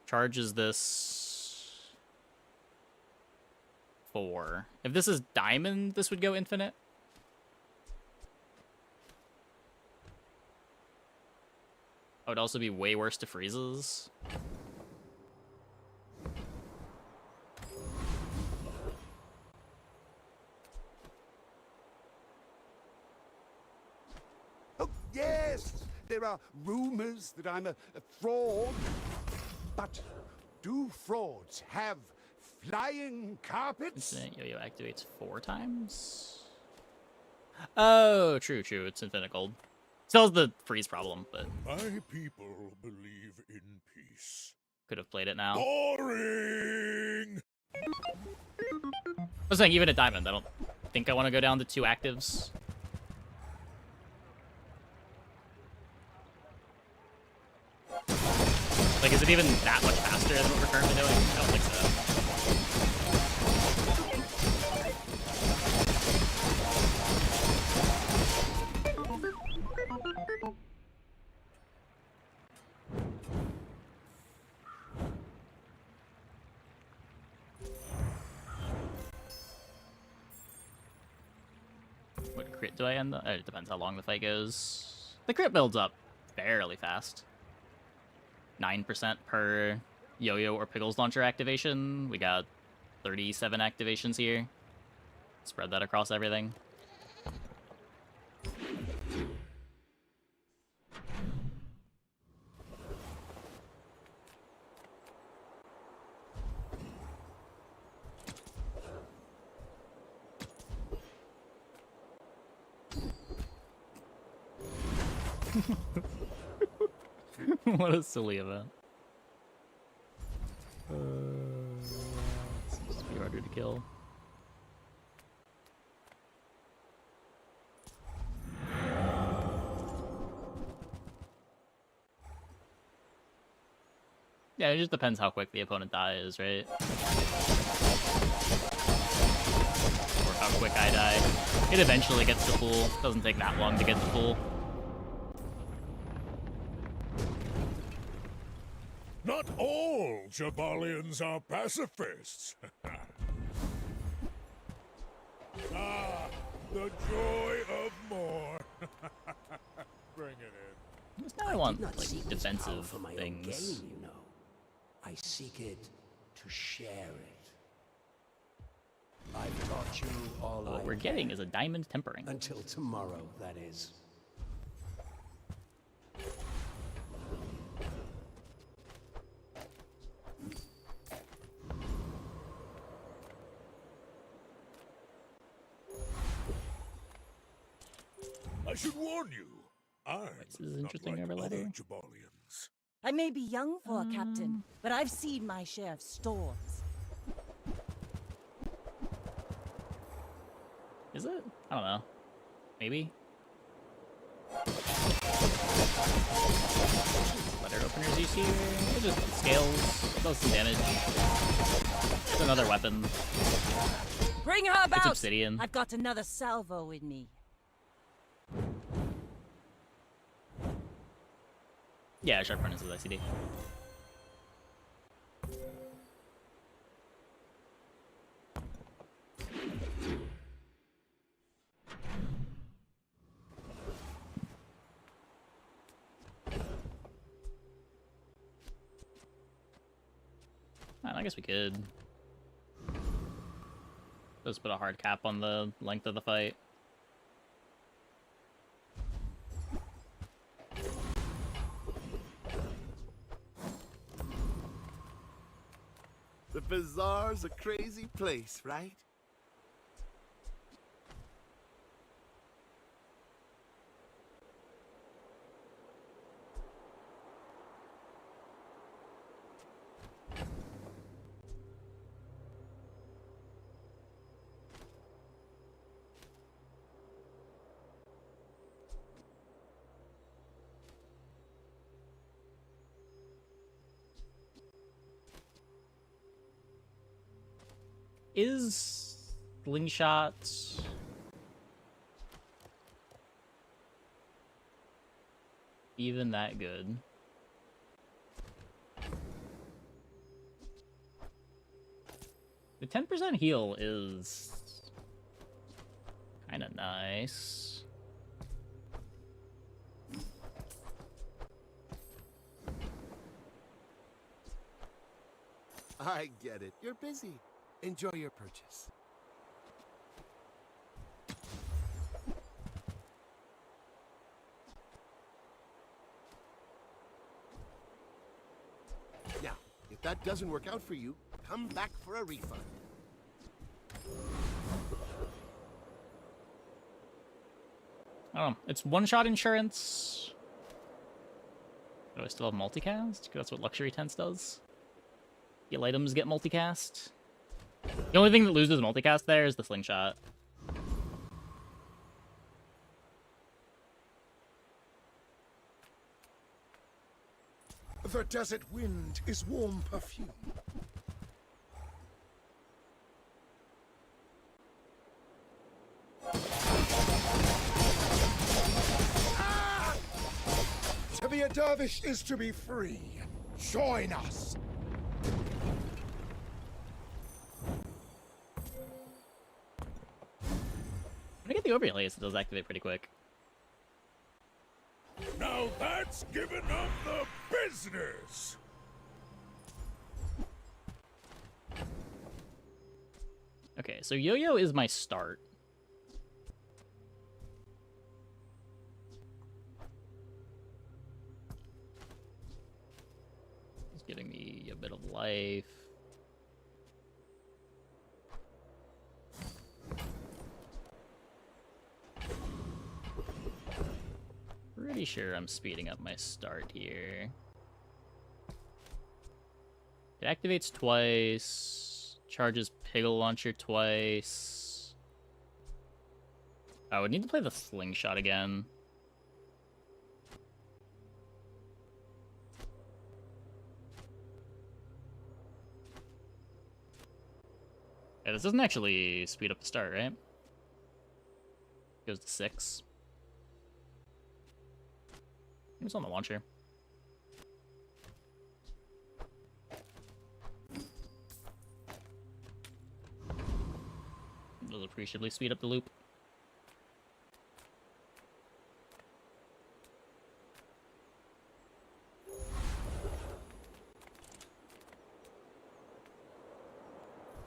Charges this 4. If this is Diamond, this would go infinite. I would also be way worse to freezes. Oh, yes! There are rumors that I'm a fraud. But do frauds have flying carpets? Infinite Yo-Yo activates 4 times? Oh, true. It's infinite gold. Still has the freeze problem, but My people believe in peace. could have played it now. Boring! I was saying, even at Diamond, I don't think I want to go down to 2 actives. Like, is it even that much faster than what we're currently doing? I don't think so. What crit do I end up? It depends how long the fight goes. The crit builds up fairly fast. 9% per Yo-Yo or Pickles launcher activation. We got 37 activations here. Spread that across everything. What a silly event. Seems to be harder to kill. Yeah, it just depends how quick the opponent dies, right? Or how quick I die. It eventually gets to full. Doesn't take that long to get to full. Not all Jabalians are pacifists. Ah, the joy of more. Bring it in. Now I want, not like, seek this defensive power for my own things. gain, you know. I seek it to share it. I've taught you all What we're getting is a diamond tempering. Until tomorrow, that is. I should warn you. This is not interesting like over other later. Jabalians. I may be young for a captain, but I've seen my share of storms. Is it? I don't know. Maybe? Letter openers use here. It just scales, does some damage. It's another weapon. Bring her It's about! obsidian. I've got another salvo with me. Yeah, sharp furnace is ICD. I guess we could just put a hard cap on the length of the fight. bazaar's a crazy place, right? Is slingshot even that good? The 10% heal is kind of nice. I get it. You're busy. Enjoy your purchase. Now, if that doesn't work out for you, come back for a refund. Oh, it's one-shot insurance. Do I still have multicast? Because that's what Luxury Tents does. Heal items get multicast. The only thing that loses multicast there is the slingshot. The desert wind is warm perfume. Ah! To be a dervish is to be free. Join us. When I get the overlays, it does activate pretty quick. Now that's giving up the business! Okay, so Yo-Yo is my start. It's giving me a bit of life. Pretty sure I'm speeding up my start here. It activates twice, charges Piggle Launcher twice. I would need to play the Slingshot again. Yeah, this doesn't actually speed up the start, right? Goes to 6. It's on the launcher. Does appreciably speed up the loop.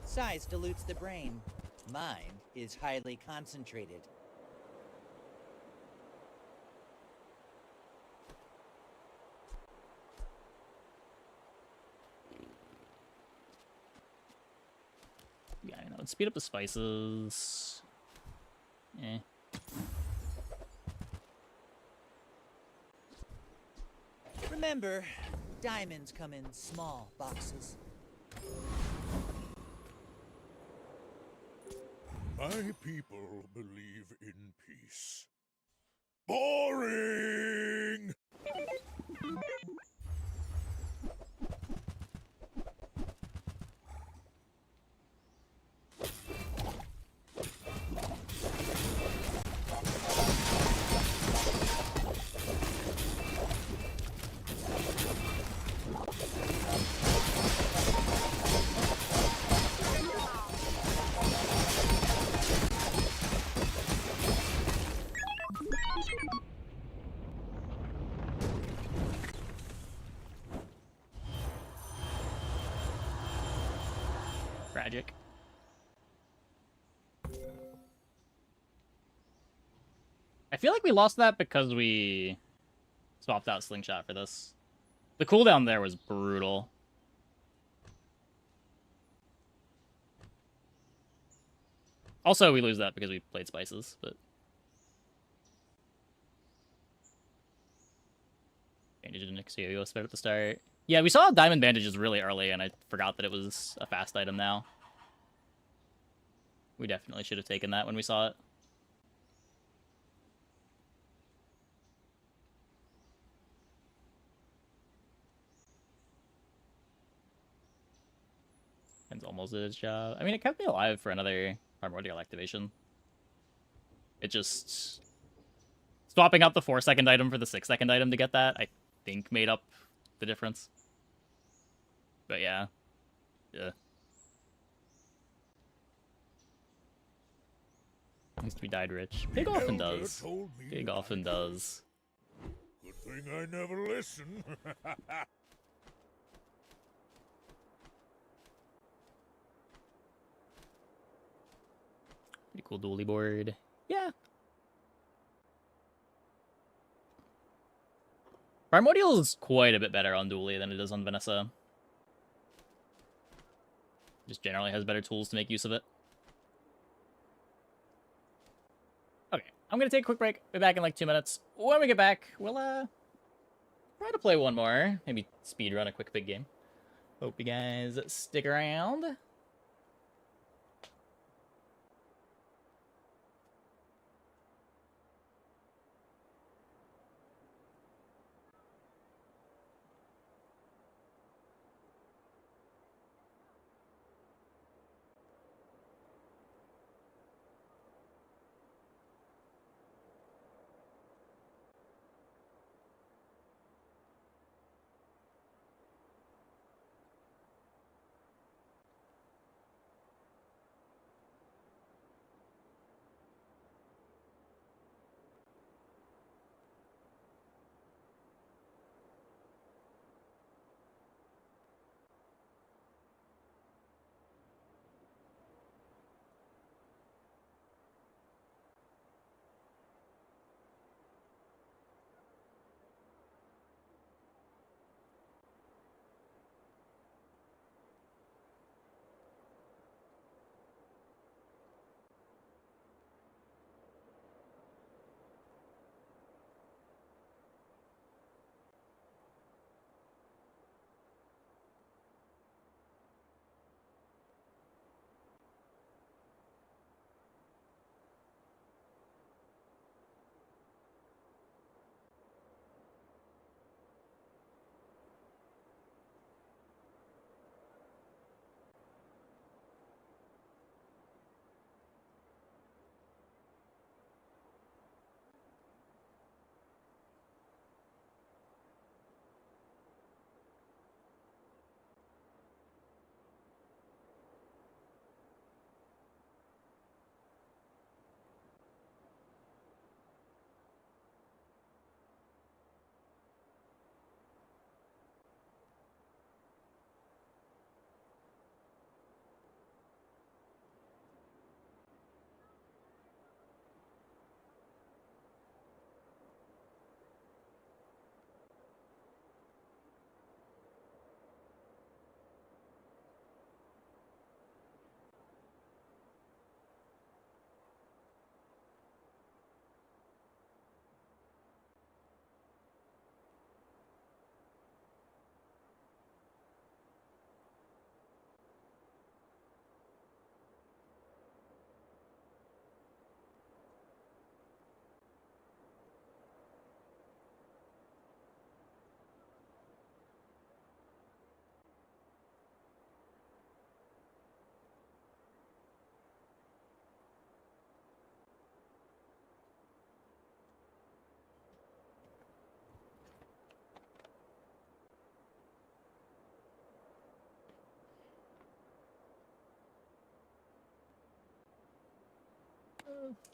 Size dilutes the brain. Mine is highly concentrated. Yeah, I know. It'd speed up the spices. Eh. Remember, diamonds come in small boxes. My people believe in peace. Boring! Tragic. I feel like we lost that because we swapped out Slingshot for this. The cooldown there was brutal. Also, we lose that because we played spices, but... Bandage and Nixio sped at the start. Yeah, we saw Diamond Bandages really early, and I forgot that it was a fast item now. We definitely should have taken that when we saw it. And almost did its job. I mean, it kept me alive for another Primordial activation. It just... Swapping out the 4-second item for the 6-second item to get that, I think made up the difference. But yeah. Yeah. At least we died rich. Pig often does. Pig often does. Good thing I never listen. Pretty cool dually board. Yeah. Primordial is quite a bit better on dually than it is on Vanessa. Just generally has better tools to make use of it. Okay, I'm gonna take a quick break. Be back in like 2 minutes. When we get back, we'll try to play one more. Maybe speed run a quick big game. Hope you guys stick around.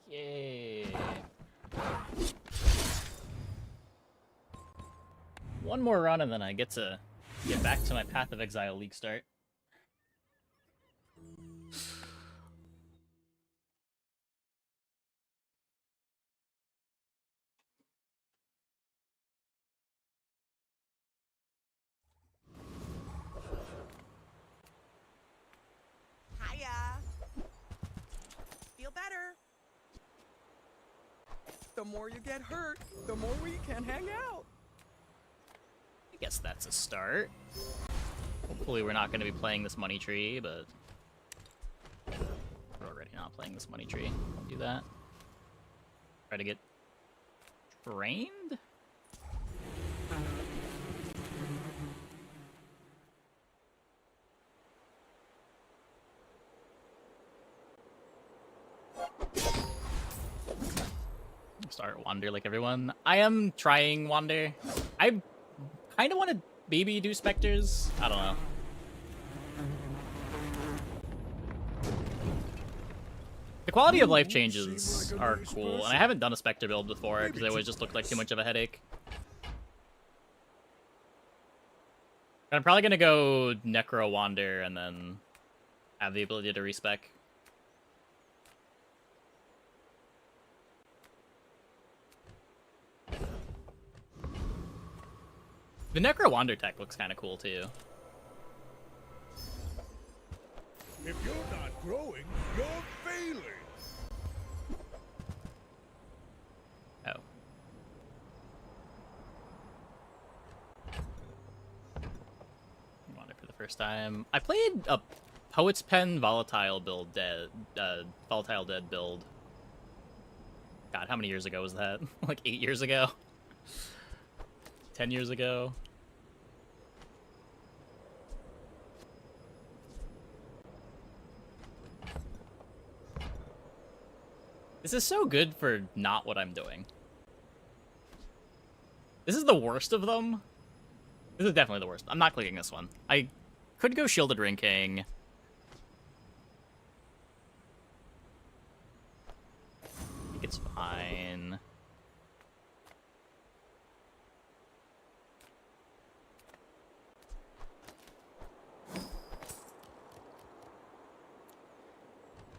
Okay. One more run and then I get to get back to my Path of Exile League start. Hiya. The more you get hurt, the more we can hang out. I guess that's a start. Hopefully we're not going to be playing this money tree, but we're already not playing this money tree. Don't do that. Try to get trained? Start Wander like everyone. I am trying Wander. I kind of want to maybe do Spectres. I don't know. The quality of life changes are cool, and I haven't done a Spectre build before because it always just looked like too much of a headache. I'm probably gonna go Necro Wander and then have the ability to respec. The Necro Wander tech looks kind of cool too. If you're not growing, you're failing. Oh. Wander for the first time. I played a Poet's Pen Volatile build, Volatile Dead build. God, how many years ago was that? Like 8 years ago? 10 years ago? This is so good for not what I'm doing. This is the worst of them. This is definitely the worst. I'm not clicking this one. I could go Shielded Ring King. I think it's fine.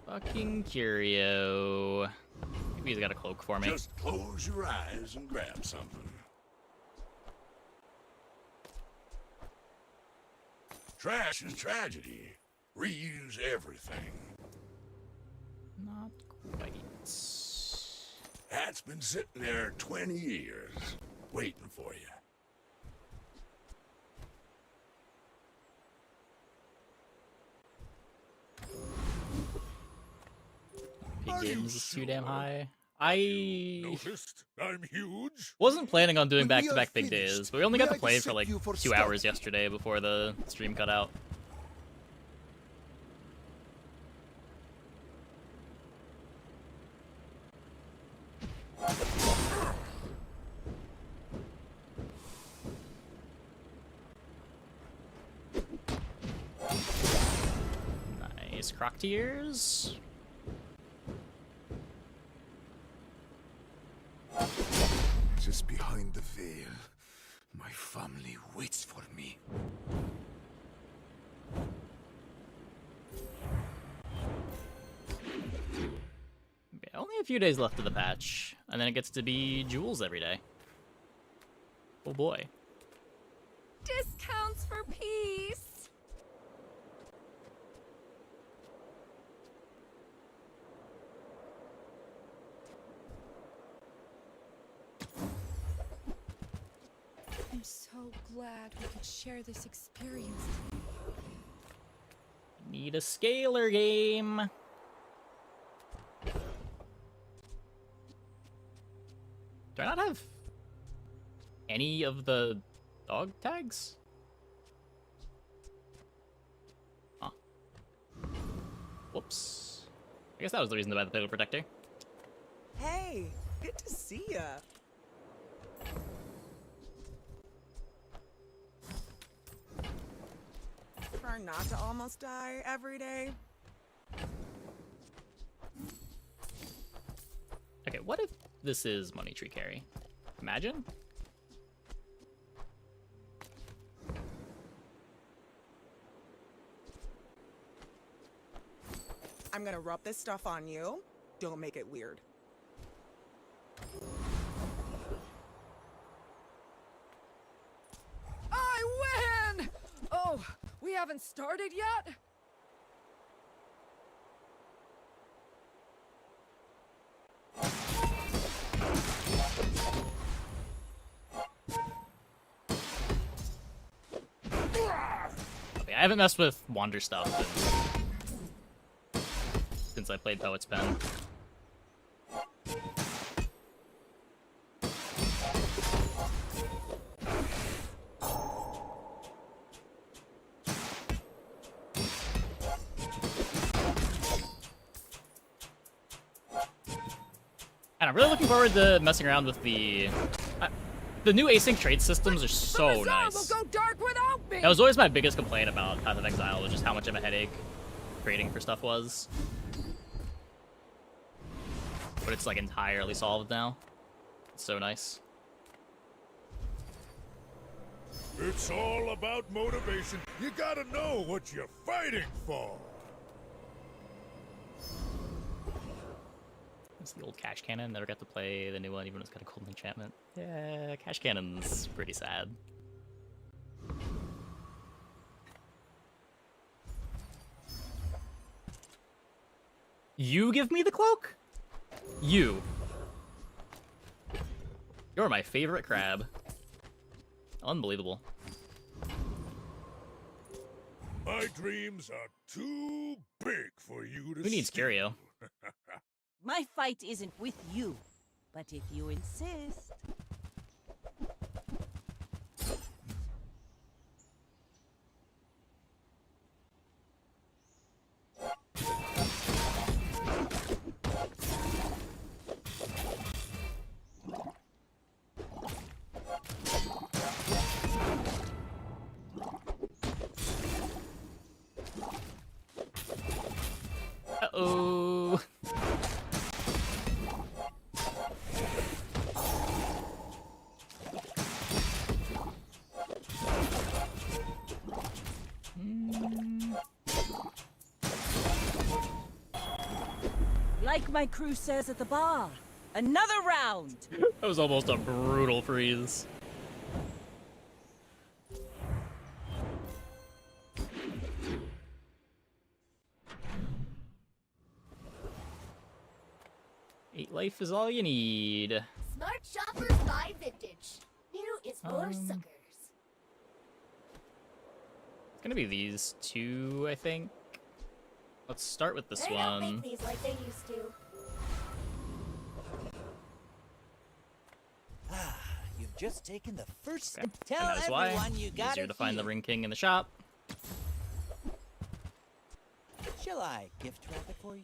Fucking Curio. Maybe he's got a cloak for me. Just close your eyes and grab something. Trash is tragedy. Reuse everything. Not quite. That's been sitting there 20 years, waiting for you. Pig games is too damn high. I Noticed? I'm huge. wasn't planning on doing When we back-to-back are Pig finished, days, but we only got may to I play just for set like you for 2 hours study? yesterday before the stream cut out. Nice croc tears. Just behind the veil, my family waits for me. Okay, only a few days left of the patch, and then it gets to be Jules every day. Oh boy. Discounts for peace. I'm so glad we could share this experience. Need a scalar game. Do I not have any of the dog tags? Huh. Whoops. I guess that was the reason to buy the Pickle Protector. Hey, good to see ya. Try not to almost die every day. Okay, what if this is Money Tree Carry? Imagine? I'm gonna rub this stuff on you. Don't make it weird. I win! Oh, we haven't started yet? haven't messed with Wander stuff since I played Poet's Pen. And I'm really looking forward to messing around with the new async trade systems are so nice. Will go dark without me. That was always my biggest complaint about Path of Exile, was just how much of a headache trading for stuff was. But it's like entirely solved now. It's so nice. It's all about motivation. You gotta know what you're fighting for. It's the old Cash Cannon. Never got to play the new one, even though it's got a golden enchantment. Yeah, Cash Cannon's pretty sad. You give me the cloak? You. You're my favorite crab. Unbelievable. My dreams are too big for you to Who needs steal. Curio? My fight isn't with you, but if you insist. Uh-oh. Like my crew says at the bar, another round. That was almost a brutal freeze. Eight life is all you need. Smart shoppers buy vintage. New is for suckers. It's gonna be these two, I think. Let's start with this They one. don't make these like they used to. You've just taken the first Okay. Tell And that is why. everyone you got Easier it to find the here. Ring King in the shop. Shall I gift wrap it for you?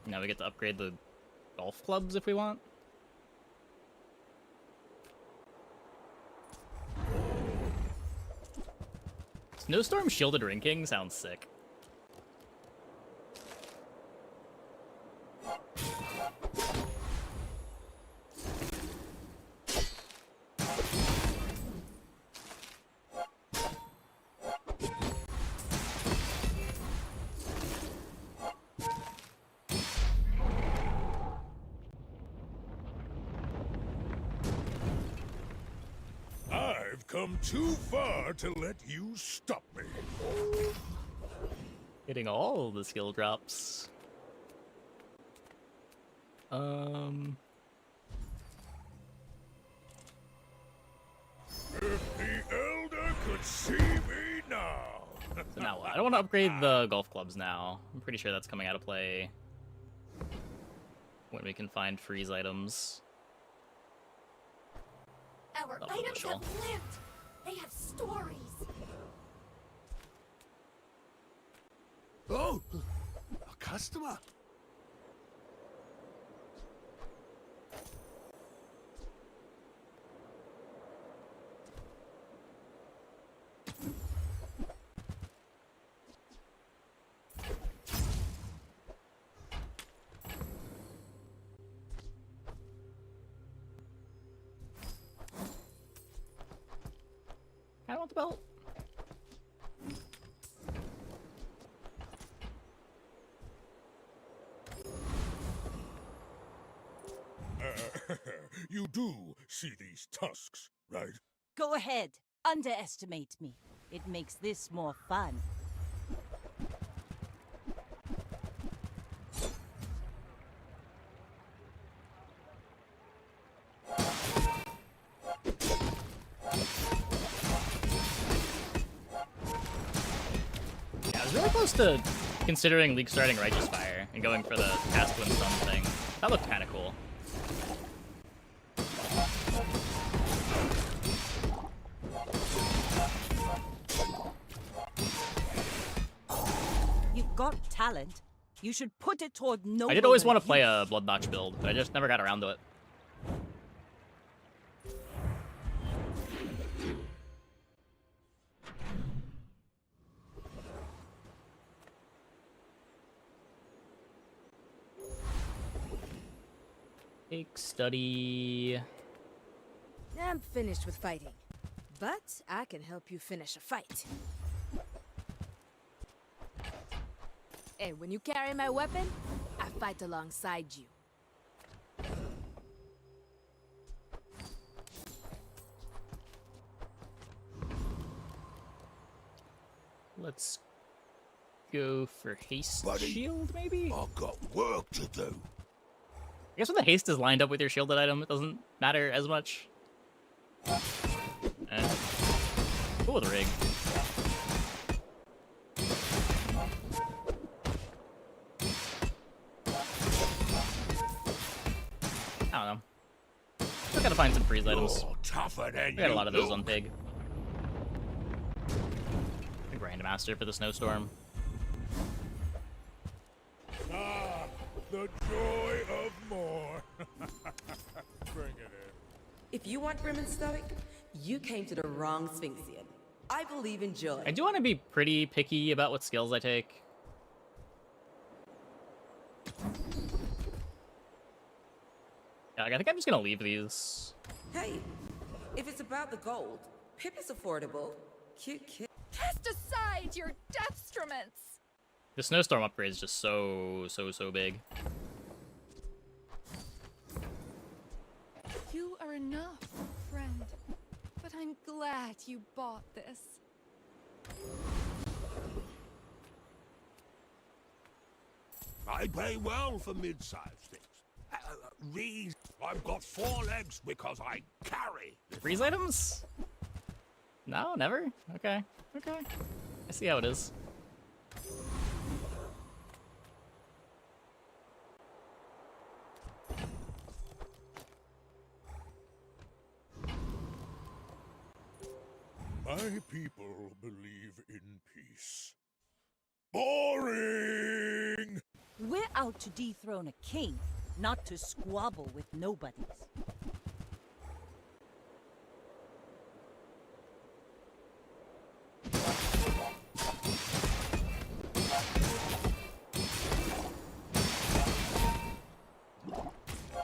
Now we get to upgrade the golf clubs if we want. Snowstorm Shielded Ring King sounds sick. I've come too far to let you stop me. Hitting all the skill drops. If the Elder could see me now. So now what? I don't want to upgrade the golf clubs now. I'm pretty sure that's coming out of play when we can find freeze items. Our Oh, items bushel. have lived. They have stories. Oh, a customer. I want the belt. You do see these tusks, right? Go ahead, underestimate me. It makes this more fun. close to considering League starting Righteous Fire and going for the cast when stun thing. That looked kind of cool. You've got talent. You should put it toward no. I did always want to play a Blood Notch build, but I just never got around to it. Take study. I'm finished with fighting, but I can help you finish a fight. And when you carry my weapon, I fight alongside you. Let's go for haste Buddy, shield, maybe? I've got work to do. I guess when the haste is lined up with your shielded item, it doesn't matter as much. Cool with rig. I don't know. Still gotta find some freeze items. Tougher than We got a you lot of those look. on Pig. Grandmaster for the snowstorm. Ah, the joy of more. Bring it in. If you want grim and stoic, you came to the wrong Sphinxian. I believe in joy. I do want to be pretty picky about what skills I take. Yeah, I think I'm just gonna leave these. Hey, if it's about the gold, Pip is affordable. Cute kid. Cast aside your deathstruments! The snowstorm upgrade is just so big. You are enough, friend. But I'm glad you bought this. I pay well for mid-sized things. These, I've got 4 legs because I carry. Freeze items? No, never? Okay. Okay. I see how it is. My people believe in peace. Boring! We're out to dethrone a king, not to squabble with nobodies.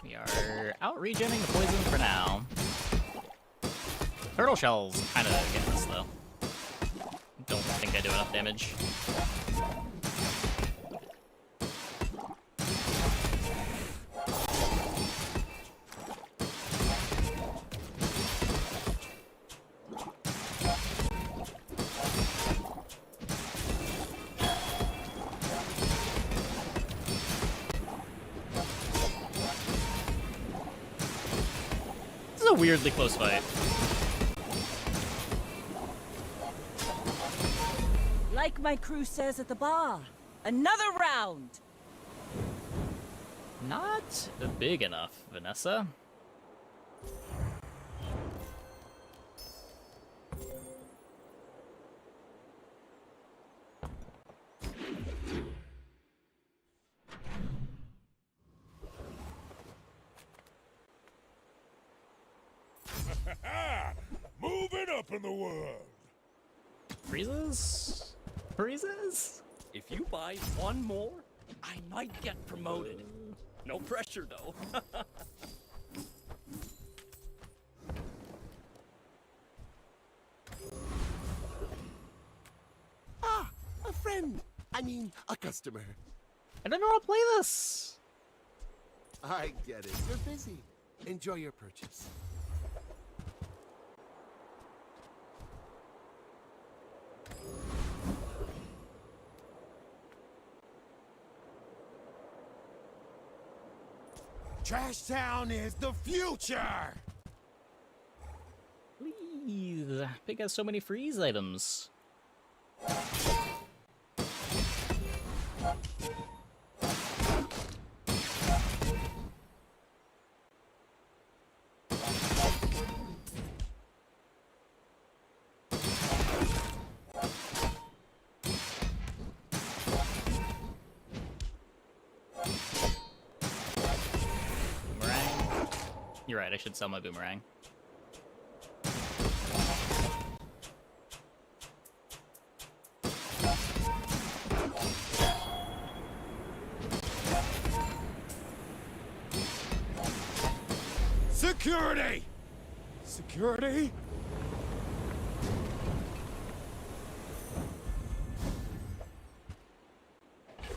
We are out regenning the poison for now. Turtle shells kind of getting us though. Don't think I do enough damage. This is a weirdly close fight. Like my crew says at the bar, another round! Not big enough, Vanessa. Moving up in the world. Freezes? Freezes? If you buy one more, I might get promoted. No pressure, though. Ah, a friend. I mean, a customer. I don't know how to play this. I get it. You're busy. Enjoy your purchase. Trash Town is the future! Please. Pig has so many freeze items. You're right, I should sell my boomerang. Security! Security?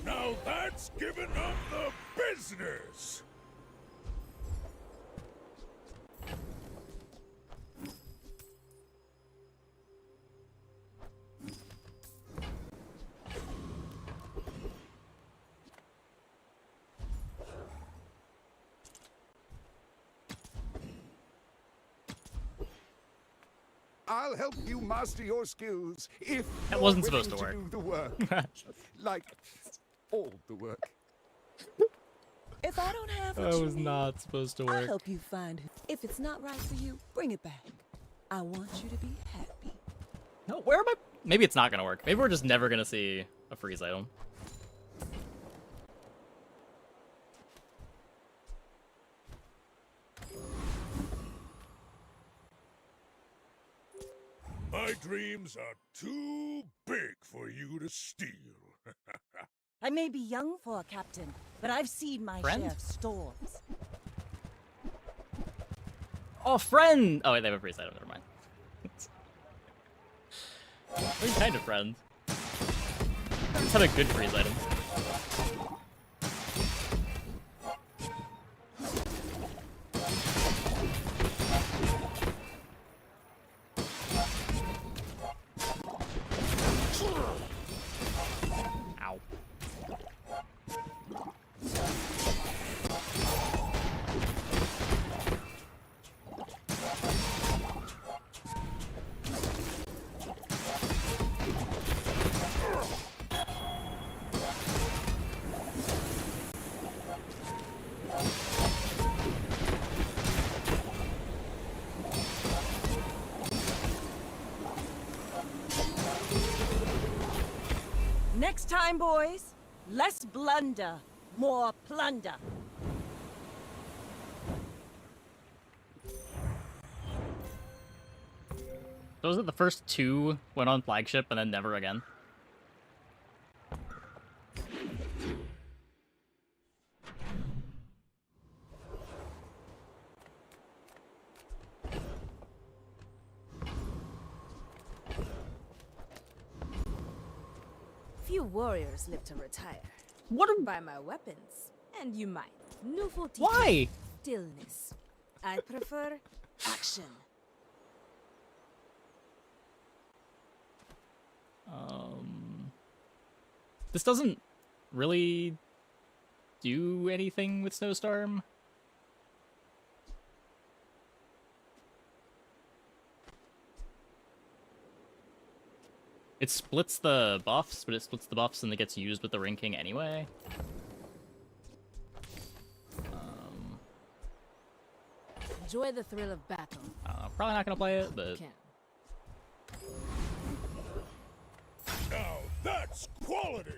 Now that's giving up the business! I'll help you master your skills if That you're wasn't willing supposed to work. do the work. Like, all the work. If I don't have what That you was need, not supposed to I'll work. help you find who. If it's not right for you, bring it back. I want you to be happy. No, where am I? Maybe it's not gonna work. Maybe we're just never gonna see a freeze item. My dreams are too big for you to steal. I may be young for a captain, but I've seen my Friend? share of storms. Oh, friend! Oh, wait, they have a freeze item. Never mind. What kind of friend? Let's have a good freeze item. Ow. Next time, boys, less blunder, more plunder. So was it the first two went on flagship and then never again? Few warriors live to retire. What by my weapons, and you might. Why? Stillness. I prefer action. This doesn't really do anything with Snowstorm. It splits the buffs, but it splits the buffs and it gets used with the Ring King anyway. Enjoy the thrill of battle. I don't know, probably not gonna play it, but Can. Now that's quality!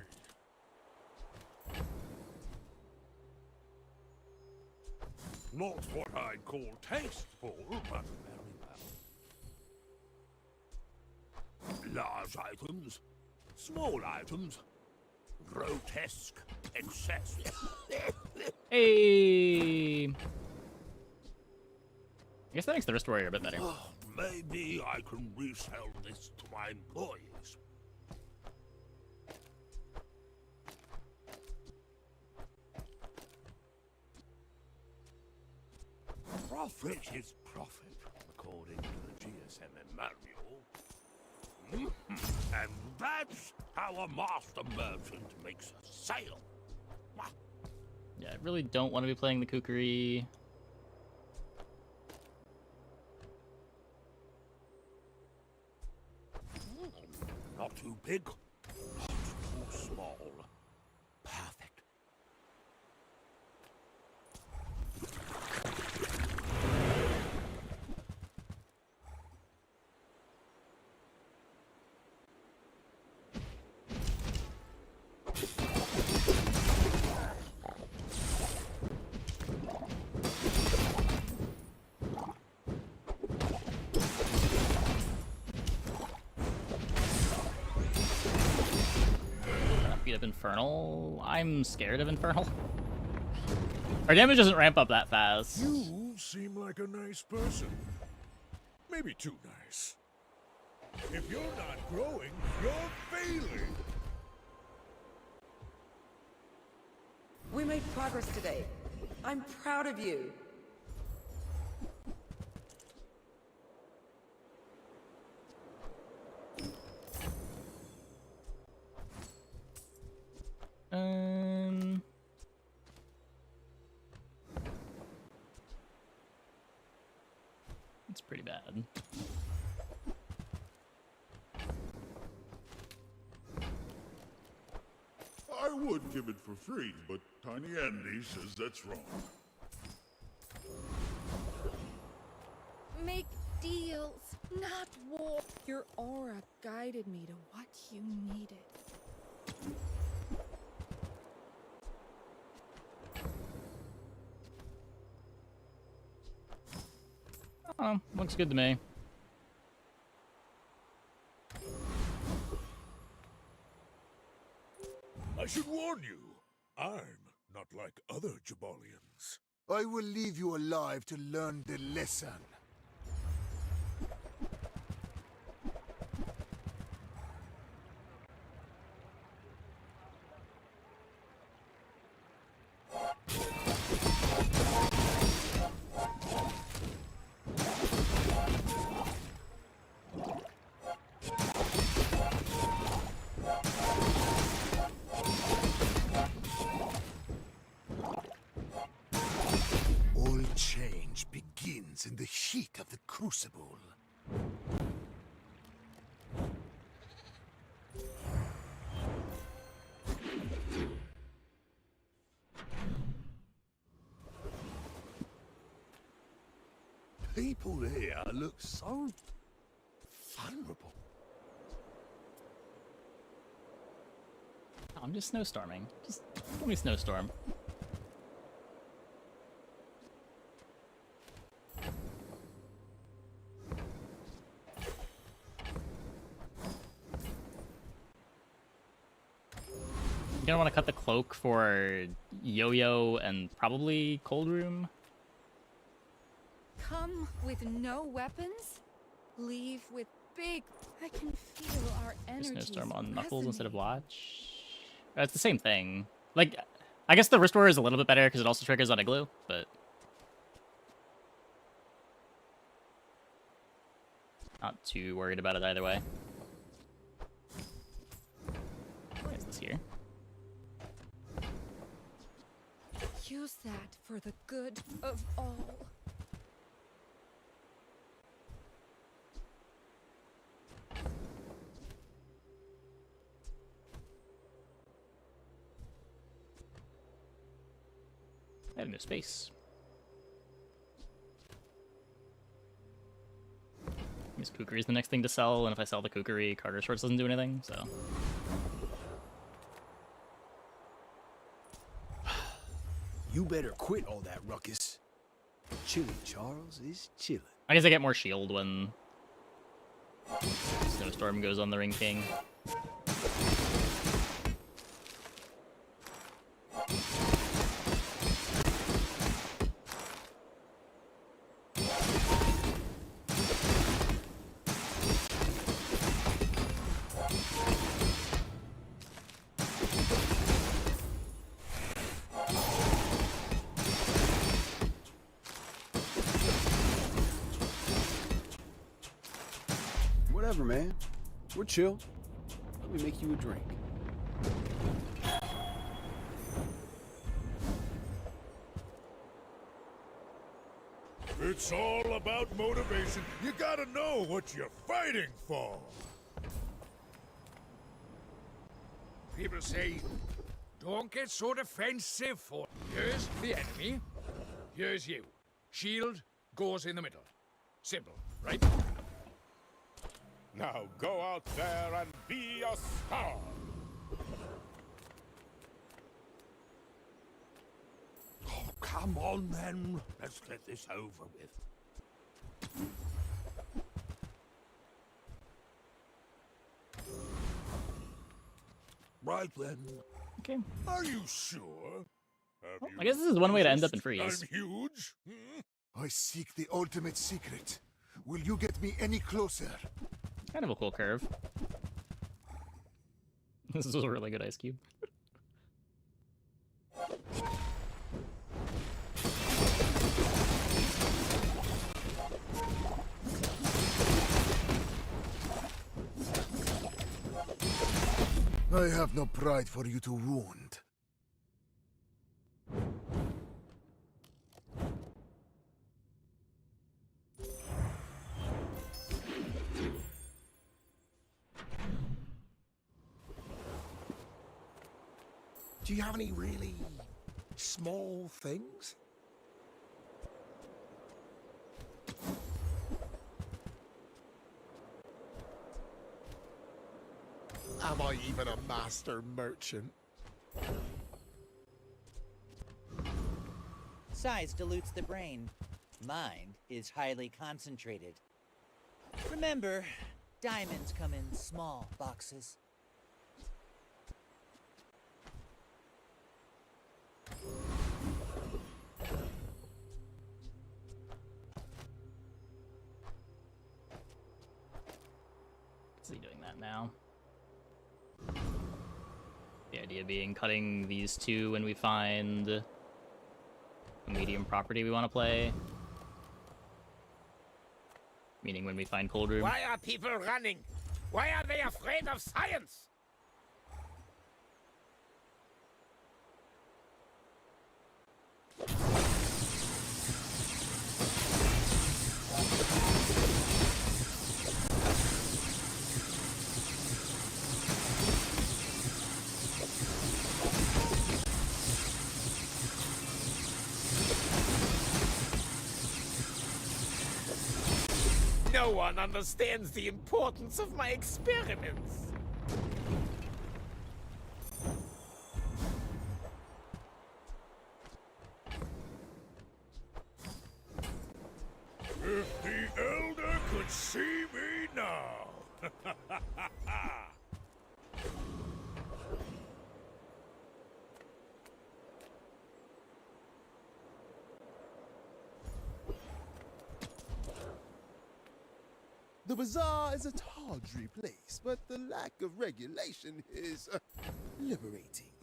Not what I'd call tasteful, but very well. Large items, small items, grotesque excess. hey. I guess that makes the Wrist Warrior a bit better. Maybe I can resell this to my employees. Profit is profit, according to the GSM manual. And that's how a master merchant makes a sale. Yeah, I really don't want to be playing the Kukri. Not too big, not too small. Perfect. have Infernal. I'm scared of Infernal. Our damage doesn't ramp up that fast. You seem like a nice person. Maybe too nice. If you're not growing, you're failing. We made progress today. I'm proud of you. It's pretty bad. I would give it for free, but Tiny Andy says that's wrong. Make deals, not war. Your aura guided me to what you needed. Oh, looks good to me. I should warn you, I'm not like other Jabalians. I will leave you alive to learn the lesson. All change begins in the heat of the crucible. People here look so vulnerable. I'm just snowstorming. Just let me snowstorm. You're gonna want to cut the cloak for Yo-Yo and probably Cold Room. Come with no weapons, leave with big. I can feel our energy. Snowstorm on Knuckles instead of Watch. It's the same thing. Like, I guess the Restore is a little bit better because it also triggers on Igloo, but not too worried about it either way. What is this here? Use that for the good of all. I have no space. This Kukri is the next thing to sell, and if I sell the Kukri, Carter Shorts doesn't do anything, so. You better quit all that ruckus. Chillin' Charles is chillin'. I guess I get more shield when Snowstorm goes on the Ring King. Whatever, man. We're chill. Let me make you a drink. It's all about motivation. You gotta know what you're fighting for. People say, don't get so defensive for. Here's the enemy. Here's you. Shield goes in the middle. Simple, right? Now go out there and be a star. Oh, come on then. Let's get this over with. Right then. Okay. Are you sure? Have I guess this is one way to end up in noticed freeze. I'm huge. I seek the ultimate secret. Will you get me any closer? Kind of a cool curve. This is a really good ice cube. I have no pride for you to wound. Do you have any really small things? Am I even a master merchant? Size dilutes the brain. Mind is highly concentrated. Remember, diamonds come in small boxes. Is he doing that now? The idea being cutting these two when we find a medium property we want to play. Meaning when we find Cold Room. Why are people running? Why are they afraid of science? No one understands the importance of my experiments. If the Elder could see me now. The bazaar is a tawdry place, but the lack of regulation is liberating.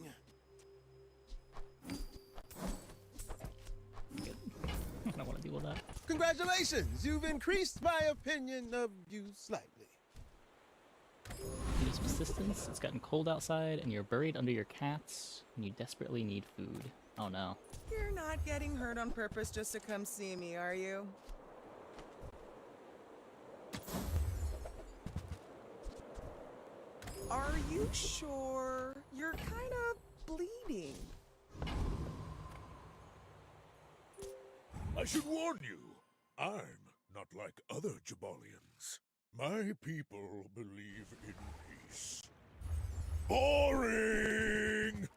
I don't want to deal with that. Congratulations! You've increased my opinion of you slightly. Need some assistance. It's gotten cold outside, and you're buried under your cats, and you desperately need food. Oh no. You're not getting hurt on purpose just to come see me, are you? Are you sure? You're kind of bleeding. I should warn you, I'm not like other Jabalians. My people believe in peace. Boring!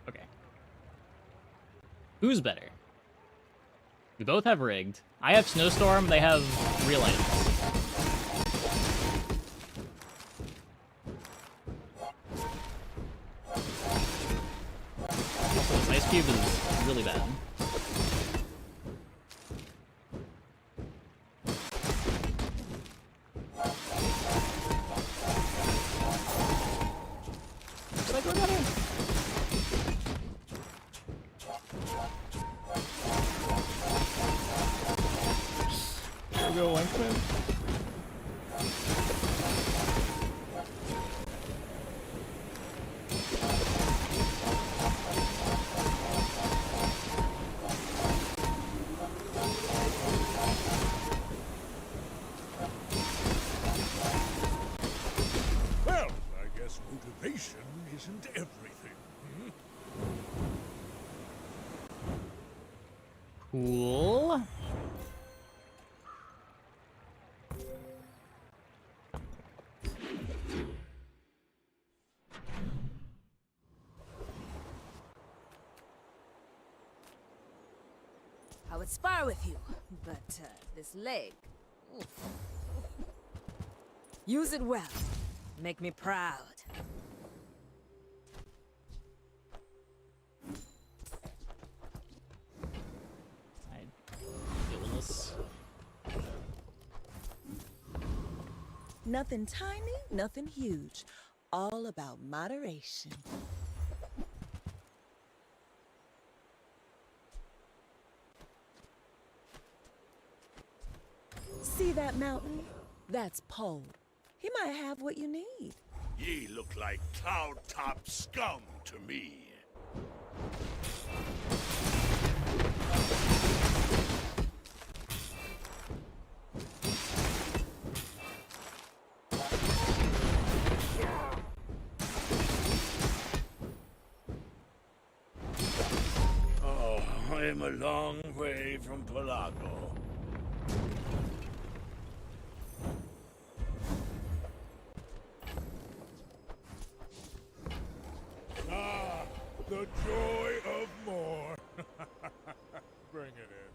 Okay. Who's better? We both have rigged. I have Snowstorm, they have real items. Also, this ice cube is really bad. Looks like we're better. There we go, Lengthman. Well, I guess motivation isn't everything. Cool. I would spar with you, but this leg. Oof. Use it well. Make me proud. Nothing tiny, nothing huge. All about moderation. See that mountain? That's Pole. He might have what you need. Ye look like cloud-top scum to me. Oh, I'm a long way from Pelago. Ah, the joy of more. Bring it in.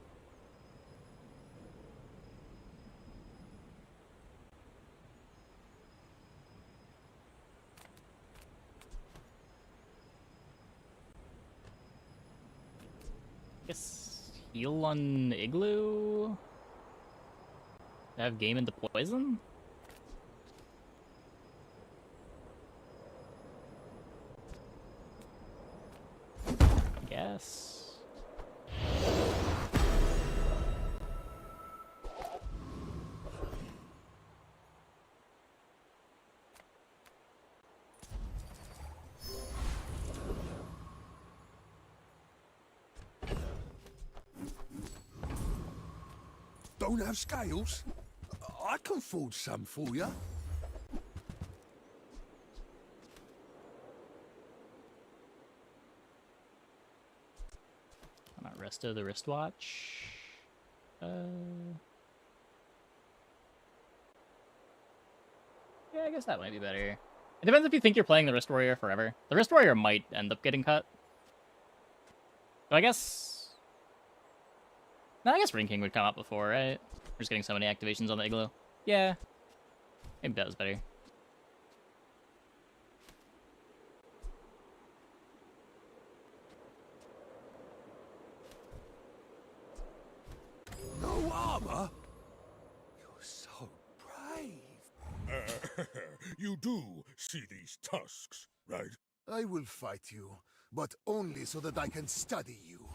Guess heal on Igloo? Have game into poison? I guess. Don't have scales? I can forge some for you. Not resto the wristwatch. Yeah, I guess that might be better. It depends if you think you're playing the Wrist Warrior forever. The Wrist Warrior might end up getting cut. So I guess... No, I guess Ring King would come up before, right? We're just getting so many activations on the Igloo. Yeah. Maybe that was better. No armor? You're so brave. You do see these tusks, right? I will fight you, but only so that I can study you.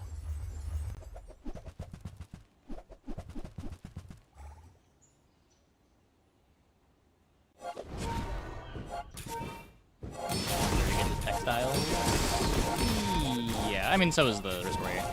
Textiles. Yeah, I mean, so is the Wrist Warrior.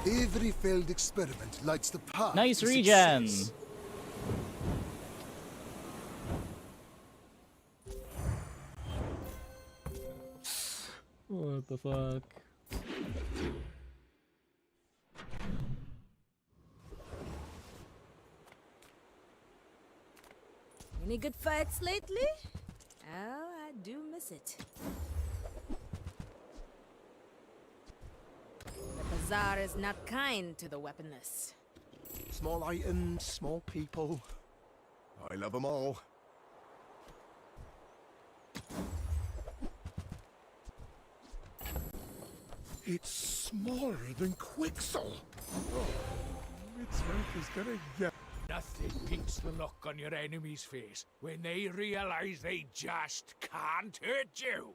Every failed experiment lights the path. Nice to regen! success. What the fuck? Any good fights lately? Oh, I do miss it. The bazaar is not kind to the weaponless. Small items, small people. I love them all. It's smaller than Quixel. Oh, Midsmith is gonna get. Nothing beats the look on your enemy's face when they realize they just can't hurt you.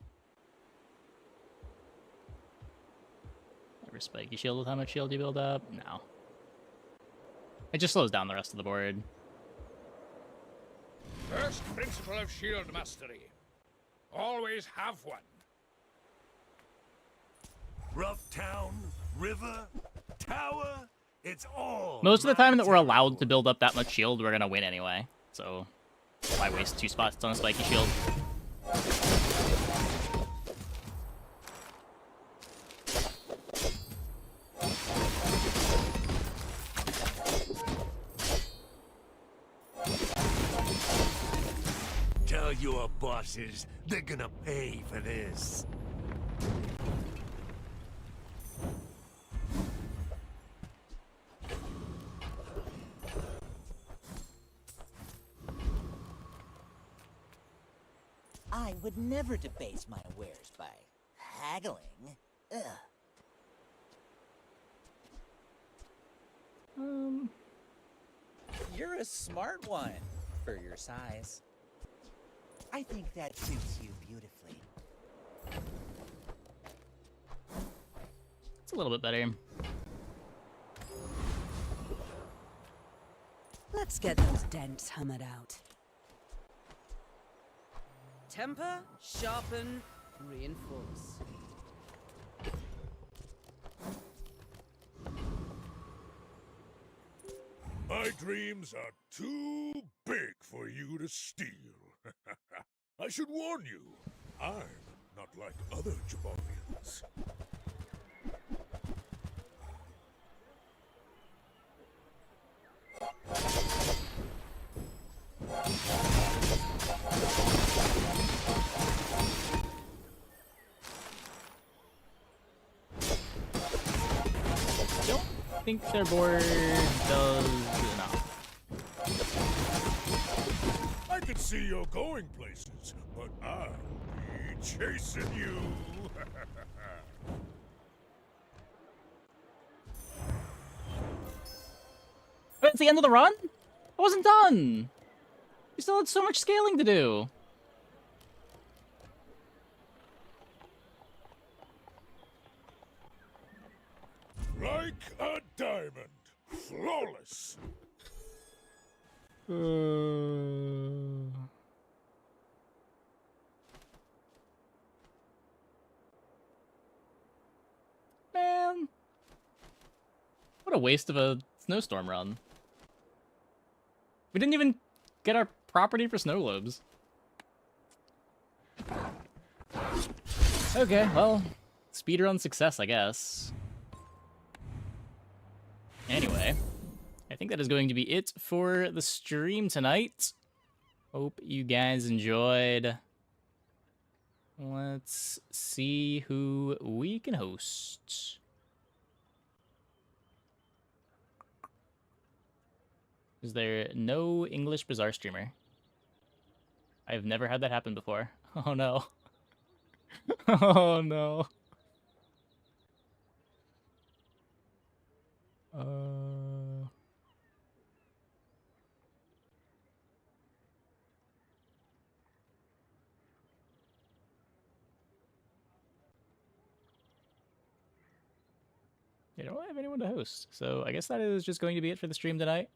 Ever spiky shield with how much shield you build up? No. It just slows down the rest of the board. First principle of shield mastery. Always have one. Rough town, river, tower, it's all. Most of the time that we're allowed to build up that much shield, we're gonna win anyway. So, why waste 2 spots on a spiky shield? your bosses, they're gonna pay for this. I would never debase my wares by haggling. Ugh. You're a smart one for your size. I think that suits you beautifully. It's a little bit better. Let's get those dents hammered out. Temper, sharpen, reinforce. My dreams are too big for you to steal. I should warn you, I'm not like other Jabalians. I think their board does enough. I can see you're going places, but I'll be chasing you. But it's the end of the run? I wasn't done! We still had so much scaling to do. Like a diamond. Flawless. Man. What a waste of a snowstorm run. We didn't even get our property for snow globes. Okay, well, speedrun success, I guess. Anyway, I think that is going to be it for the stream tonight. Hope you guys enjoyed. Let's see who we can host. Is there no English Bazaar streamer? I've never had that happen before. Oh no. Oh no. I don't have anyone to host, so I guess that is just going to be it for the stream tonight.